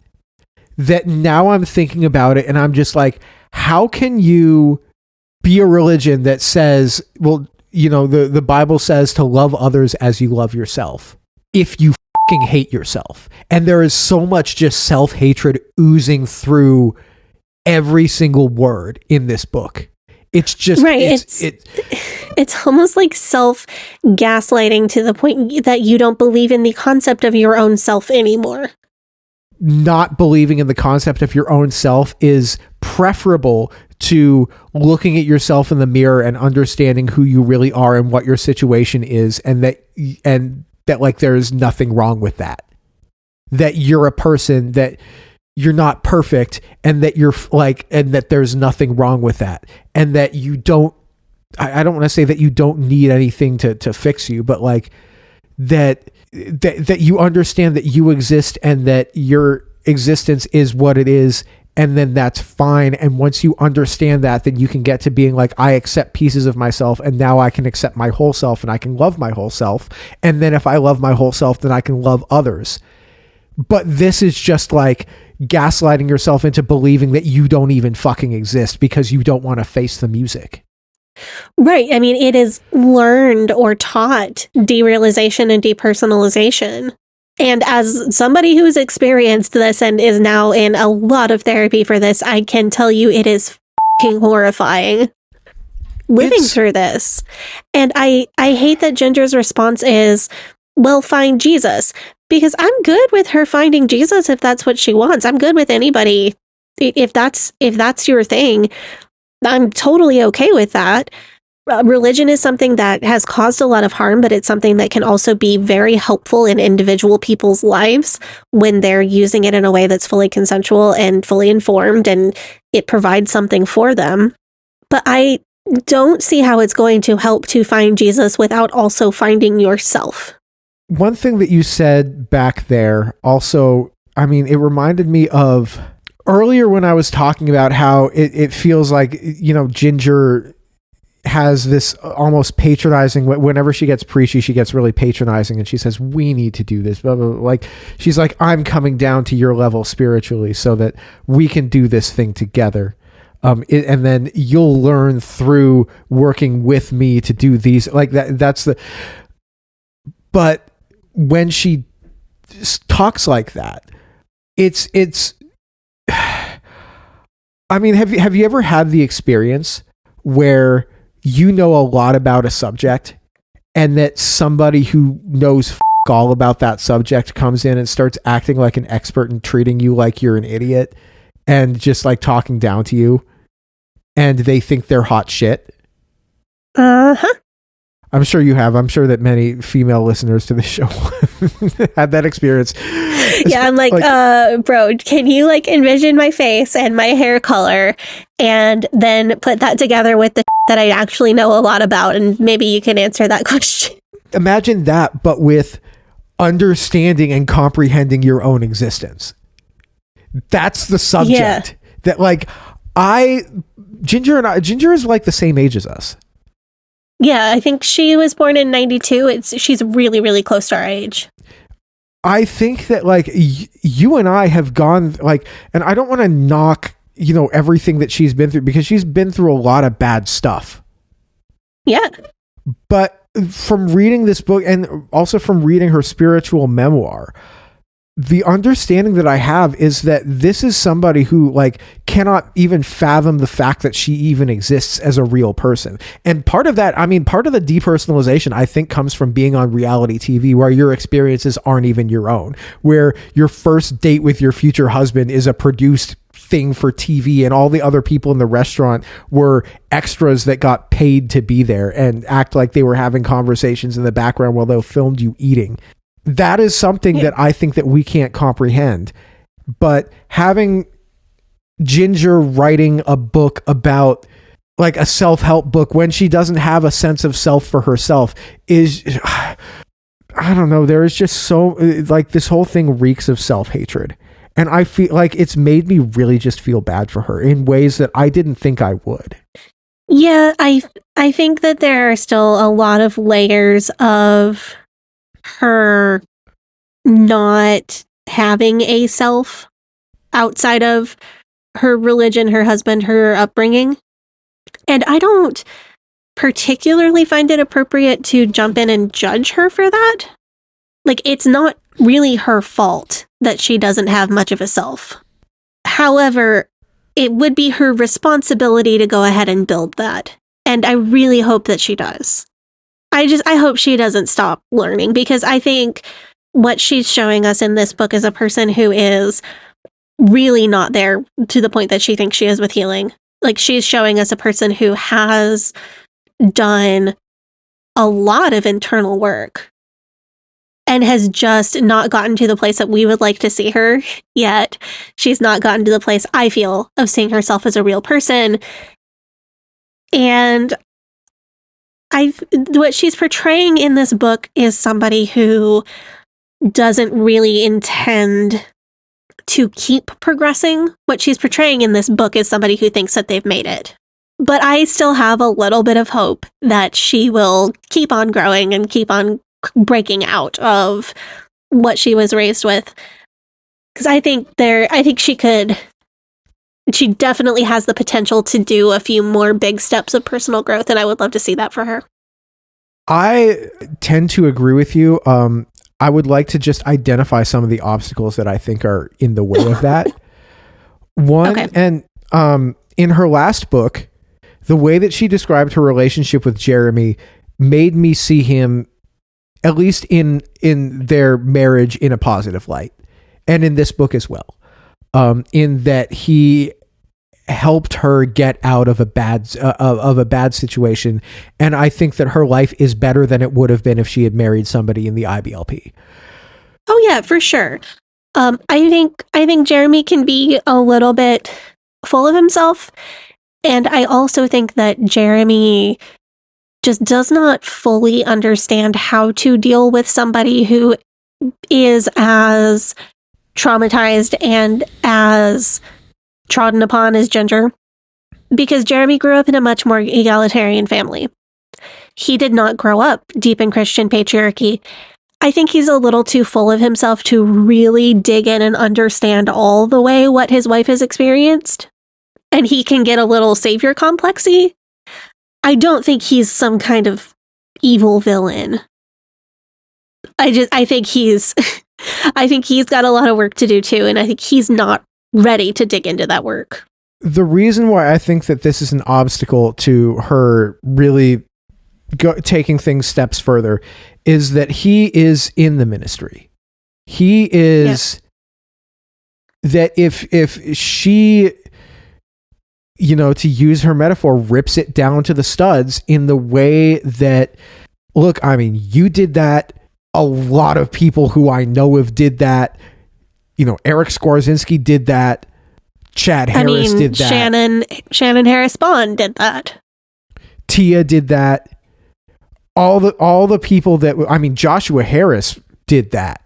That now I'm thinking about it and I'm just like, how can you be a religion that says, well, you know, the Bible says to love others as you love yourself, if you fucking hate yourself? And there is so much just self-hatred oozing through every single word in this book. It's just right. It's almost like self-gaslighting to the point that you don't believe in the concept of your own self anymore. not believing in the concept of your own self is preferable to looking at yourself in the mirror and understanding who you really are and what your situation is, and that like there's nothing wrong with that. That you're a person, that you're not perfect, and that you're like, and that there's nothing wrong with that, and that you don't. I don't want to say that you don't need anything to fix you, but like that you understand that you exist and that your existence is what it is, and then that's fine. And once you understand that, then you can get to being like, I accept pieces of myself, and now I can accept my whole self, and I can love my whole self. And then if I love my whole self, then I can love others. But this is just like gaslighting yourself into believing that you don't even fucking exist because you don't want to face the music. Right. I mean, it is learned or taught derealization and depersonalization. And as somebody who's experienced this and is now in a lot of therapy for this, I can tell you it is fucking horrifying living through this. And I hate that Ginger's response is, well, find Jesus. Because I'm good with her finding Jesus if that's what she wants. I'm good with anybody. If that's your thing, I'm totally okay with that. Religion is something that has caused a lot of harm, but it's something that can also be very helpful in individual people's lives when they're using it in a way that's fully consensual and fully informed, and it provides something for them. But I don't see how it's going to help to find Jesus without also finding yourself. One thing that you said back there also, I mean, it reminded me of earlier when I was talking about how it feels like, you know, Ginger has this almost patronizing, whenever she gets preachy, she gets really patronizing and she says, we need to do this, blah, blah, blah. Like, she's like, I'm coming down to your level spiritually so that we can do this thing together. And then you'll learn through working with me to do these, like that's the, but when she talks like that, it's I mean, have you ever had the experience where you know a lot about a subject and that somebody who knows all about that subject comes in and starts acting like an expert and treating you like you're an idiot and just like talking down to you, and they think they're hot shit? Uh-huh. I'm sure you have. I'm sure that many female listeners to the show had that experience. Yeah, I'm like, bro, can you like envision my face and my hair color and then put that together with the that I actually know a lot about, and maybe you can answer that question. Imagine that, but with understanding and comprehending your own existence. That's the subject. Yeah. That like Ginger is like the same age as us. Yeah, I think she was born in 92. She's really, really close to our age. I think that like you and I have gone like, and I don't want to knock, you know, everything that she's been through, because she's been through a lot of bad stuff. Yeah. But from reading this book and also from reading her spiritual memoir, the understanding that I have is that this is somebody who like cannot even fathom the fact that she even exists as a real person. And part of that, I mean, part of the depersonalization, I think, comes from being on reality TV where your experiences aren't even your own, where your first date with your future husband is a produced thing for TV, and all the other people in the restaurant were extras that got paid to be there and act like they were having conversations in the background while they filmed you eating. That is something that I think that we can't comprehend. But having Ginger writing a book about like a self-help book when she doesn't have a sense of self for herself is, I don't know, there is just so, like, this whole thing reeks of self-hatred. And I feel like it's made me really just feel bad for her in ways that I didn't think I would. Yeah, I think that there are still a lot of layers of her not having a self outside of her religion, her husband, her upbringing. And I don't particularly find it appropriate to jump in and judge her for that. Like, it's not really her fault that she doesn't have much of a self. However, it would be her responsibility to go ahead and build that. And I really hope that she does. I hope she doesn't stop learning, because I think what she's showing us in this book is a person who is really not there to the point that she thinks she is with healing. Like, she's showing us a person who has done a lot of internal work and has just not gotten to the place that we would like to see her yet. She's not gotten to the place, I feel, of seeing herself as a real person. And what she's portraying in this book is somebody who doesn't really intend to keep progressing. What she's portraying in this book is somebody who thinks that they've made it. But I still have a little bit of hope that she will keep on growing and keep on breaking out of what she was raised with. Because I think she definitely has the potential to do a few more big steps of personal growth, and I would love to see that for her. I tend to agree with you. I would like to just identify some of the obstacles that I think are in the way of that. One, okay. And in her last book, the way that she described her relationship with Jeremy made me see him, at least in their marriage, in a positive light, and in this book as well. In that he helped her get out of a bad situation, and I think that her life is better than it would have been if she had married somebody in the IBLP. Oh yeah, for sure. I think Jeremy can be a little bit full of himself, and I also think that Jeremy just does not fully understand how to deal with somebody who is as traumatized and as trodden upon as Jinger, because Jeremy grew up in a much more egalitarian family. He did not grow up deep in Christian patriarchy. I think he's a little too full of himself to really dig in and understand all the way what his wife has experienced, and he can get a little savior complexy. I don't think he's some kind of evil villain. I think he's got a lot of work to do too, and I think he's not ready to dig into that work. The reason why I think that this is an obstacle to her really taking things steps further is that he is in the ministry. He is, that if she, to use her metaphor, rips it down to the studs in the way that, look, I mean, you did that. A lot of people who I know of did that. Eric Skwarczynski did that. Chad Harris did that. Shannon Harris Bond did that. Tia did that. All the people that, Joshua Harris did that.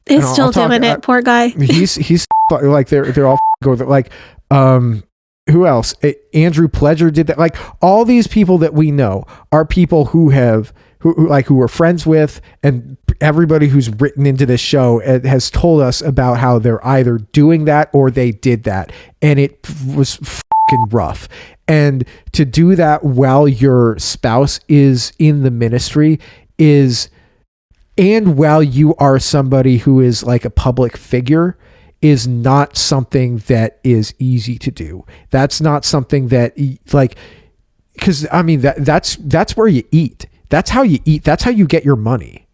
Is still doing it, poor guy. He's like, they're all like, who else? Andrew Pledger did that. Like, all these people that we know are people who we're friends with, and everybody who's written into this show has told us about how they're either doing that or they did that, and it was fucking rough. And to do that while your spouse is in the ministry and while you are somebody who is like a public figure, is not something that is easy to do. That's not something that, like, because that's where you eat. That's how you eat. That's how you get your money.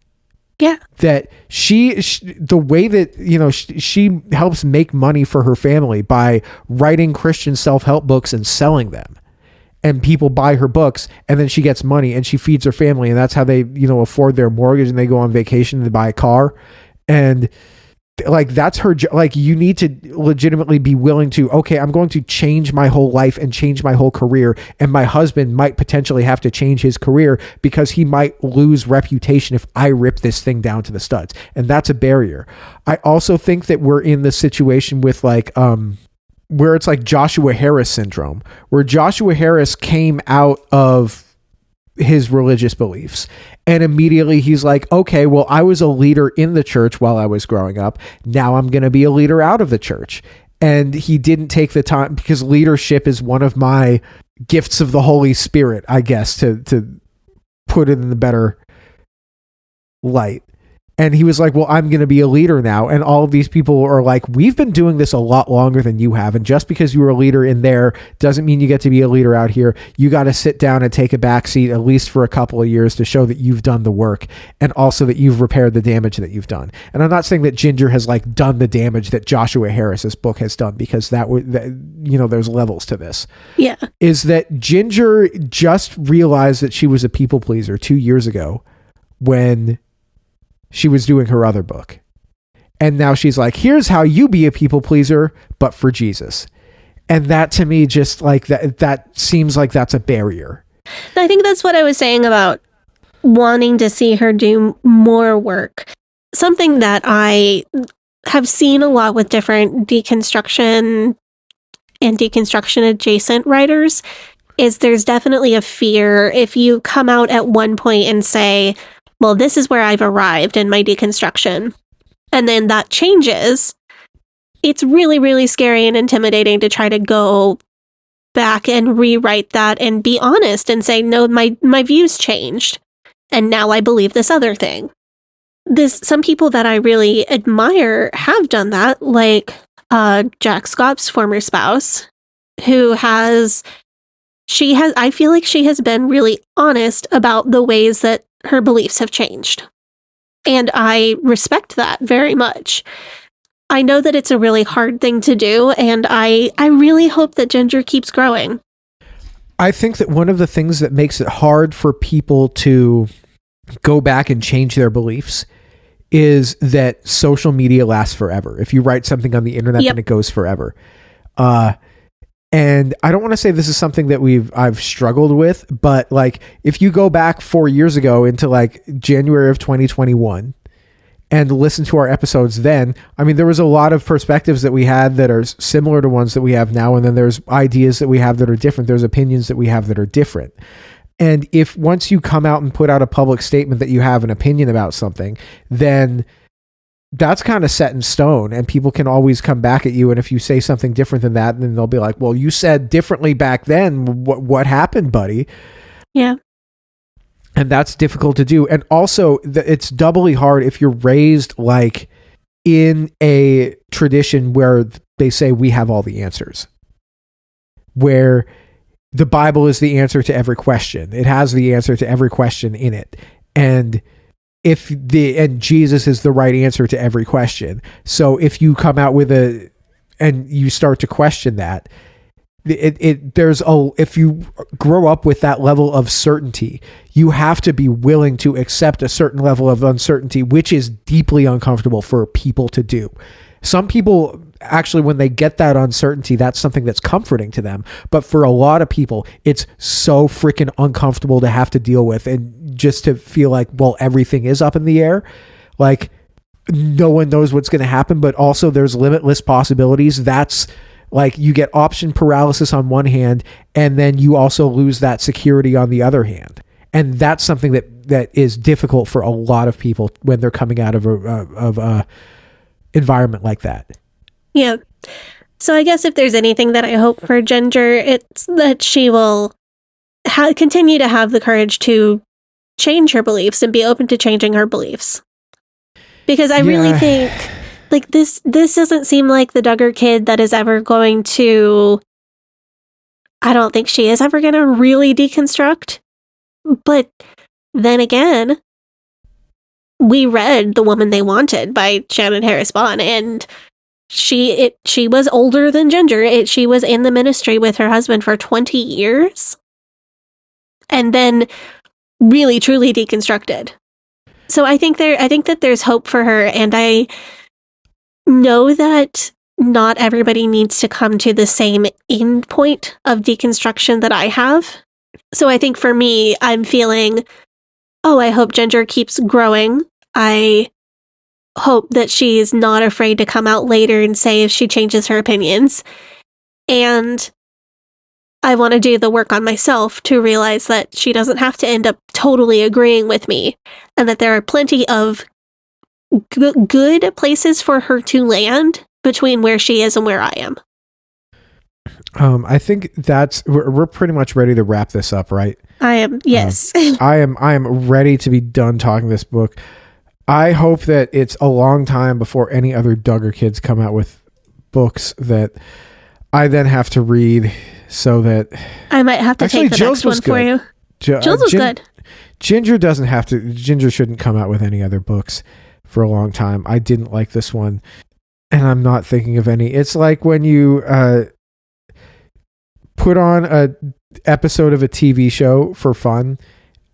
Yeah. That the way that, she helps make money for her family by writing Christian self-help books and selling them. And people buy her books, and then she gets money and she feeds her family, and that's how they, afford their mortgage, and they go on vacation and they buy a car. And like, that's her, like, you need to legitimately be willing to, okay, I'm going to change my whole life and change my whole career. And my husband might potentially have to change his career because he might lose reputation if I rip this thing down to the studs. And that's a barrier. I also think that we're in the situation with like, where it's like Joshua Harris syndrome, where Joshua Harris came out of his religious beliefs, and immediately he's like, okay, well, I was a leader in the church while I was growing up. Now I'm going to be a leader out of the church. And he didn't take the time, because leadership is one of my gifts of the Holy Spirit, I guess, to put it in the better light. And he was like, well, I'm going to be a leader now. And all of these people are like, we've been doing this a lot longer than you have. And just because you were a leader in there doesn't mean you get to be a leader out here. You got to sit down and take a back seat, at least for a couple of years, to show that you've done the work and also that you've repaired the damage that you've done. And I'm not saying that Jinger has like done the damage that Joshua Harris's book has done, because there's levels to this. Yeah. Is that Jinger just realized that she was a people pleaser 2 years ago when she was doing her other book. And now she's like, here's how you be a people pleaser, but for Jesus. And that to me, just like that seems like that's a barrier. I think that's what I was saying about wanting to see her do more work. Something that I have seen a lot with different deconstruction and deconstruction adjacent writers is there's definitely a fear if you come out at one point and say, well, this is where I've arrived in my deconstruction, and then that changes. It's really, really scary and intimidating to try to go back and rewrite that and be honest and say, no, my views changed, and now I believe this other thing. Some people that I really admire have done that, like Jack Scott's former spouse, I feel like she has been really honest about the ways that her beliefs have changed. And I respect that very much. I know that it's a really hard thing to do, and I really hope that Jinger keeps growing. I think that one of the things that makes it hard for people to go back and change their beliefs is that social media lasts forever. If you write something on the internet, then it goes forever. And I don't want to say this is something that I've struggled with, but like if you go back 4 years ago into like January of 2021 and listen to our episodes then, I mean, there was a lot of perspectives that we had that are similar to ones that we have now. And then there's ideas that we have that are different. There's opinions that we have that are different. And if once you come out and put out a public statement that you have an opinion about something, then that's kind of set in stone, and people can always come back at you. And if you say something different than that, then they'll be like, well, you said differently back then. What happened, buddy? Yeah. And that's difficult to do. And also it's doubly hard if you're raised like in a tradition where they say we have all the answers, where the Bible is the answer to every question. It has the answer to every question in it. And Jesus is the right answer to every question. So if you come out with and you start to question that, if you grow up with that level of certainty, you have to be willing to accept a certain level of uncertainty, which is deeply uncomfortable for people to do. Some people actually, when they get that uncertainty, that's something that's comforting to them. But for a lot of people, it's so freaking uncomfortable to have to deal with, and just to feel like, well, everything is up in the air. Like no one knows what's going to happen, but also there's limitless possibilities. That's like you get option paralysis on one hand, and then you also lose that security on the other hand. And that's something that is difficult for a lot of people when they're coming out of a environment like that. Yeah. So I guess if there's anything that I hope for Jinger, it's that she will continue to have the courage to change her beliefs and be open to changing her beliefs. Because I really think like this doesn't seem like the Duggar kid that is ever going to, I don't think she is ever going to really deconstruct. But then again, we read The Woman They Wanted by Shannon Harris Bond, and she was older than Jinger. She was in the ministry with her husband for 20 years and then really truly deconstructed. So I think that there's hope for her, and I know that not everybody needs to come to the same end point of deconstruction that I have. So I think for me, I'm feeling, I hope Jinger keeps growing. I hope that she's not afraid to come out later and say if she changes her opinions. And I want to do the work on myself to realize that she doesn't have to end up totally agreeing with me, and that there are plenty of good places for her to land between where she is and where I am. I think we're pretty much ready to wrap this up, right? I am, yes. I am ready to be done talking this book. I hope that it's a long time before any other Duggar kids come out with books that I then have to read, so that I might have to Actually, take the Jill's next one was for good. you. Jill's was good. Ginger doesn't have to. Ginger shouldn't come out with any other books for a long time. I didn't like this one, and I'm not thinking of any. It's like when you put on a episode of a TV show for fun,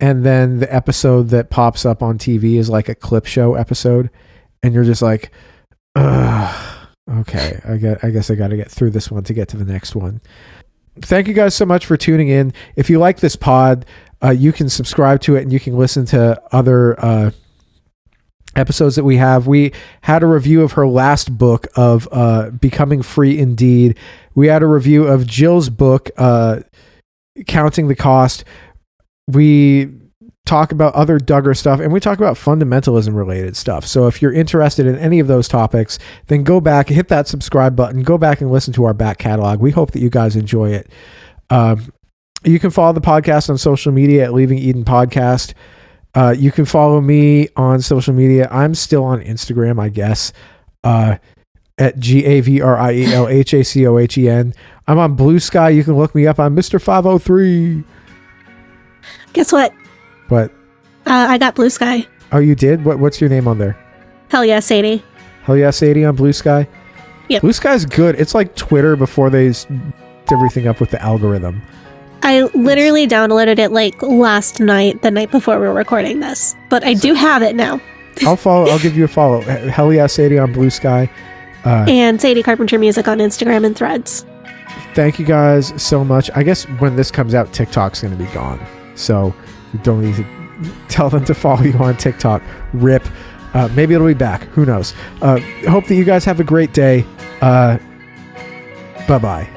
and then the episode that pops up on TV is like a clip show episode, and you're just like, okay, I guess I got to get through this one to get to the next one. Thank you guys so much for tuning in. If you like this pod, you can subscribe to it, and you can listen to other episodes that we have. We had a review of her last book of Becoming Free Indeed. We had a review of Jill's book, Counting the Cost. We talk about other Duggar stuff, and we talk about fundamentalism related stuff. So if you're interested in any of those topics, then go back, hit that subscribe button, go back and listen to our back catalog. We hope that you guys enjoy it. You can follow the podcast on social media at Leaving Eden Podcast. You can follow me on social media. I'm still on Instagram, I guess, at GAVRIELHACOHEN. I'm on Blue Sky. You can look me up. I'm Mr. 503. Guess what? What? I got Blue Sky. Oh, you did? What's your name on there? Hell yeah, Sadie. Hell yeah, Sadie on Blue Sky? Yep. Blue Sky's good. It's like Twitter before they everything up with the algorithm. I literally downloaded it like last night, the night before we were recording this. But I do have it now. I'll give you a follow. Hell yeah, Sadie on Blue Sky. And Sadie Carpenter Music on Instagram and Threads. Thank you guys so much. I guess when this comes out, TikTok's going to be gone. So you don't need to tell them to follow you on TikTok. RIP. Maybe it'll be back. Who knows? Hope that you guys have a great day. Bye-bye.